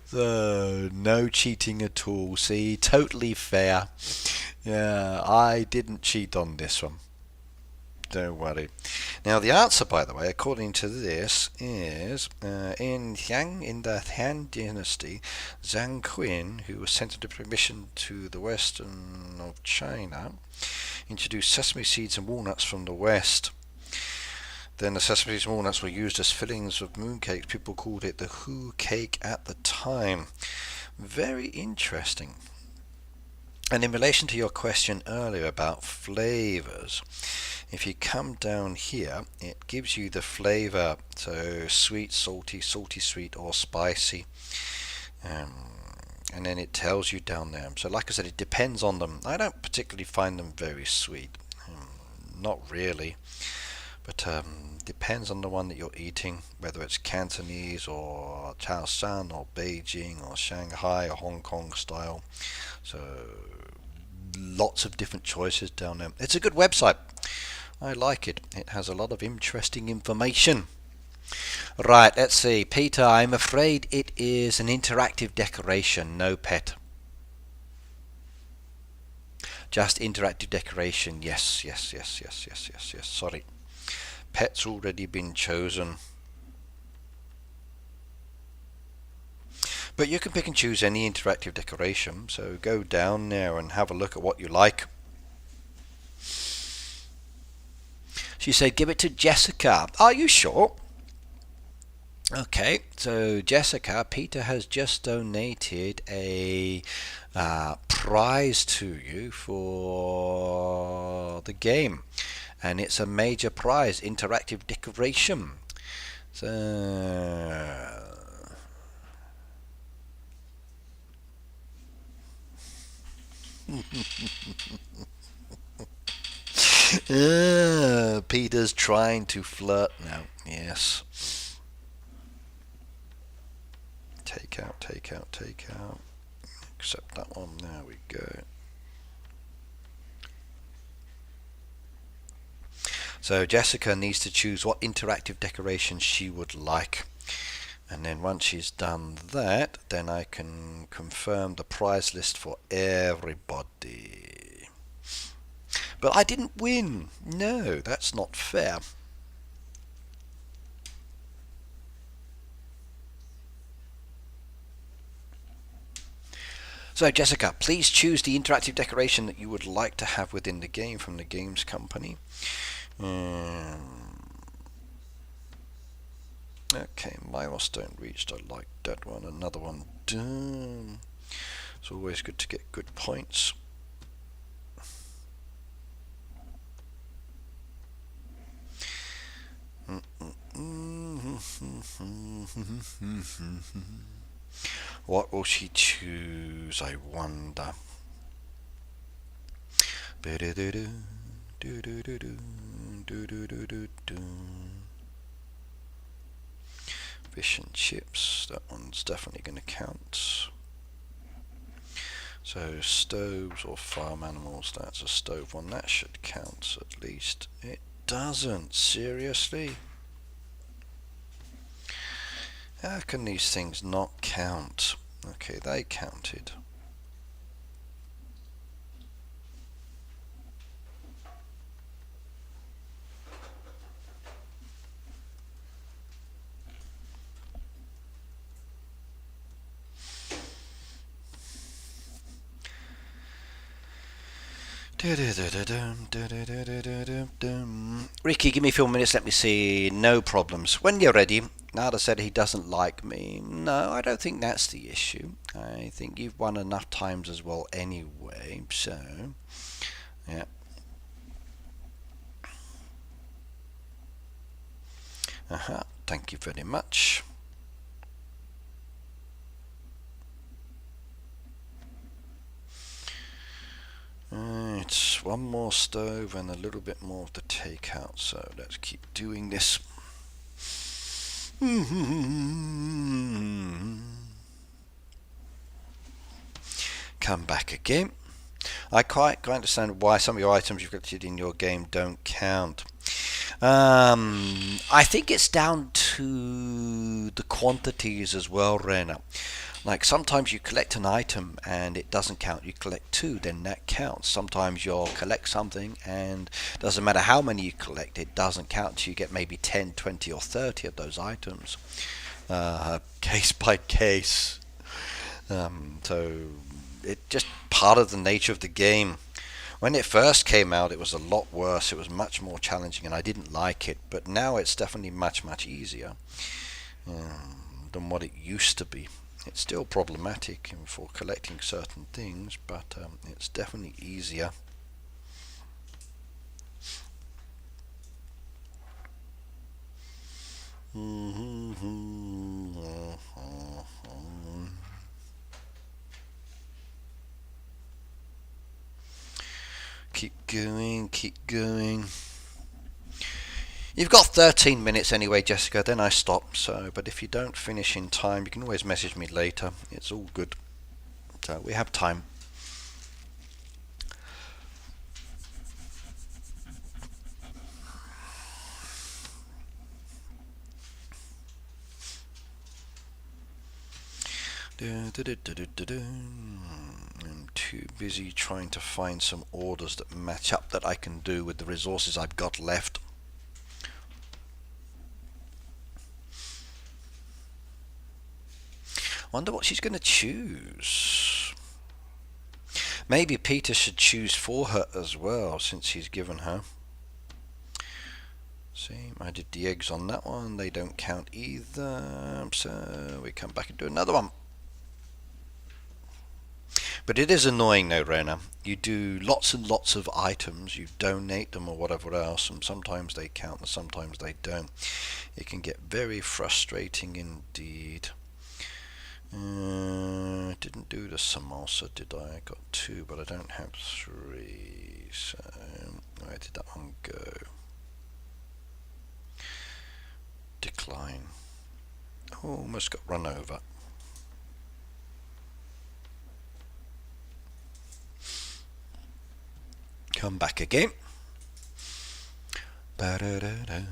So, no cheating at all. See, totally fair. Yeah, I didn't cheat on this one. Don't worry. Now, the answer, by the way, according to this, is in the Han Dynasty, Zhang Qin, who was sent into mission to the western of China, introduced sesame seeds and walnuts from the west. Then the sesame seeds and walnuts were used as fillings of mooncakes. People called it the Hu cake at the time. Very interesting. And in relation to your question earlier about flavors, if you come down here, it gives you the flavor, so sweet, salty, salty, sweet, or spicy. And then it tells you down there. So like I said, it depends on them. I don't particularly find them very sweet. Not really. But depends on the one that you're eating, whether it's Cantonese or Chaoshan or Beijing or Shanghai or Hong Kong style. So lots of different choices down there. It's a good website. I like it. It has a lot of interesting information. Right, let's see. Peter, I'm afraid it is an interactive decoration, no pet. Just interactive decoration. Yes. Sorry. Pet's already been chosen. But you can pick and choose any interactive decoration, so go down there and have a look at what you like. She said, give it to Jessica. Are you sure? Okay, so Jessica, Peter has just donated a prize to you for the game. And it's a major prize, interactive decoration. So... Peter's trying to flirt now. Yes. Take out. Accept that one. There we go. So Jessica needs to choose what interactive decoration she would like. And then once she's done that, then I can confirm the prize list for everybody. But I didn't win. No, that's not fair. So, Jessica, please choose the interactive decoration that you would like to have within the game from the games company. Okay, milestone reached. I like that one. Another one done. It's always good to get good points. What will she choose, I wonder? Fish and chips, that one's definitely going to count. So stoves or farm animals, that's a stove one, that should count at least. It doesn't, seriously? How can these things not count? Okay, they counted. Ricky, give me a few minutes, let me see. No problems. When you're ready. Nada said he doesn't like me. No, I don't think that's the issue. I think you've won enough times as well anyway, so... yeah. Thank you very much. It's one more stove and a little bit more of the takeout, so let's keep doing this. Come back again. I quite understand why some of your items you've collected in your game don't count. I think it's down to the quantities as well, Rena. Like sometimes you collect an item and it doesn't count. You collect two, then that counts. Sometimes you'll collect something and doesn't matter how many you collect, it doesn't count. You get maybe 10, 20 or 30 of those items. Case by case. So it's just part of the nature of the game. When it first came out, it was a lot worse. It was much more challenging, and I didn't like it. But now it's definitely much, much easier than what it used to be. It's still problematic for collecting certain things, but it's definitely easier. Keep going, keep going. You've got 13 minutes anyway, Jessica, then I stop. So, but if you don't finish in time, you can always message me later. It's all good. So we have time. I'm too busy trying to find some orders that match up that I can do with the resources I've got left. Wonder what she's going to choose. Maybe Peter should choose for her as well, since he's given her. See, I did the eggs on that one. They don't count either. So we come back and do another one. But it is annoying though, Rena. You do lots and lots of items, you donate them or whatever else, and sometimes they count and sometimes they don't. It can get very frustrating indeed. Didn't do the samosa, did I? I got 2, but I don't have 3. So where did that one go? Decline. Oh, almost got run over. Come back again. Ba-da-da-da.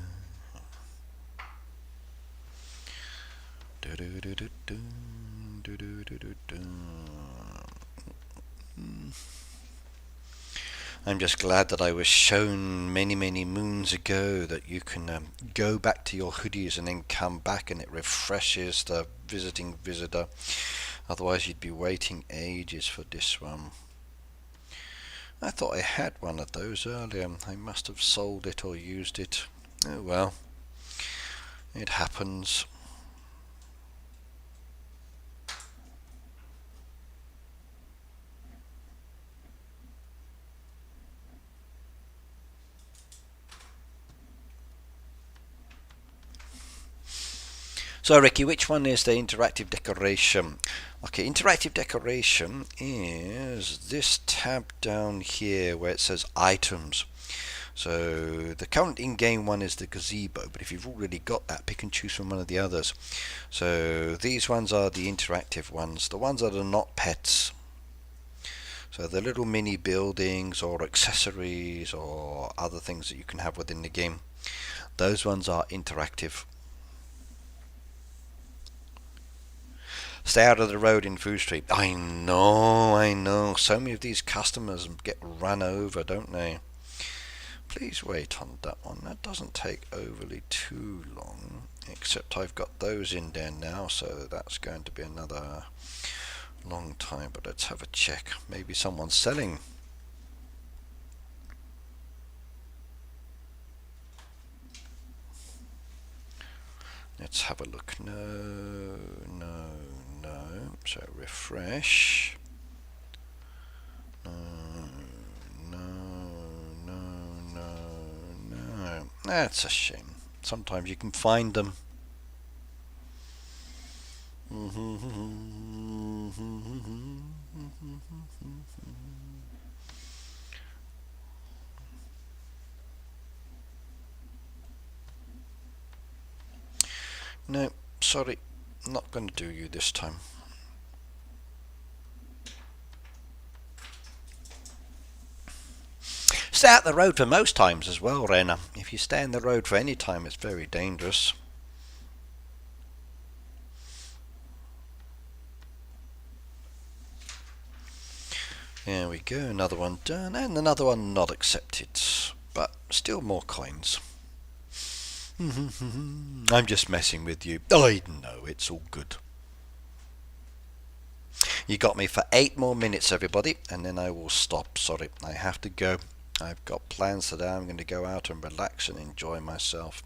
I'm just glad that I was shown many, many moons ago that you can go back to your hoodies and then come back and it refreshes the visiting visitor. Otherwise you'd be waiting ages for this one. I thought I had one of those earlier. I must have sold it or used it. Oh well, it happens. So Ricky, which one is the interactive decoration? Okay, interactive decoration is this tab down here where it says items. So the current in-game one is the gazebo, but if you've already got that, pick and choose from one of the others. So these ones are the interactive ones, the ones that are not pets. So the little mini buildings or accessories or other things that you can have within the game, those ones are interactive. Stay out of the road in Food Street. I know. So many of these customers get run over, don't they? Please wait on that one. That doesn't take overly too long. Except I've got those in there now, so that's going to be another long time. But let's have a check. Maybe someone's selling. Let's have a look. No. So refresh. No. That's a shame. Sometimes you can find them. No, sorry, not going to do you this time. Stay out the road for most times as well, Rena. If you stay in the road for any time, it's very dangerous. There we go, another one done, and another one not accepted. But still more coins. I'm just messing with you. I know, it's all good. You got me for 8 more minutes, everybody, and then I will stop. Sorry, I have to go. I've got plans today. I'm going to go out and relax and enjoy myself.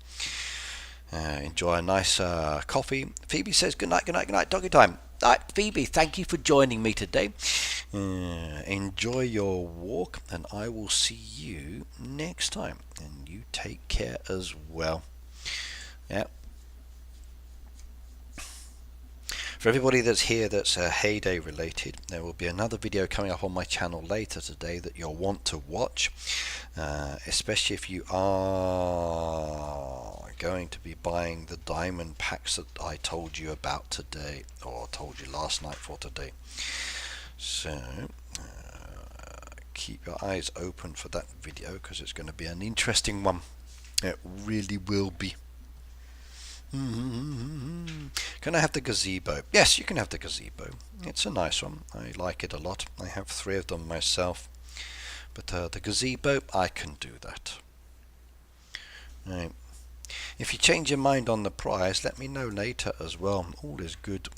Enjoy a nice coffee. Phoebe says good night, doggy time. Phoebe, thank you for joining me today. Enjoy your walk, and I will see you next time. And you take care as well. Yeah. For everybody that's here that's Heyday related, there will be another video coming up on my channel later today that you'll want to watch, especially if you are going to be buying the diamond packs that I told you about today, or told you last night for today. So keep your eyes open for that video, because it's going to be an interesting one. It really will be. Can I have the gazebo? Yes, you can have the gazebo. It's a nice one. I like it a lot. I have 3 of them myself. But the gazebo, I can do that. Right. If you change your mind on the prize, let me know later as well. All is good.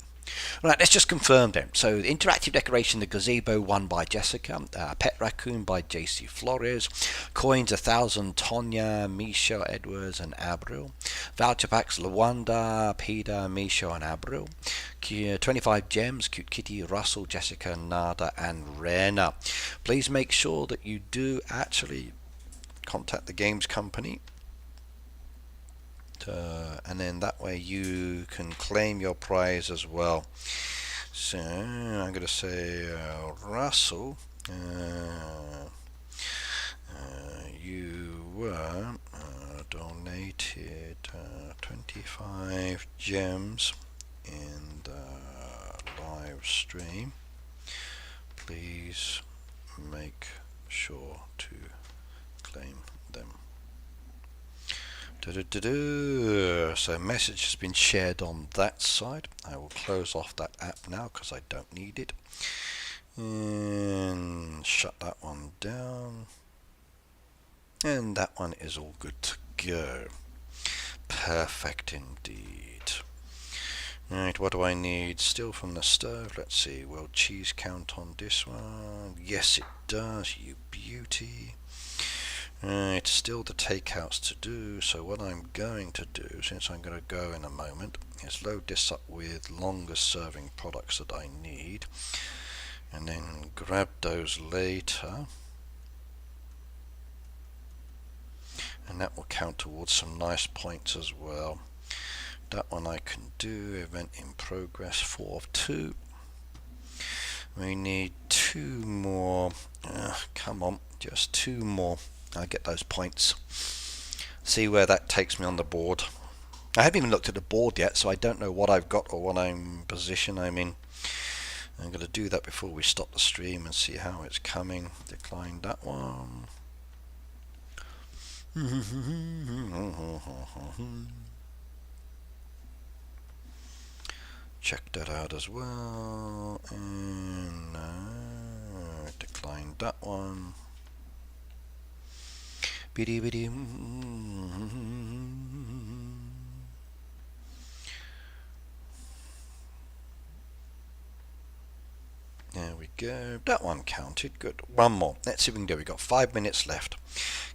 Right, let's just confirm then. So, interactive decoration, the gazebo, won by Jessica. Pet raccoon by JC Flores. Coins 1,000, Tonya, Misha, Edwards, and Abril. Voucher packs, Lawanda, Peter, Misha, and Abril. 25 gems, Cute Kitty, Russell, Jessica, Nada, and Rena. Please make sure that you do actually contact the games company. And then that way you can claim your prize as well. So I'm going to say Russell, you were donated 25 gems in the live stream. Please make sure to claim them. So message has been shared on that side. I will close off that app now because I don't need it. And shut that one down. And that one is all good to go. Perfect indeed. Right, what do I need? Still from the stove. Let's see. Will cheese count on this one? Yes, it does, you beauty. Right, still the takeouts to do. So what I'm going to do, since I'm going to go in a moment, is load this up with longer serving products that I need. And then grab those later. And that will count towards some nice points as well. That one I can do. Event in progress 4 of 2. We need 2 more. Come on, just 2 more. I'll get those points. See where that takes me on the board. I haven't even looked at the board yet, so I don't know what I've got or what position I'm in. I'm going to do that before we stop the stream and see how it's coming. Decline that one. Check that out as well. And decline that one. Biddy biddy. There we go. That one counted. Good. One more. Let's see if we can do it. We've got 5 minutes left.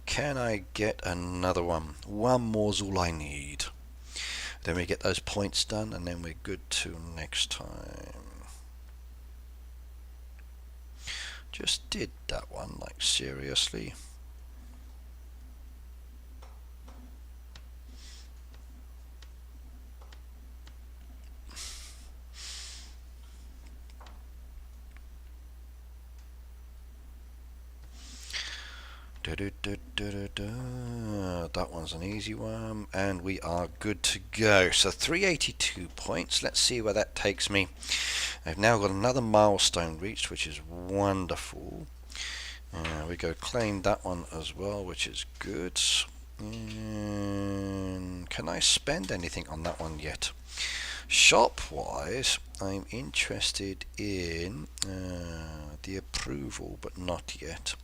Can I get another one? One more's all I need. Then we get those points done, and then we're good to next time. Just did that one, like seriously. That one's an easy one, and we are good to go. So 382 points. Let's see where that takes me. I've now got another milestone reached, which is wonderful. We go claim that one as well, which is good. And can I spend anything on that one yet? Shop-wise, I'm interested in the approval, but not yet.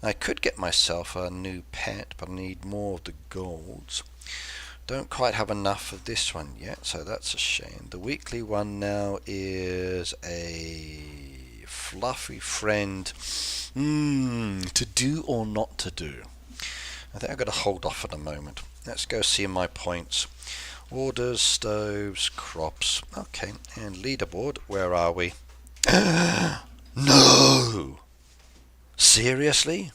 I could get myself a new pet, but I need more of the golds. Don't quite have enough of this one yet, so that's a shame. The weekly one now is a fluffy friend. To do or not to do? I think I've got to hold off for the moment. Let's go see my points. Orders, stoves, crops. Okay, and leaderboard. Where are we? No! Seriously?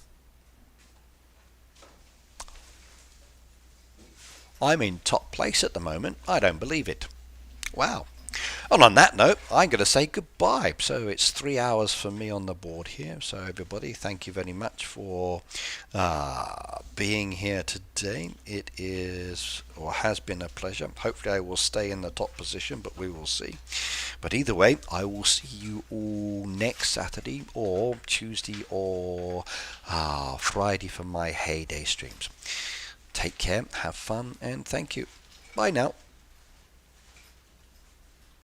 I'm in top place at the moment. I don't believe it. Wow. And on that note, I'm going to say goodbye. So it's 3 hours for me on the board here. So everybody, thank you very much for being here today. It is, or has been, a pleasure. Hopefully I will stay in the top position, but we will see. But either way, I will see you all next Saturday or Tuesday or Friday for my heyday streams. Take care, have fun, and thank you. Bye now.